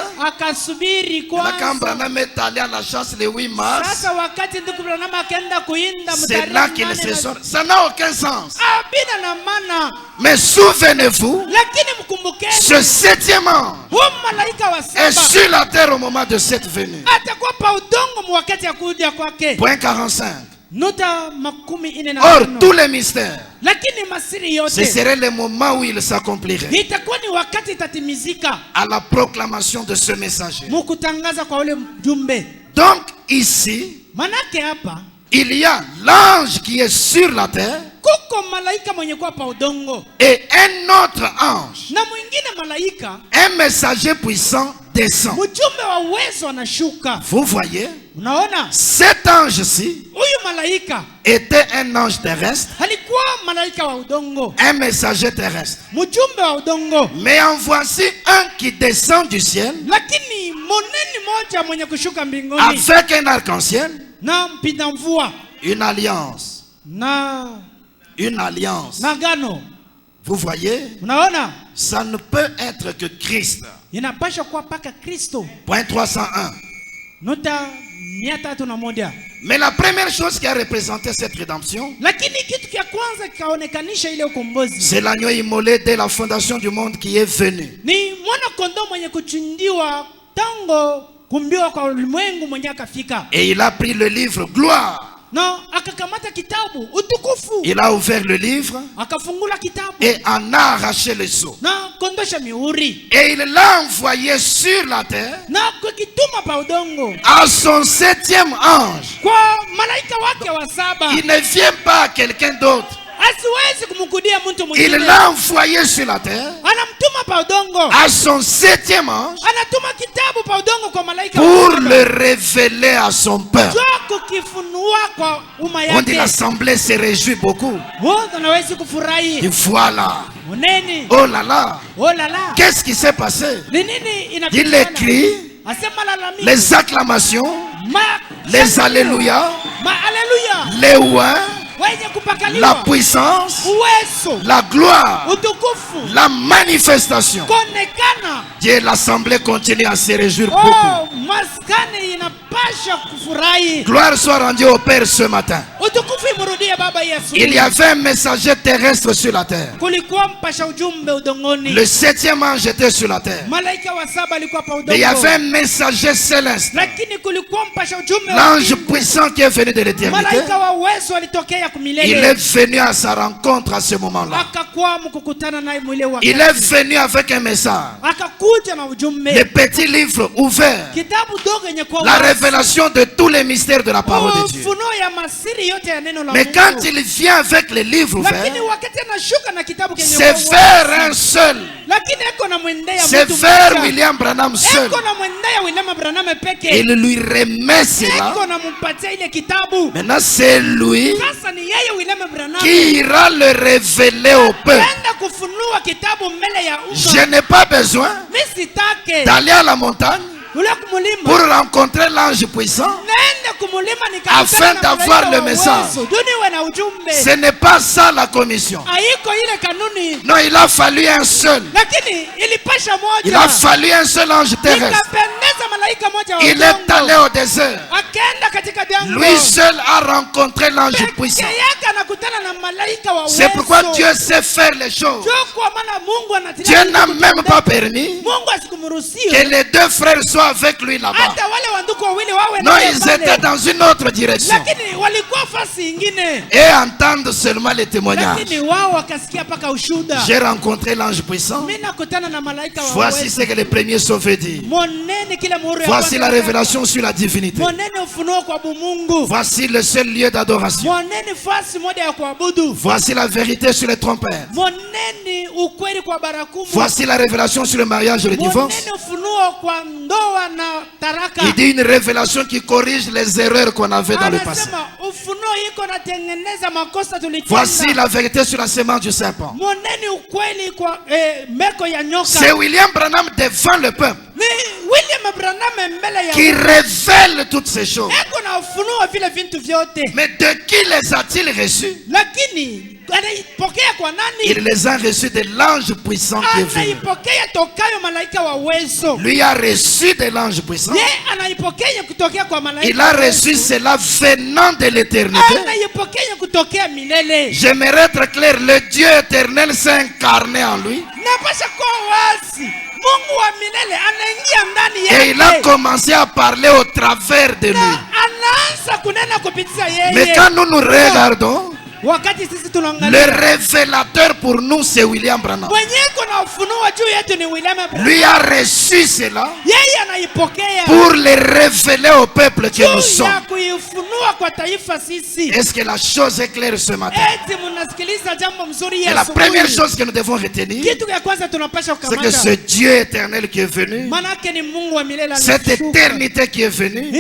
Akasubiri
La
kwanza.
Cambranam est allé à la chasse le 8 mars.
Sasa wakati ndugu Branham akaenda kuinda
C'est là qu'il se sort. Ça n'a aucun sens.
Bina na maana.
Mais souvenez-vous,
Lakini mkumbukeni,
ce septième ange
huyu malaika wa
est
saba
sur la terre au moment de cette venue.
atakuwa pa udongo wakati ya kuja kwake.
Point 45.
Nuta 45.
Or, tous les mystères,
Lakini masiri
ce
yote
serait le moment où il s'accomplirait.
itakuwa ni wakati itatimizika
À la proclamation de ce messager.
mukutangaza kwa ule mjumbe.
Donc, ici,
Manake hapa
il y a l'ange qui est sur la terre
kuko malaika mwenye kuwa pa udongo
et un autre ange,
na mwingine malaika
un messager puissant descend.
mjumbe wa uwezo anashuka.
Vous voyez,
Unaona,
cet ange-ci
huyu malaika
était un ange terrestre,
alikuwa malaika wa udongo,
un messager terrestre.
mjumbe wa udongo.
Mais en voici un qui descend du ciel
Lakini moneni moja mwenye kushuka mbinguni
avec un arc-en-ciel,
na mpinda mvua
une alliance.
na
Une alliance.
gano.
Vous voyez,
Unaona,
ça ne peut être que Christ.
inapasha kuwa paka Kristo.
Point 301.
Nota 301.
Mais la première chose qui a représenté cette rédemption,
Lakini kitu kia kwanza kikaonekanisha ile ukombozi
c'est l'agneau immolé dès la fondation du monde qui est venu.
ni mwana kondoo mwenye kuchindiwa tango kumbiwa kwa ulimwengu mwenye akafika
Et il a pris le livre gloire.
na akakamata kitabu utukufu,
Il a ouvert le livre
akafungula kitabu
et en a arraché le sceau.
na kondosha mihuri
Et il l'a envoyé sur la terre
na kukituma pa udongo
à son septième ange.
kwa malaika wake wa saba.
Il ne vient pas à quelqu'un d'autre.
Asiwezi kumkudia mtu
Il
mwingine,
l'a envoyé sur la terre
anamtuma pa udongo,
à son septième ange
anatuma kitabu pa udongo kwa malaika
pour
wa saba
le révéler à son peuple.
jua kukifunua kwa umma
On dit
yake.
l'assemblée se réjouit beaucoup.
Wote wanawezi kufurahi.
Et voilà.
Moneni,
Oh là là.
oh la la,
Qu'est-ce qui s'est passé?
ni nini
Il
inapitikana?
écrit
Asema lalamiko,
les acclamations,
ma
les alléluia,
ma haleluya,
les ouins,
wenye
la
kupakaliwa,
puissance,
uwezo,
la gloire,
utukufu,
la manifestation.
kuonekana.
Dieu, l'assemblée continue à se réjouir beaucoup.
Oh, maskani inapasha kufurahi.
Gloire soit rendue au Père ce matin.
Utukufu imrudie Baba Yesu.
Il y avait un messager terrestre sur la terre.
Kulikuwa mpasha ujumbe udongoni.
Le 7e ange était sur la terre.
Malaika wa saba alikuwa pa udongo.
Et il y avait un messager céleste.
Lakini kulikuwa mpasha ujumbe wa
L'ange
mbingu.
puissant qui est venu de l'éternité.
Malaika wa uwezo alitokea kumilele.
Il est venu à sa rencontre à ce moment-là.
Akakuwa mkukutana naye mwile wakati.
Il est venu avec un message.
Akakuja na ujumbe.
Le petit livre ouvert.
Kitabu dogo yenye kwa
La révélation de tous les mystères de la parole de Dieu.
Ufunuo ya masiri yote ya neno la
Mais
Mungu.
quand il vient avec le livre ouvert,
Lakini wakati anashuka na kitabu kenye
c'est
kwa
vers
wazi.
un seul.
Lakini eko na mwendea
C'est
mtu
vers
mmoja.
William Branham seul.
Eko na mwendea William Branham peke.
Il lui remet cela.
Eko na mpatia ile kitabu.
Maintenant, c'est lui
Sasa ni yeye William Branham.
qui ira le révéler au peuple.
Enda kufunua kitabu mbele ya
Je
umma.
n'ai pas besoin
Mimi sitake.
d'aller à la montagne
Ule kumulima.
pour rencontrer l'ange puissant.
Naenda kumulima nikakutana
Afin
na
d'avoir
malaika
le
wa
message.
uwezo. Duniwe na ujumbe.
Ce n'est pas ça la commission.
Haiko ile kanuni.
Non, il a fallu un seul.
Lakini ilipasha moja.
Il a fallu un seul ange terrestre.
Ikapendeza malaika moja wa
Il est allé
udongo.
au désert.
Akaenda katika jangwa.
Lui seul a rencontré l'ange
Peke
puissant.
yake anakutana na malaika wa uwezo.
C'est pourquoi Dieu sait faire les choses.
Ndio kwa maana Mungu anatilia
Dieu
vitu
n'a
kutendeka.
même pas permis
Mungu
que
asikumruhusie
les deux frères soient avec lui là-bas.
hata wale wandugu wawili wawe
Non,
naye
ils
pale.
étaient dans une autre direction.
Lakini walikuwa fasi ingine.
Et entendre seulement les témoignages.
Lakini wao wakasikia paka ushuda.
J'ai rencontré l'ange puissant.
Mimi nakutana na malaika wa
Voici
uwezo.
ce que les premiers sauvés disent.
Moneni kila muhuri ya
Voici
kwanza.
la révélation sur la divinité.
Moneni ufunuo kwa Mungu.
Voici le seul lieu d'adoration.
Moneni fasi moja ya kuabudu.
Voici la vérité sur les trompettes.
Moneni ukweli kwa barakumu.
Voici la révélation sur le mariage et le divorce.
Moneni ufunuo kwa ndoa na taraka.
Il dit une révélation qui corrige les erreurs qu'on avait dans le passé.
Anasema ufunuo iko natengeneza makosa tulitenda.
Voici la vérité sur la semence du serpent.
Moneni ukweli kwa meko ya nyoka.
C'est William Branham devant le peuple
Ni William Branham mbele ya
qui révèle toutes ces choses.
eko na ufunuo vile vitu vyote.
Mais de qui les a-t-il reçus?
Lakini anaipokea kwa nani?
Il les a reçus de l'ange puissant qui est venu.
Anaipokea tokayo malaika wa uwezo.
Lui a reçu de l'ange puissant.
Ye anaipokea kutokea kwa malaika.
Il a reçu cela venant de l'éternité.
Anaipokea kutokea milele.
J'aimerais être clair, le Dieu éternel s'est incarné en lui.
Napasha kuwa wazi. Mungu wa milele anaingia ndani
Et il a
yake.
commencé à parler au travers de lui.
Na anaanza kunena kupitia yeye.
Mais quand nous nous regardons,
Wakati sisi
le
tunaangalia.
révélateur pour nous c'est William Branham.
Mwenye kuna ufunuo juu yetu ni William Branham.
Lui a reçu cela
Yeye anaipokea.
pour le révéler au peuple que nous
Juu
sommes.
ya kuifunua kwa taifa sisi.
Est-ce que la chose est claire ce matin?
Eti mnasikiliza jambo mzuri
Et la
Yesu.
première chose que nous devons retenir,
Kitu ya kwanza tunapasha
c'est que
kukamata.
ce Dieu éternel qui est venu,
Manake ni Mungu wa milele
cette
alishuka.
éternité qui est venue,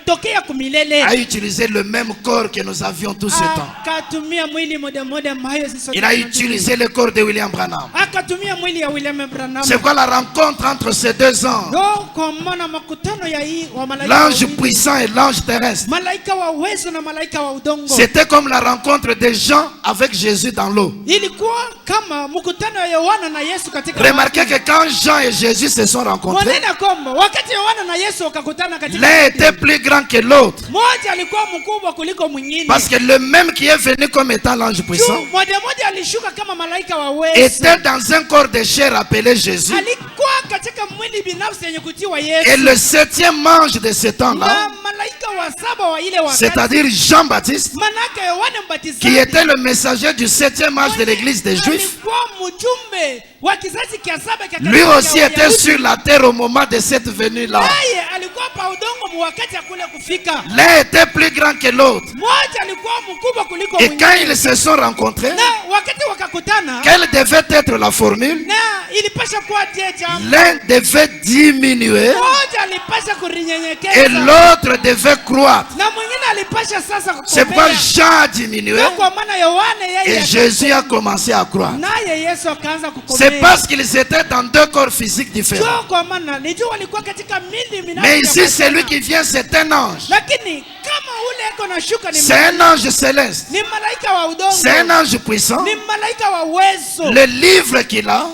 Tokea kumilele.
a utilisé le même corps que nous avions tout ce temps.
Akatumia mwili moja moja ambayo sisi sote
Il a
tunatumia.
utilisé le corps de William Branham.
Akatumia mwili ya William Branham.
C'est quoi la rencontre entre ces deux anges?
Ndio kwa maana makutano ya hii wa malaika
L'ange
wawili.
puissant et l'ange terrestre.
Malaika wa uwezo na malaika wa udongo.
C'était comme la rencontre de Jean avec Jésus dans l'eau.
Ilikuwa kama mkutano ya Yohana na Yesu katika
Remarquez que quand Jean et Jésus se sont rencontrés,
Mwanena kwamba wakati Yohana na Yesu wakakutana katika
l'un était plus grand que l'autre.
mmoja alikuwa mkubwa kuliko mwingine.
Parce que le même qui est venu comme étant l'ange puissant
Juu, mmoja alishuka kama malaika wa uwezo.
était dans un corps de chair appelé Jésus.
Alikuwa katika mwili binafsi yenye kutiwa Yesu.
Et le septième ange de ce temps-là,
Na malaika wa saba wa ile wakati.
c'est-à-dire Jean-Baptiste,
Manake Yohana Mbatizaji.
qui était le messager du septième âge de l'église des Juifs,
Alikuwa mjumbe wa kizazi kia saba kia
lui
kanisa
aussi
ya
était
Wayahudi.
sur la terre au moment de cette venue-là.
Naye alikuwa pa udongo mu wakati ya kule kufika.
L'un était plus grand que l'autre.
Mmoja alikuwa mkubwa kuliko
Et quand
mwingine.
ils se sont rencontrés,
Na wakati wakakutana.
quelle devait être la formule?
Na ilipasha kuwa tie jambo.
L'un devait diminuer
Mmoja alipasha
et
kurinyenyekeza.
l'autre devait croître.
Na mwingine alipasha sasa
C'est pourquoi
kukomea.
Jean a diminué
Na kwa maana Yohana yeye
et Jésus a commencé à croître.
naye Yesu akaanza kukomea.
C'est parce qu'ils étaient dans deux corps physiques différents.
Sio kwa maana nijua walikuwa katika mili
Mais ici, celui qui vient, c'est un ange.
lakini kama ule eko na shuka ni
C'est un ange céleste.
ni malaika wa udongo.
C'est un ange puissant.
Ni malaika wa uwezo.
Le livre qu'il a,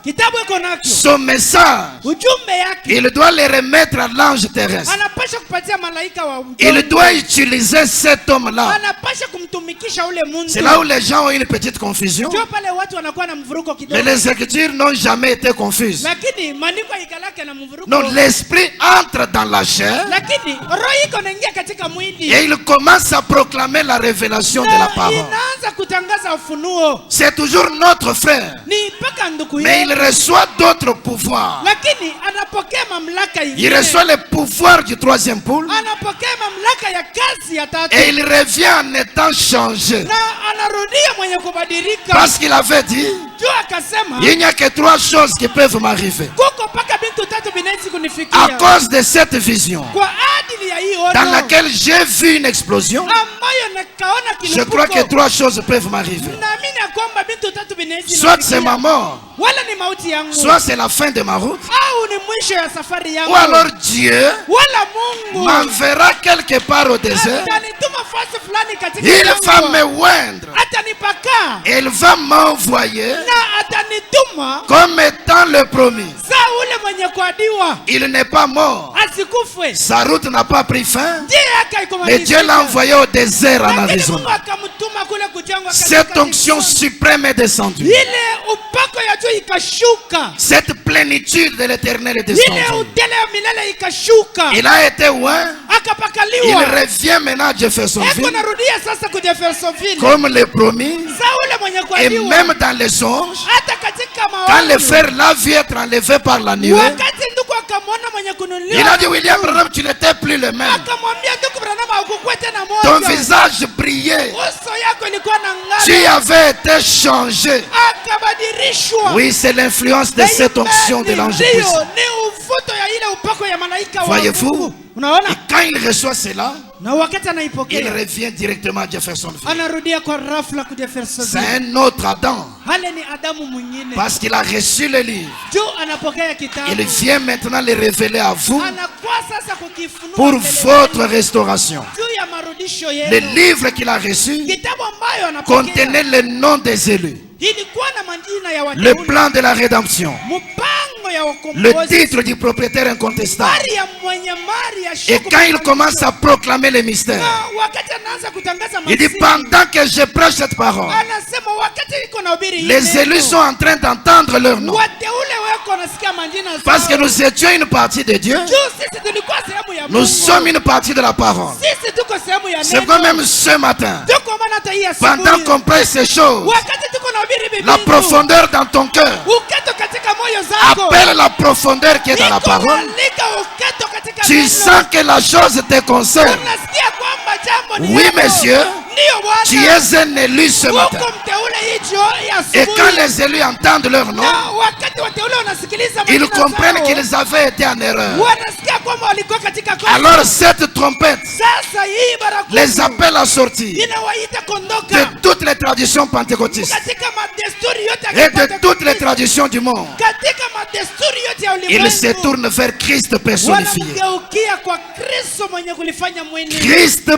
Kitabu eko nacho.
son message,
Ujumbe yake.
il doit le remettre à l'ange terrestre.
Anapasha kupatia malaika wa udongo.
Il doit utiliser cet homme-là.
Anapasha kumtumikisha ule muntu.
C'est là où les gens ont une petite confusion.
Ndio pale watu wanakuwa na mvuruko
Mais
kidogo.
les écritures n'ont jamais été confuses.
Lakini maandiko ikalake na mvuruko.
Non, l'esprit entre dans la chair
Lakini roho iko inaingia katika mwili.
et il commence à proclamer la révélation de la parole.
Inaanza kutangaza ufunuo.
C'est toujours notre frère,
Ni mpaka ndugu
mais il
yetu.
reçoit d'autres pouvoirs.
Lakini anapokea mamlaka
Il
ingine.
reçoit le pouvoir du troisième pôle
Anapokea mamlaka ya kazi ya tatu.
et il revient en étant changé.
Na anarudia mwenye kubadilika.
Parce qu'il avait dit,
Juu akasema
il n'y a que trois choses qui peuvent m'arriver.
kuko paka bintu tatu binaweza
À
kunifikia.
cause de cette vision
Kwa ajili ya hii ono.
dans laquelle j'ai vu une explosion,
ambayo nakaona
je crois que
kilipuko.
trois choses peuvent m'arriver.
Naamini ya kwamba bintu tatu binaweza
Soit c'est ma mort,
wala ni mauti yangu.
soit c'est la fin de ma route,
Au ni mwisho ya safari yangu.
ou alors Dieu
Wala Mungu
m'enverra quelque part au désert.
atanituma fasi fulani katika
Il va
jangwa.
me oindre.
Atanipaka
Il va m'envoyer
na atanituma
comme étant le promis.
saa ule mwenye kuadiwa
Il n'est pas mort.
asikufwe.
Sa route n'a pas pris fin.
Ndiye yake iko
Mais Dieu l'a envoyé au désert en
Lakini Mungu
Arizona.
akamtuma kule kujangwa
Cette onction suprême est descendue.
ile upako ya juu ikashuka.
Cette plénitude de l'éternel est
Ile
descendue.
utele ya milele ikashuka.
Il a été loin. Il
Akapakaliwa.
revient maintenant à
Eko
Jeffersonville
narudia sasa ku Jeffersonville.
comme le promis.
Saa ule mwenye
Et
kuadiwa.
même dans les songes,
Hata katika
quand le
maono.
frère l'a vu être enlevé par la nuée,
Wakati ndugu akamwona mwenye kununuliwa.
il a dit, William Branham, tu n'étais plus le même.
Akamwambia ndugu Branham hakukuwa tena
Ton
moja.
visage brillait.
Uso yako ilikuwa na
Tu
ng'ara.
avais été changé.
Akabadilishwa.
Oui, c'est l'influence de cette onction de l'ange
Ndio,
puissant.
ni uvuto ya ile upako ya malaika wa
Voyez-vous?
Mungu. Unaona?
Et quand il reçoit cela,
Na wakati
il
anaipokea
revient directement à Jeffersonville.
anarudia kwa rafla ku
C'est
Jeffersonville.
un autre Adam.
Hale ni Adamu mwingine.
Parce qu'il a reçu le livre.
Juu anapokea kitabu.
Il vient maintenant le révéler à vous
Anakuwa sasa kukifunua
pour
mbele
votre
yenu.
restauration.
Juu ya marudisho
Le
yenu.
livre qu'il a reçu
Kitabu ambayo anapokea
contenait le nom des élus,
ilikuwa na majina ya
le
wateule.
plan de la rédemption,
Mpango ya
le
ukombozi.
titre du propriétaire incontestable.
Mali ya mwenye mali ya
Et
shuku
quand il
mfanyisho.
commence à proclamer les mystères,
Na wakati anaanza kutangaza
il dit
masiri,
pendant que je prêche cette parole,
anasema wakati iko na ubiri hii
les
neno,
élus sont en train d'entendre leur nom.
wateule wako wanasikia majina zao.
Parce que nous étions une partie de Dieu,
Juu sisi tulikuwa sehemu ya
nous
Mungu.
sommes une partie de la parole.
Sisi tuko sehemu ya
C'est
neno.
quand même ce matin,
Tuko maana hata hii
pendant
asubuhi.
qu'on prêche ces choses,
Wakati tuko na ubiri bibi.
la profondeur dans ton cœur
Uketo katika moyo zako.
appelle la profondeur qui est dans la
Iko
parole.
nalika uketo katika
Tu
neno.
sens que la chose te concerne.
Unasikia kwamba jambo ni
Oui,
yako.
monsieur.
Ndiyo Bwana.
Tu es un élu ce matin.
Uko mteule hii jioni
Et
asubuhi.
quand les élus entendent leur nom,
Na wakati wateule wanasikiliza
ils
majina
comprennent
zao,
qu'ils avaient été en erreur.
wanasikia kwamba walikuwa katika kosa.
Alors cette trompette
Sasa hii baragumu
les appelle à sortir
inawaita kondoka
de toutes les traditions pentecôtistes
katika madesturi yote ya
et de toutes les traditions du monde.
katika madesturi yote ya
Ils se
ulimwengu.
tournent vers Christ personnifié.
Wanamgeukia kwa Kristo mwenye kulifanya mwili.
Christ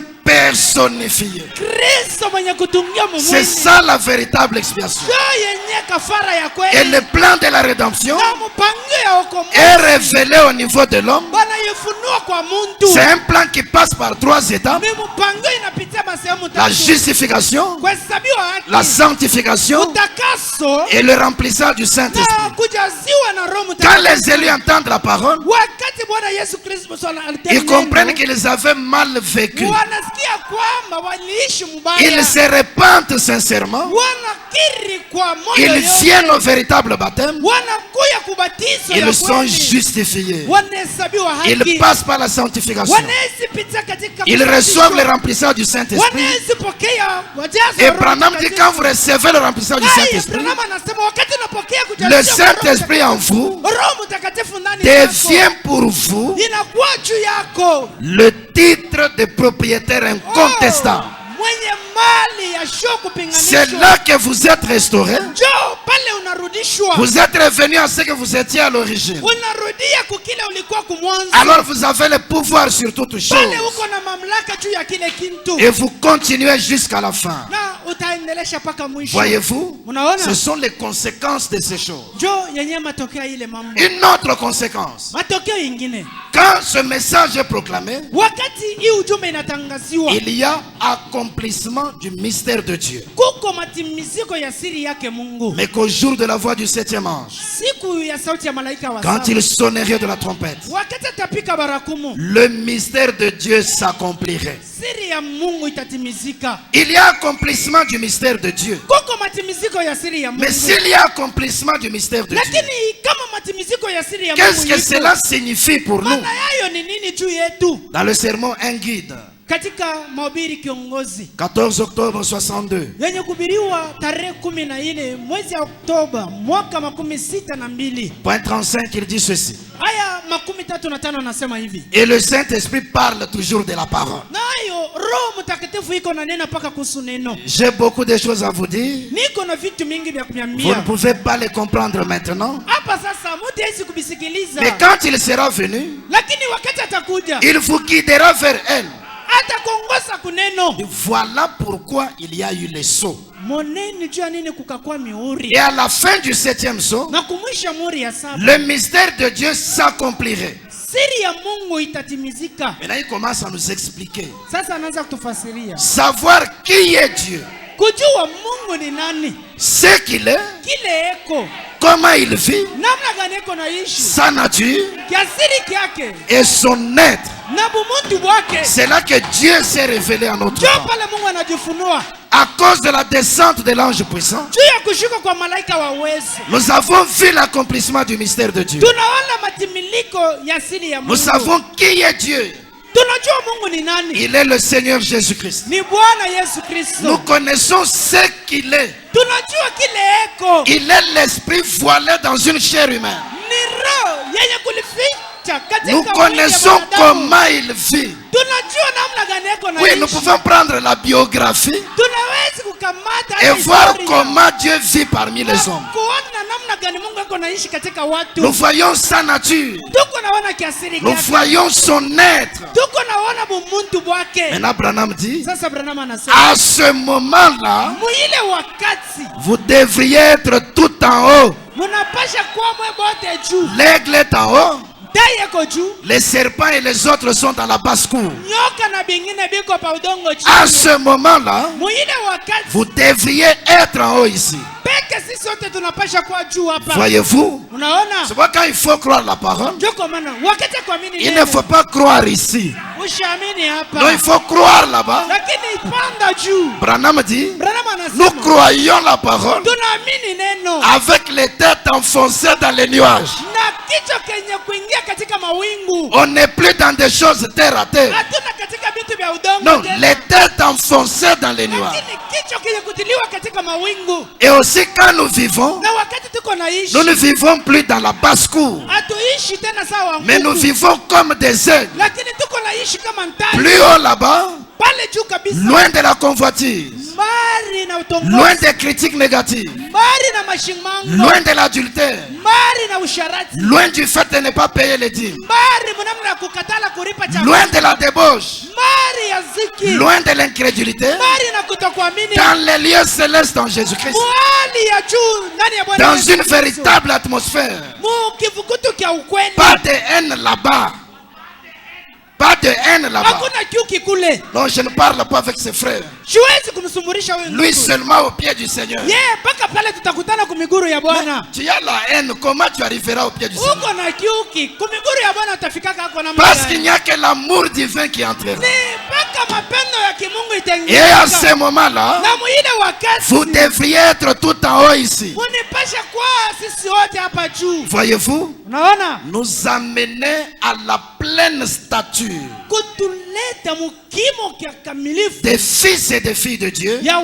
personnifié.
Kristo mwenye kutungia
C'est
mwili.
ça la véritable expiation.
Ndio yenye kafara ya
Et
kweli.
le plan de la rédemption
Na mpango ya ukombozi
est révélé au niveau de l'homme.
wanaifunua kwa muntu.
C'est un plan qui passe par trois étapes.
Ni mpango inapitia masehemu
La
tatu.
justification,
Kuhesabiwa haki,
la sanctification
utakaso
et le remplissage du
na
Saint-Esprit.
kujaziwa na Roho
Quand
Mtakatifu.
les élus entendent la parole,
Wakati Bwana Yesu Kristo
ils comprennent qu'ils avaient mal vécu.
wanasikia kwamba waliishi
Ils
mbaya.
se repentent sincèrement.
Wanakiri kwa moyo
Ils
yote.
viennent au véritable baptême.
Wanakuya kubatizwa ya
Ils sont
kweli.
justifiés.
Wanahesabiwa haki.
Ils passent par la sanctification.
Wanazipita katika
Ils
kubatizwa.
reçoivent le remplissage du Saint-Esprit.
Wanazipokea wajazo
Et
wa Roho
Branham dit quand vous
Mtakatifu.
recevez le remplissage du
Naye
Saint-Esprit,
Branham anasema wakati unapokea kujazwa
le
kwa Roho
Saint-Esprit en vous
Roho Mtakatifu ndani yako
devient pour vous
inakuwa juu yako.
le titre de propriétaire incontestable.
Mwenye mali ya show
C'est
kupinganishwa.
là que vous êtes restaurés.
Njoo pale unarudishwa.
Vous êtes revenu à ce que vous étiez à l'origine.
Unarudia kukile ulikuwa kumwanzo.
Alors vous avez le pouvoir sur toutes choses.
Pale uko na mamlaka juu ya kile kintu.
Et vous continuez jusqu'à la fin.
Na utaendelesha paka mwisho.
Voyez-vous,
Unaona?
ce sont les conséquences de ces choses.
Njoo yenye matokeo ile mambo.
Une autre conséquence.
Matokeo ingine.
Quand ce message est proclamé,
Wakati hii ujumbe inatangaziwa,
il y a accomplissement du mystère de Dieu.
kuko matimiziko ya siri yake Mungu.
Mais qu'au jour de la voix du septième ange,
Siku ya sauti ya malaika wa
quand
saba,
il sonnerait de la trompette,
wakati atapika barakumu,
le mystère de Dieu s'accomplirait.
siri ya Mungu itatimizika.
Il y a accomplissement du mystère de Dieu.
Kuko matimiziko ya siri ya Mungu.
Mais s'il y a accomplissement du mystère de Dieu,
Lakini kama matimiziko ya siri ya
qu'est-ce
Mungu
que
iko,
cela signifie pour nous?
maana yayo ni nini juu yetu?
Dans le sermon Un guide,
Katika mahubiri kiongozi
14 octobre 62,
yenye kubiriwa tarehe 14 mwezi wa Oktoba mwaka 62,
point 35, il dit ceci.
aya 35 anasema hivi.
Et le Saint-Esprit parle toujours de la parole.
Nayo Roho Mtakatifu iko na nena paka kuhusu neno.
J'ai beaucoup de choses à vous dire.
Niko na vitu mingi vya
Vous ne
kunyambia.
pouvez pas les comprendre maintenant.
Hapa sasa mtu hawezi kubisikiliza.
Mais quand il sera venu,
Lakini wakati atakuja,
il vous guidera vers elle.
atakuongoza kuneno.
Et voilà pourquoi il y a eu les sceaux.
Moneni jua nini kukakua mihuri.
Et à la fin du septième sceau,
Na kumwisha muri ya saba,
le mystère de Dieu s'accomplirait.
siri ya Mungu itatimizika.
Maintenant, il commence à nous expliquer.
Sasa anaanza kutufasiria.
Savoir qui est Dieu,
Kujua Mungu ni nani,
ce qu'il est,
kile eko,
comment il vit,
namna gani eko naishi,
sa nature
kiasiri kyake
et son être.
na bumuntu bwake.
C'est là que Dieu s'est révélé à notre
Ndio
temps.
pale Mungu anajifunua
À cause de la descente de l'ange puissant,
juu ya kushuka kwa malaika wa uwezo.
nous avons vu l'accomplissement du mystère de Dieu.
Tunaona matimiliko ya siri ya Mungu.
Nous savons qui est Dieu.
Tunajua Mungu ni nani.
Il est le Seigneur Jésus-Christ.
Ni Bwana Yesu
Nous
Kristo.
connaissons ce qu'il est.
Tunajua kile eko.
Il est l'esprit voilé dans une chair humaine.
Ni roho yenye kulificha katika
Nous
mwili ya
connaissons
mwanadamu.
comment il vit.
Tunajua namna gani eko
Oui, nous
naishi.
pouvons prendre la biographie
Tunaweza kukamata
et
hata
voir
historia.
comment Dieu vit parmi les hommes.
Kuona namna gani Mungu eko naishi katika watu.
Nous voyons sa nature.
Tuko naona kiasiri
Nous
kyake.
voyons son être.
Tuko naona bumuntu bwake.
Maintenant, Branham dit,
Sasa Branham anasema
à ce moment-là,
muile wakati
vous devriez être tout en haut.
munapasha kuwa mwe bote juu.
L'aigle est en haut.
Tai yako juu.
Les serpents et les autres sont dans la basse-cour.
Nyoka na bingine biko pa udongo
À
chini.
ce moment-là,
Muile wakati
vous devriez être en haut ici.
peke sisi sote tunapasha kuwa juu hapa.
Voyez-vous?
Unaona?
C'est pourquoi quand il faut croire la parole,
Ndio kwa maana wakati ya kuamini
il ne
neno,
faut pas croire ici.
ushaamini hapa.
Non, il faut croire là-bas.
Lakini panda juu.
Branham dit,
Branham
nous
anasema
croyons la parole
tunaamini neno
avec les têtes enfoncées dans les nuages.
na kichwa kenye kuingia katika mawingu.
On n'est plus dans des choses terre à terre.
Hatuna katika vitu vya udongo
Non,
tena.
les têtes enfoncées dans les nuages.
Lakini kichwa kenye kutiliwa katika mawingu.
Et aussi quand nous vivons,
Na wakati tuko naishi,
nous ne vivons plus dans la basse-cour,
hatuishi tena sawa
mais nous
nguvu.
vivons comme des aigles.
Lakini tuko naishi kama ntai.
Plus haut là-bas,
Pale juu kabisa.
loin de la convoitise,
Mbali na utongozi.
loin des critiques négatives,
Mbali na mashimango.
loin de l'adultère,
Mbali na usharati.
loin du fait de ne pas payer les dîmes,
Mbali mnamna ya kukatala kulipa chakula.
loin de la débauche,
Mbali ya ziki.
loin de l'incrédulité,
Mbali na kutokuamini.
dans les lieux célestes en Jésus-Christ,
Mwali ya juu ndani ya Bwana
dans
Yesu
une
Kristo.
véritable atmosphère.
Mu kivukutu kya ukweli.
Pas de haine là-bas. Pas de haine là-bas.
Hakuna chuki kule.
Non, je ne parle pas avec ses frères.
Siwezi kumsumburisha huyu
Lui
ndugu.
seulement au pied du Seigneur.
Yeah, mpaka pale tutakutana kumiguru ya Bwana.
Tu as la haine, comment tu arriveras au pied du Seigneur?
Uko na chuki, kumiguru ya Bwana utafikaka hako na
Parce qu'il n'y a que l'amour divin qui entrera.
Ni mpaka mapendo ya kimungu
Et à ce
itaingia.
moment-là,
Na muile wakati
vous devriez être tout en haut ici.
munipasha kwa sisi wote hapa juu.
Voyez-vous,
Unaona?
nous amener à la pleine stature
Kutuleta kimo kikamilifu
des fils et des filles de Dieu.
ya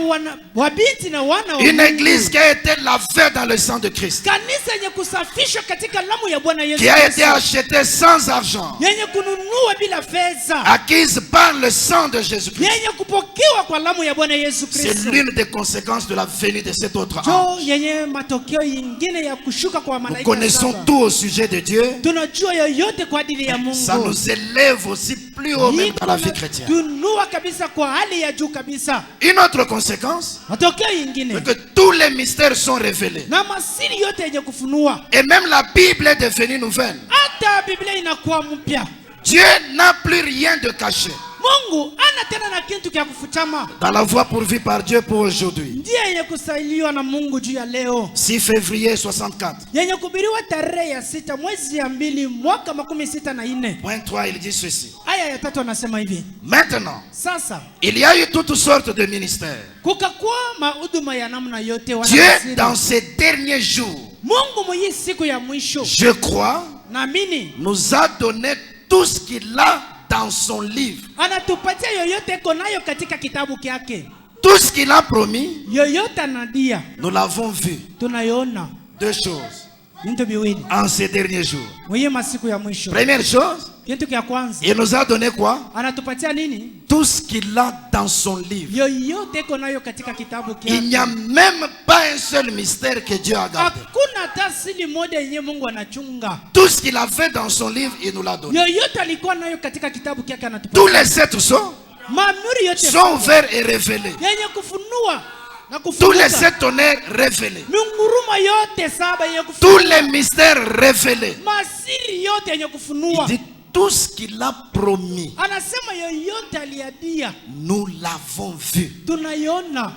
wabinti na wana wa
Une
Mungu.
église qui a été lavée dans le sang de Christ,
Kanisa yenye kusafishwa katika damu ya Bwana Yesu
qui a été
Kristo.
achetée sans argent,
Yenye kununua bila fedha.
acquise par le sang de Jésus-Christ.
Yenye kupokewa kwa damu ya Bwana Yesu
C'est
Kristo.
l'une des conséquences de la venue de cet autre
Jo
ange.
yenye matokeo yingine ya kushuka kwa
Nous
malaika
connaissons
saba.
tout au sujet de Dieu.
Tunajua yoyote kwa ajili ya Mungu.
Ça nous élève aussi plus haut même dans la vie chrétienne.
Tunua kabisa kwa hali ya juu kabisa.
Une autre conséquence,
Matokeo yingine
c'est que tous les mystères sont révélés.
na masiri yote yenye kufunua.
Et même la Bible est devenue nouvelle.
Hata Biblia inakuwa mpya.
Dieu n'a plus rien de caché.
Mungu ana tena na kitu kia kufuchama.
Dans la voie pourvue par Dieu pour aujourd'hui.
Ndiye yenye kusailiwa na Mungu juu ya leo.
6 février 64.
Yenye kubiriwa tarehe ya 6 mwezi ya 2 mwaka 64.
Point 3, il dit ceci.
Aya ya 3 anasema hivi.
Maintenant,
Sasa
il y a eu toutes sortes de ministères.
kukakuwa mahuduma ya namna yote wana
Dieu,
masiri.
dans ces derniers jours,
Mungu mwenye siku ya mwisho
je crois,
naamini
nous a donné tout ce qu'il a dans son livre.
anatupatia yoyote iko nayo katika kitabu kyake.
Tout ce qu'il a promis,
Yoyote anadia
nous l'avons vu.
tunaiona.
Deux choses
Vitu viwili
en ces derniers jours.
mwenye masiku ya mwisho.
Première chose,
Kitu kya kwanza
il nous a donné quoi?
anatupatia nini?
Tout ce qu'il a dans son livre.
Yoyote iko nayo katika kitabu
Il
kyake.
n'y a même pas un seul mystère que Dieu a gardé.
Hakuna hata siri moja yenye Mungu anachunga.
Tout ce qu'il avait dans son livre, il nous l'a donné.
Yoyote alikuwa nayo katika kitabu kyake
Tous
anatupatia.
les 7 sceaux
Maamuri yote
sont ouverts et révélés.
yenye kufunua na
Tous les
kufunua.
7 tonnerres révélés.
Minguruma yote saba yenye
Tous
kufunua.
les mystères révélés.
Masiri yote yenye
Il
kufunua.
dit tout ce qu'il a promis,
Anasema yoyote aliadia
nous l'avons vu.
tunaiona.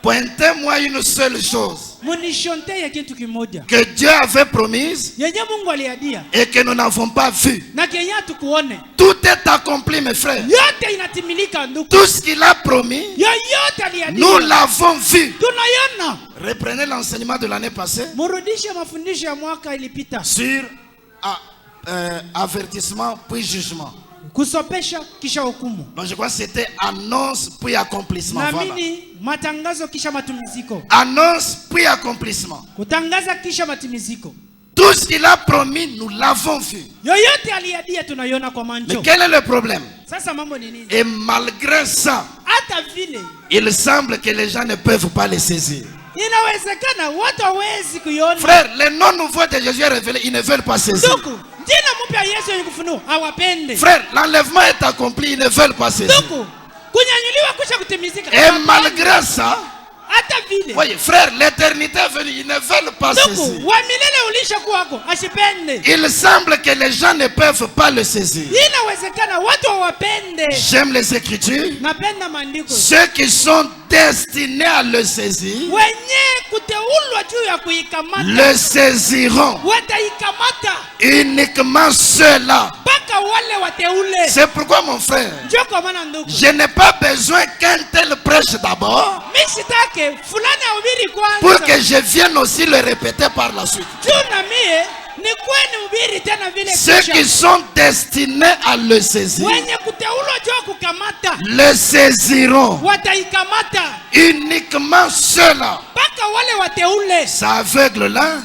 Pointez-moi une seule chose
Munishonte kitu kimoja
que Dieu avait promise
yenye Mungu aliadia
et que nous n'avons pas vu.
na kenya tukuone.
Tout est accompli, mes frères.
Yote inatimilika ndugu.
Tout ce qu'il a promis,
Yoyote aliadia
nous l'avons vu.
tunaiona.
Reprenez l'enseignement de l'année passée
Murudishe mafundisho ya mwaka ilipita.
sur avertissement puis jugement.
Kusopesha kisha hukumu.
Donc je crois que c'était annonce puis accomplissement. Voilà.
Naamini matangazo kisha matumiziko.
Annonce puis accomplissement.
Kutangaza kisha matimiziko.
Tout ce qu'il a promis, nous l'avons vu.
Yoyote aliadia tunaiona kwa
Mais
mancho.
quel est le problème?
Sasa mambo ni nini?
Et malgré ça,
Hata vile
il semble que les gens ne peuvent pas les saisir.
inawezekana watu hawezi kuiona.
Frère, le nom nouveau de Jésus est révélé, ils ne veulent pas saisir.
Ndugu, jina mpya Yesu yenye kufunua hawapende.
Frère, l'enlèvement est accompli, ils ne veulent pas saisir.
Ndugu, kunyanyuliwa kusha kutimizika.
Et malgré ça,
Hata vile.
voyez, frère, l'éternité est venue, ils ne veulent pas saisir.
Ndugu, wa milele ulisha kuwako, asipende.
Il semble que les gens ne peuvent pas le saisir.
Inawezekana watu hawapende.
J'aime les Écritures.
Napenda maandiko.
Ceux qui sont destinés à le saisir,
Wenye kuteulwa juu ya kuikamata.
le saisiront.
Wataikamata
Uniquement ceux-là.
mpaka wale wateule.
C'est pourquoi, mon frère,
Ndio kwa maana ndugu,
je n'ai pas besoin qu'un tel prêche d'abord
mimi sitake fulani ahubiri
pour
kwanza.
que je vienne aussi le répéter par la suite.
Juu na mie ni kwani hubiri tena vile
Ceux
kisha.
qui sont destinés à le saisir,
Wenye kuteulwa juu ya kukamata
le saisiront.
wataikamata
Uniquement ceux-là.
mpaka wale wateule.
Ça aveugle-là,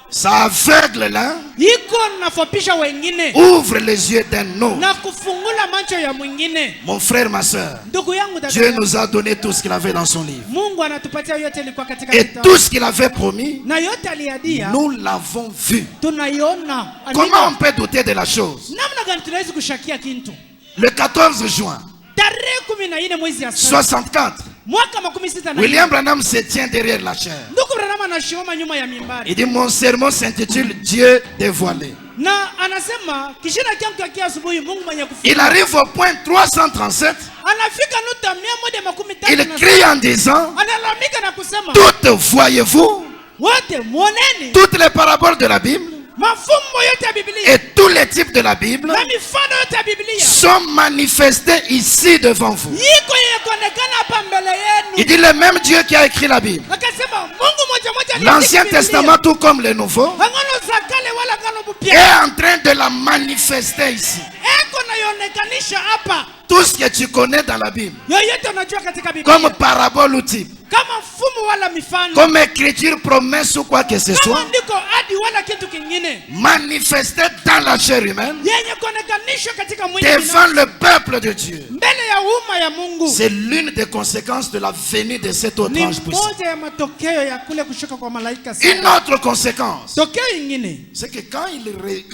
ça aveugle-là,
Iko nafopisha wengine
ouvre les yeux d'un autre.
na kufungula macho ya mwingine.
Mon frère, ma soeur,
Ndugu yangu, dada
Dieu
yangu,
nous a donné tout ce qu'il avait dans son livre.
Mungu anatupatia yote ilikuwa katika
Et
kitabu.
tout ce qu'il avait promis,
Na yote aliadia
nous l'avons vu.
tunaiona.
Comment on peut douter de la chose?
Namna gani tunaweza kushakia kintu?
Le 14 juin
Tarehe 14 mwezi ya saba
64,
mwaka 64
William Branham se tient derrière la chair.
ndugu Branham anasimama nyuma ya mimbari
Il dit, mon sermon s'intitule Dieu dévoilé.
na anasema kishina kiamka kia asubuhi Mungu mwenye
Il
kufunua.
arrive au point 337.
Anafika nuta 150.
Il crie en disant,
Analalamika na kusema
toutes voyez-vous,
wote muoneni
toutes les paraboles de la Bible
mafumbo yote ya Biblia
et tous les types de la Bible
na mifano yote ya Biblia
sont manifestés ici devant vous.
yiko yenye kuonekana hapa mbele
Il
yenu.
dit le même Dieu qui a écrit la Bible,
Akasema Mungu moja
l'Ancien
aliandika Biblia.
Testament tout comme le Nouveau,
Agano za kale wala agano
est
mpya
en train de la manifester ici.
eko anaonekanisha hapa
tout ce que tu connais dans la Bible,
yoyote unajua katika Biblia
comme parabole ou type,
kama mfumo wala mifano
comme écriture, promesse ou quoi que ce
kama
soit,
ndiko hadi wala kitu kingine
manifesté dans la chair humaine,
yenye kuonekanishwa katika mwili
devant
binafsi,
le peuple de Dieu.
mbele ya umma ya Mungu.
C'est l'une des conséquences de la venue de cet autre
Ni
ange puissant.
moja ya matokeo ya kule kushuka kwa malaika
Une
saba.
autre conséquence,
Tokeo ingine,
c'est que quand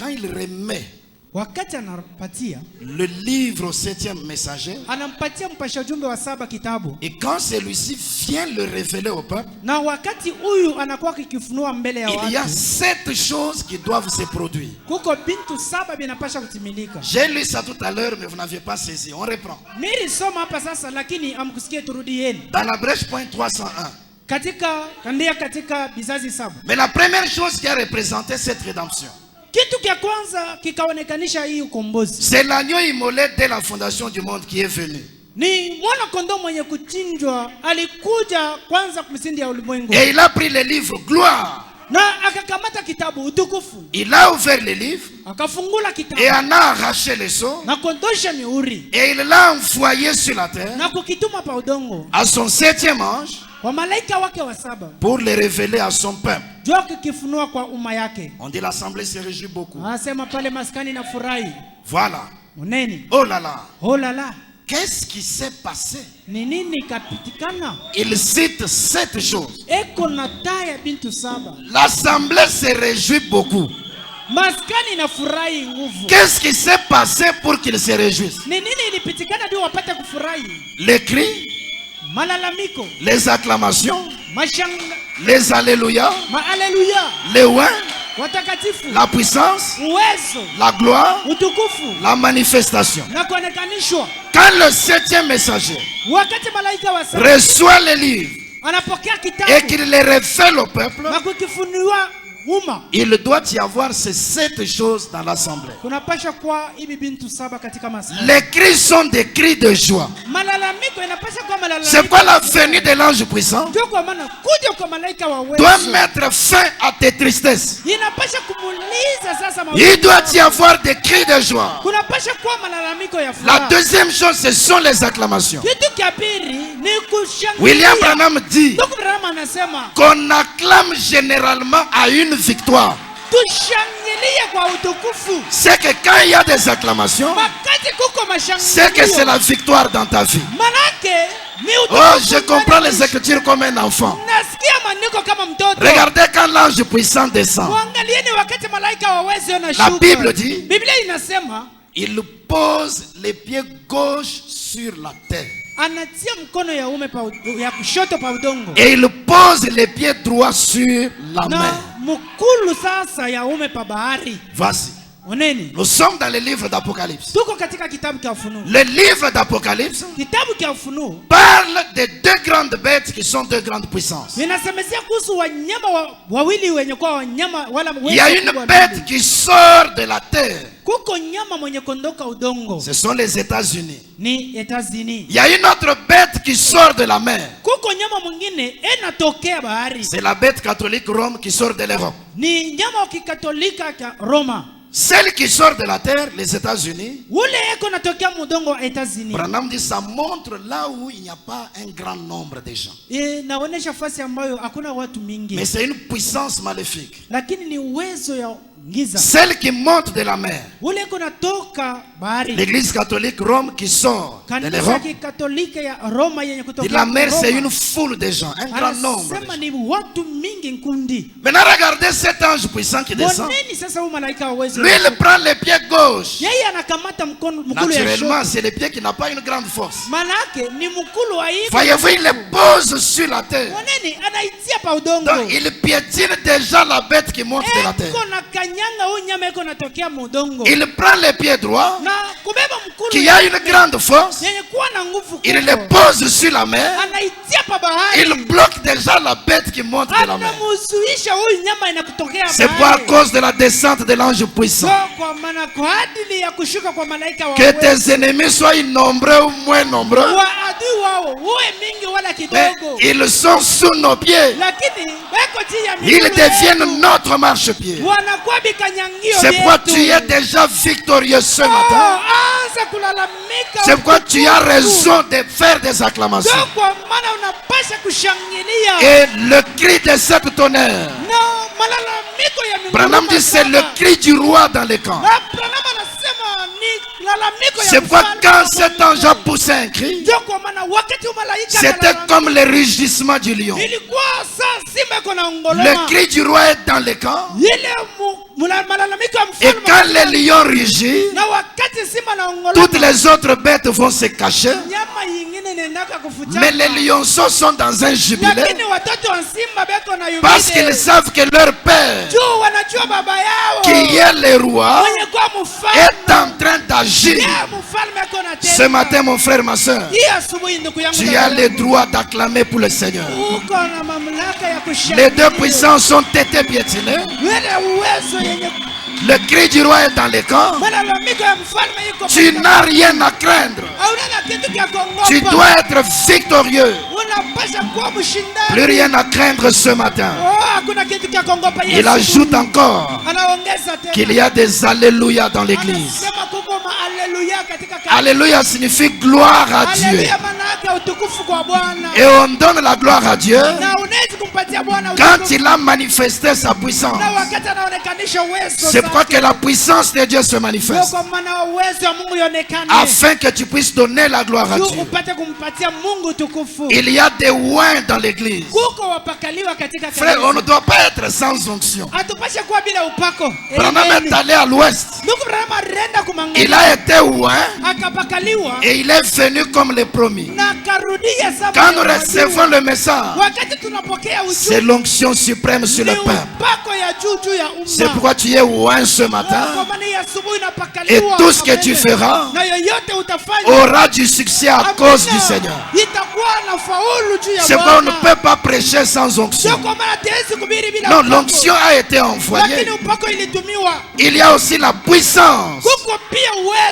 il remet
wakati anapatia
le livre au 7e messager,
anampatia mpasha ujumbe wa saba kitabu,
et quand celui-ci vient le révéler au peuple,
na wakati huyu anakuwa kikifunua mbele ya
il y a
watu,
7 choses qui doivent se produire.
kuko bintu saba binapasha kutimilika.
J'ai lu ça tout à l'heure, mais vous n'aviez pas saisi. On reprend.
Nilisoma hapa sasa, lakini amkusikie, turudieni
Dans la brèche point 301.
katika bizazi saba.
Mais la première chose qui a représenté cette rédemption,
Kitu kia kwanza kikaonekanisha hii ukombozi
c'est l'agneau immolé dès la fondation du monde qui est venu.
ni mwana kondoo mwenye kuchinjwa, alikuja kwanza kumsindi ya ulimwengu,
Et il a pris le livre gloire.
na akakamata kitabu utukufu,
Il a ouvert le livre
akafungula kitabu
et en a arraché les sceaux.
na kondosha mihuri
Et il l'a envoyé sur la terre
na kukituma pa udongo
à son 7e ange
kwa malaika wake wa saba,
pour le révéler à son peuple.
juu kikifunua kwa umma yake.
On dit l'assemblée se réjouit beaucoup.
Anasema pale maskani na furahi
Voilà.
uneni.
Oh là là.
Oh la la,
Qu'est-ce qui s'est passé?
ni nini kapitikana?
Il cite 7 choses.
Eko na taya bintu saba,
L'assemblée se réjouit beaucoup.
maskani na furahi nguvu.
Qu'est-ce qui s'est passé pour qu'ils se réjouissent?
Ni nini ilipitikana ndio wapate kufurahi?
Les cris,
Malalamiko,
les acclamations,
mashanga,
les alléluia,
maaleluya,
les ouins,
watakatifu,
la puissance,
uwezo,
la gloire,
utukufu
la manifestation.
na kuonekanishwa.
Quand le 7e messager
Wakati malaika wa saba
reçoit les livres
anapokea
et
kitabu
qu'il les révèle au peuple,
na kukifunua umma,
il doit y avoir ces 7 choses dans l'assemblée.
kunapasha kwa hivi bintu saba katika maskani.
Les cris sont des cris de joie.
Malalamiko inapasha kwa malalamiko.
C'est quoi la venue de l'ange puissant?
Ndio kwa maana kuja kwa malaika wa
Doit
uwezo
mettre fin à tes tristesses.
inapasha kumuliza sasa
Il doit y avoir des cris de joie.
kunapasha kwa malalamiko ya
La
furaha.
deuxième chose, ce sont les acclamations.
Kitu kia pili ni kushangilia.
William Branham dit
Ndugu Branham anasema
qu'on acclame généralement à une victoire.
tushangilie kwa utukufu.
C'est que quand il y a des acclamations,
Wakati kuko
c'est que c'est
mashangilio,
la victoire dans ta vie.
manake ni
Oh,
utukufu.
je comprends les Écritures comme un enfant.
Nasikia maandiko kama mtoto.
Regardez quand l'ange puissant descend.
Muangalieni wakati malaika wa uwezo anashuka.
La Bible dit,
Biblia inasema
il pose les pieds gauche sur la terre.
anatia mkono ya ya kushoto pa udongo
Et il pose les pieds droits sur la
na
mer.
mkulu sasa ya pa bahari.
Voici.
Oneni,
Nous sommes dans le livre d'Apocalypse.
tuko katika kitabu cha Ufunuo.
Le livre d'Apocalypse
Kitabu cha Ufunuo
parle de 2 grandes bêtes qui sont 2 grandes puissances.
inasemezea kuhusu wanyama wawili wenye kwa wanyama wala
Il y a une bête qui sort de la terre.
kuko nyama mwenye kondoka udongo
Ce sont les États-Unis.
ni Etazini.
Il y a une autre bête qui sort de la mer.
Kuko nyama mwingine enatokea bahari,
C'est la bête catholique Rome qui sort de l'Europe.
ni nyama wa kikatolika cha Roma.
Celle qui sort de la terre, les États-Unis,
Ule eko natokea mudongo wa Etazini.
Branham dit ça montre là où il n'y a pas un grand nombre de gens.
Naonesha fasi ambayo hakuna watu mingi,
Mais c'est une puissance maléfique.
lakini ni uwezo ya giza.
Celle qui monte de la mer.
Ule eko natoka bahari.
L'église catholique Rome qui sort de
Kanisa
l'Europe.
kikatolika ya Roma yenye
Et
kutoka
la mer, c'est
Roma.
une foule de gens, un grand nombre. de
Anasema
gens.
ni watu mingi nkundi.
Maintenant, regardez cet ange puissant qui descend.
Moneni sasa huyu malaika wa uwezo.
Lui, il prend le pied gauche.
Yeye anakamata mkulu ya
Naturellement,
shoto.
c'est le pied qui n'a pas une grande force.
Manake ni mkulu wa hivi.
Voyez-vous, il le pose sur la terre.
Moneni anaitia pa udongo.
Donc, il piétine déjà la bête qui monte de la terre.
Eko na kanyanga huyu nyama eko natokea mudongo.
Il prend le pied droit,
Na kubeba mkulu
qui a une grande force.
yenye kuwa na nguvu
Il
kubwa.
le pose sur la mer.
Anaitia pa bahari.
Il bloque déjà la bête qui monte de la mer.
Anamuzuisha huyu nyama inakutokea
C'est pour à
bahari.
cause de la descente de l'ange puissant.
So, kwa maana kwa ajili ya kushuka kwa malaika wa
Que
uwezo.
tes ennemis soient nombreux ou moins nombreux.
Wa adui wao uwe mingi wala
Mais
kidogo,
ils sont sous nos pieds.
lakini weko chini ya
Ils
miguu
deviennent
yetu.
notre marchepied.
Wanakuwa bikanyangio
C'est pourquoi
vyetu.
tu es déjà victorieux ce
Oh,
matin.
unaanza kulalamika.
C'est pourquoi tu as raison de faire des acclamations.
Ndio kwa maana unapasha kushangilia.
Et le cri de cette tonnerre,
Na malalamiko ya minguruma
Branham dit c'est le cri du roi dans les camps.
Na Branham anasema ni lalamiko ya
C'est pourquoi
mfalme
quand
wa
cet
Mungu.
ange a poussé un cri,
Ndio kwa maana wakati malaika
c'était
analalamika,
comme le rugissement du lion.
ilikuwa saa simba iko na ongoloma.
Le cri du roi est dans les camps.
Ile malalamiko ya
Et
mfalme
quand le lion rugit,
na wakati simba na ongoloma,
toutes les autres bêtes vont se cacher.
nyama yingine inaendaka kufuchana.
Mais les lionceaux sont dans un jubilé
Lakini watoto wa simba beko na yubile.
parce qu'ils savent que leur père,
Juu wanajua baba yao
qui est le roi,
mwenye kuwa mfalme.
est en train d'agir.
Yeye mfalme ako na tena.
Ce matin, mon frère, ma soeur,
Hii asubuhi ndugu yangu,
tu as le droit d'acclamer pour le Seigneur.
uko na mamlaka ya kushangilia.
Les deux puissances ont été piétinés.
Ile uwezo yenye
Le cri du roi est dans les camps.
malalamiko ya mfalme iko.
Tu n'as rien à craindre.
Hauna na kitu kia kuogopa.
Tu dois être victorieux.
Unapasha kuwa mshindani.
Plus rien à craindre ce matin.
Oh, hakuna kitu kia kuogopa.
Il ajoute encore
anaongeza tena.
qu'il y a des alléluia dans l'église.
Anasema kuko haleluya katika kanisa.
Alléluia signifie gloire à Dieu.
Haleluya maana yake utukufu kwa Bwana.
Et on donne la gloire à Dieu
Na unaweza kumpatia Bwana
quand
utukufu.
il a manifesté sa puissance.
Na wakati anaonekanisha uwezo.
C'est pourquoi que la puissance de Dieu se manifeste.
Kwa maana uwezo wa Mungu ionekane.
Afin que tu puisses donner la gloire à
Ndio
Dieu.
upate kumpatia Mungu utukufu.
Il y a des oins dans l'église.
Kuko wapakaliwa katika kanisa.
Frère, on ne doit pas être sans onction.
Hatupashe kuwa bila upako.
Branham est allé à l'ouest.
Ndugu Branham alienda kumangani.
Il a été oint
Akapakaliwa
et il est venu comme le promis.
na karudia sababu.
Quand nous recevons le message,
wakati tunapokea
c'est
ujumbe
l'onction suprême sur le
ni
peuple.
upako ya juu ya umma.
C'est pourquoi tu es oint ce
Kwa
matin.
maana ya asubuhi
Et
unapakaliwa.
tout ce que tu
Amen.
feras
na yoyote utafanya
aura du succès à
Amen.
cause du Seigneur.
Itakuwa na faulu juu ya
C'est pourquoi on ne
Bwana.
peut pas prêcher sans
Sio
onction.
kwa maana hatuwezi kuhubiri bila
Non,
upako.
l'onction a été envoyée.
Lakini upako ilitumiwa.
Il y a aussi la puissance.
Kuko pia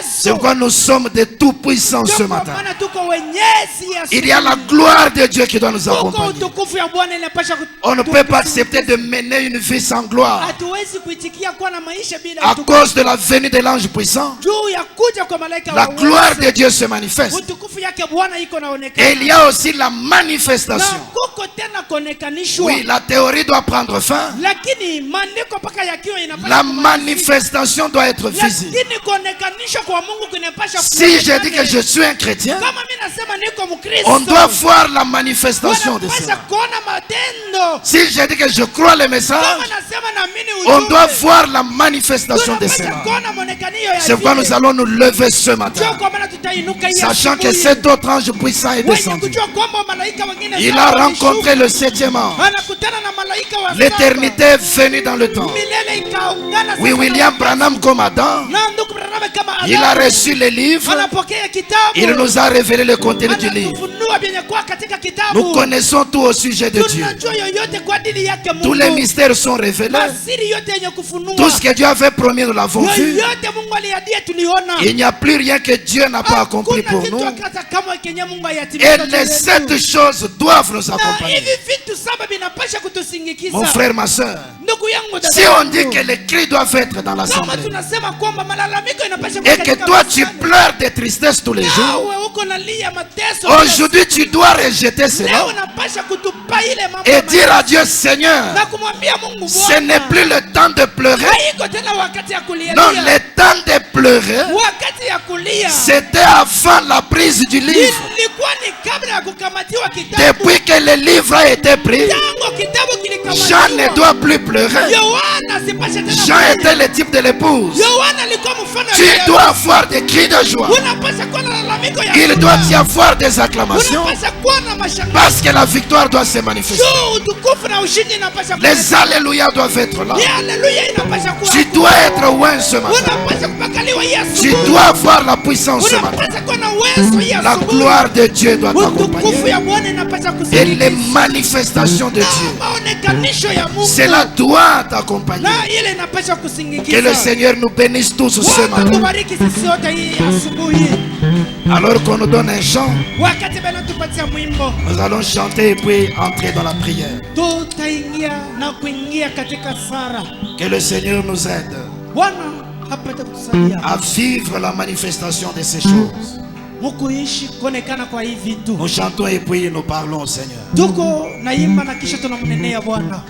C'est
uwezo.
pourquoi nous sommes de tout puissants ce
Sio kwa
matin.
maana tuko wenyezi ya
Il y a la gloire de Dieu qui doit nous
Kuko
accompagner.
utukufu ya Bwana inapasha
On ne peut pas accepter de mener une vie sans gloire
Hatuwezi kuitikia kuwa na maisha bila
à
utukufu.
cause de la venue de l'ange puissant.
Juu ya kuja kwa malaika
La
wa
gloire
uwezo.
de Dieu se manifeste.
Utukufu yake Bwana iko
Et
naonekana.
il y a aussi la
Na
manifestation.
kuko tena kuonekanishwa.
Oui, la théorie doit prendre fin.
Lakini maandiko mpaka yakiwa inapasha
La
kumalizika.
manifestation doit être visible.
Lakini kuonekanishwa kwa Mungu kunapasha
Si je dis que je suis un chrétien,
kama mimi nasema niko Mkristo.
on doit voir la manifestation de
wanapasha
cela.
kuona matendo.
Si je dis que je crois le message,
Kama nasema naamini
on
ujumbe.
doit voir la manifestation de
Tunapasha
cela.
kuona maonekanio ya
C'est pourquoi
vile.
nous allons nous lever ce
Sio
matin,
kwa maana tutainuka hii
sachant que
asubuhi.
cet autre ange puissant est
Wenye
descendu.
kujua kwamba malaika wengine
Il
saba
a
walishuka.
rencontré le septième ange.
Anakutana na malaika wa
L'éternité est venue dans le temps.
saba. Milele ikaungana
Oui,
sasa
William
na-
Branham comme Adam,
na ndugu Branham kama
il a
Adamu.
reçu les livres,
Anapokea kitabu.
il nous a révélé le contenu du livre.
Anatufunua vyenye kuwa katika kitabu.
Nous connaissons tout au sujet de Dieu.
Tunajua yoyote kwa ajili yake Mungu.
Tous les mystères sont révélés.
Masiri yote yenye kufunua.
Tout ce que Dieu avait promis, nous l'avons vu.
yoyote Mungu aliadia tuliona.
Il n'y a plus rien que Dieu n'a pas accompli
Hakuna
pour
kitu
nous.
hata kama kenye Mungu hayatimiza
Et les
juu
7
yetu.
choses doivent nous
Na
accompagner.
hivi vitu saba vinapasha kutusindikiza.
Mon frère, ma soeur,
Ndugu yangu, dada
si on dit
yangu.
que les cris doivent être dans
Kama
l'assemblée
tunasema kwamba malalamiko inapasha kuwa
et que
katika
toi tu
maskani.
pleures de tristesse tous les jours,
Nawe uko nalia mateso.
aujourd'hui tu dois rejeter
Leo
cela
unapasha kutupa ile mambo
et
ya
dire à Dieu, Seigneur,
na kumwambia Mungu
ce
Bwana.
n'est plus le temps de pleurer.
Haiko tena wakati ya kulia.
Non, le temps de pleurer,
Wakati ya kulia.
c'était avant la prise du livre.
Ilikuwa ni kabla ya kukamatiwa kitabu.
Depuis que le livre a été pris,
Tangu kitabu kilikamatiwa.
Jean ne doit plus pleurer.
Yohana sipashe tena
Jean
kulia.
était le type de l'épouse.
Yohana alikuwa mfano
Tu
wa
dois avoir des cris de joie.
unapasha kuwa na lalamiko ya
Il
furaha.
doit y avoir des acclamations
Unapasha kuwa na mashangao.
parce que la victoire doit se manifester.
Juu utukufu na ushindi inapasha kuwa.
Les alléluia doivent être là.
Ni haleluya inapasha kuwa.
Tu dois être loin ce matin.
Unapasha kupakaliwa hii
Tu
asubuhi.
dois avoir la puissance ce matin.
Unapasha kuwa na uwezo hii
La
asubuhi.
gloire de Dieu doit
Utukufu
t'accompagner.
ya Bwana inapasha
Et les
kusindikiza.
manifestations de
Na
Dieu,
maonekanisho ya Mungu.
cela doit t'accompagner.
Na ile inapasha
Que
kusindikiza.
le Seigneur nous bénisse tous ce
Bwana
matin.
tubariki sisi wote hii asubuhi.
Alors qu'on nous donne un chant,
Wakati bana tupatia mwimbo,
nous allons chanter et puis entrer dans la prière.
tutaingia na kuingia katika sara.
Que le Seigneur nous aide
Bwana apate kutusaidia
à vivre la manifestation de ces choses.
mukuishi kuonekana kwa hii vitu.
Nous chantons et puis nous parlons au Seigneur.
Tuko naimba na kisha tunamnenea Bwana.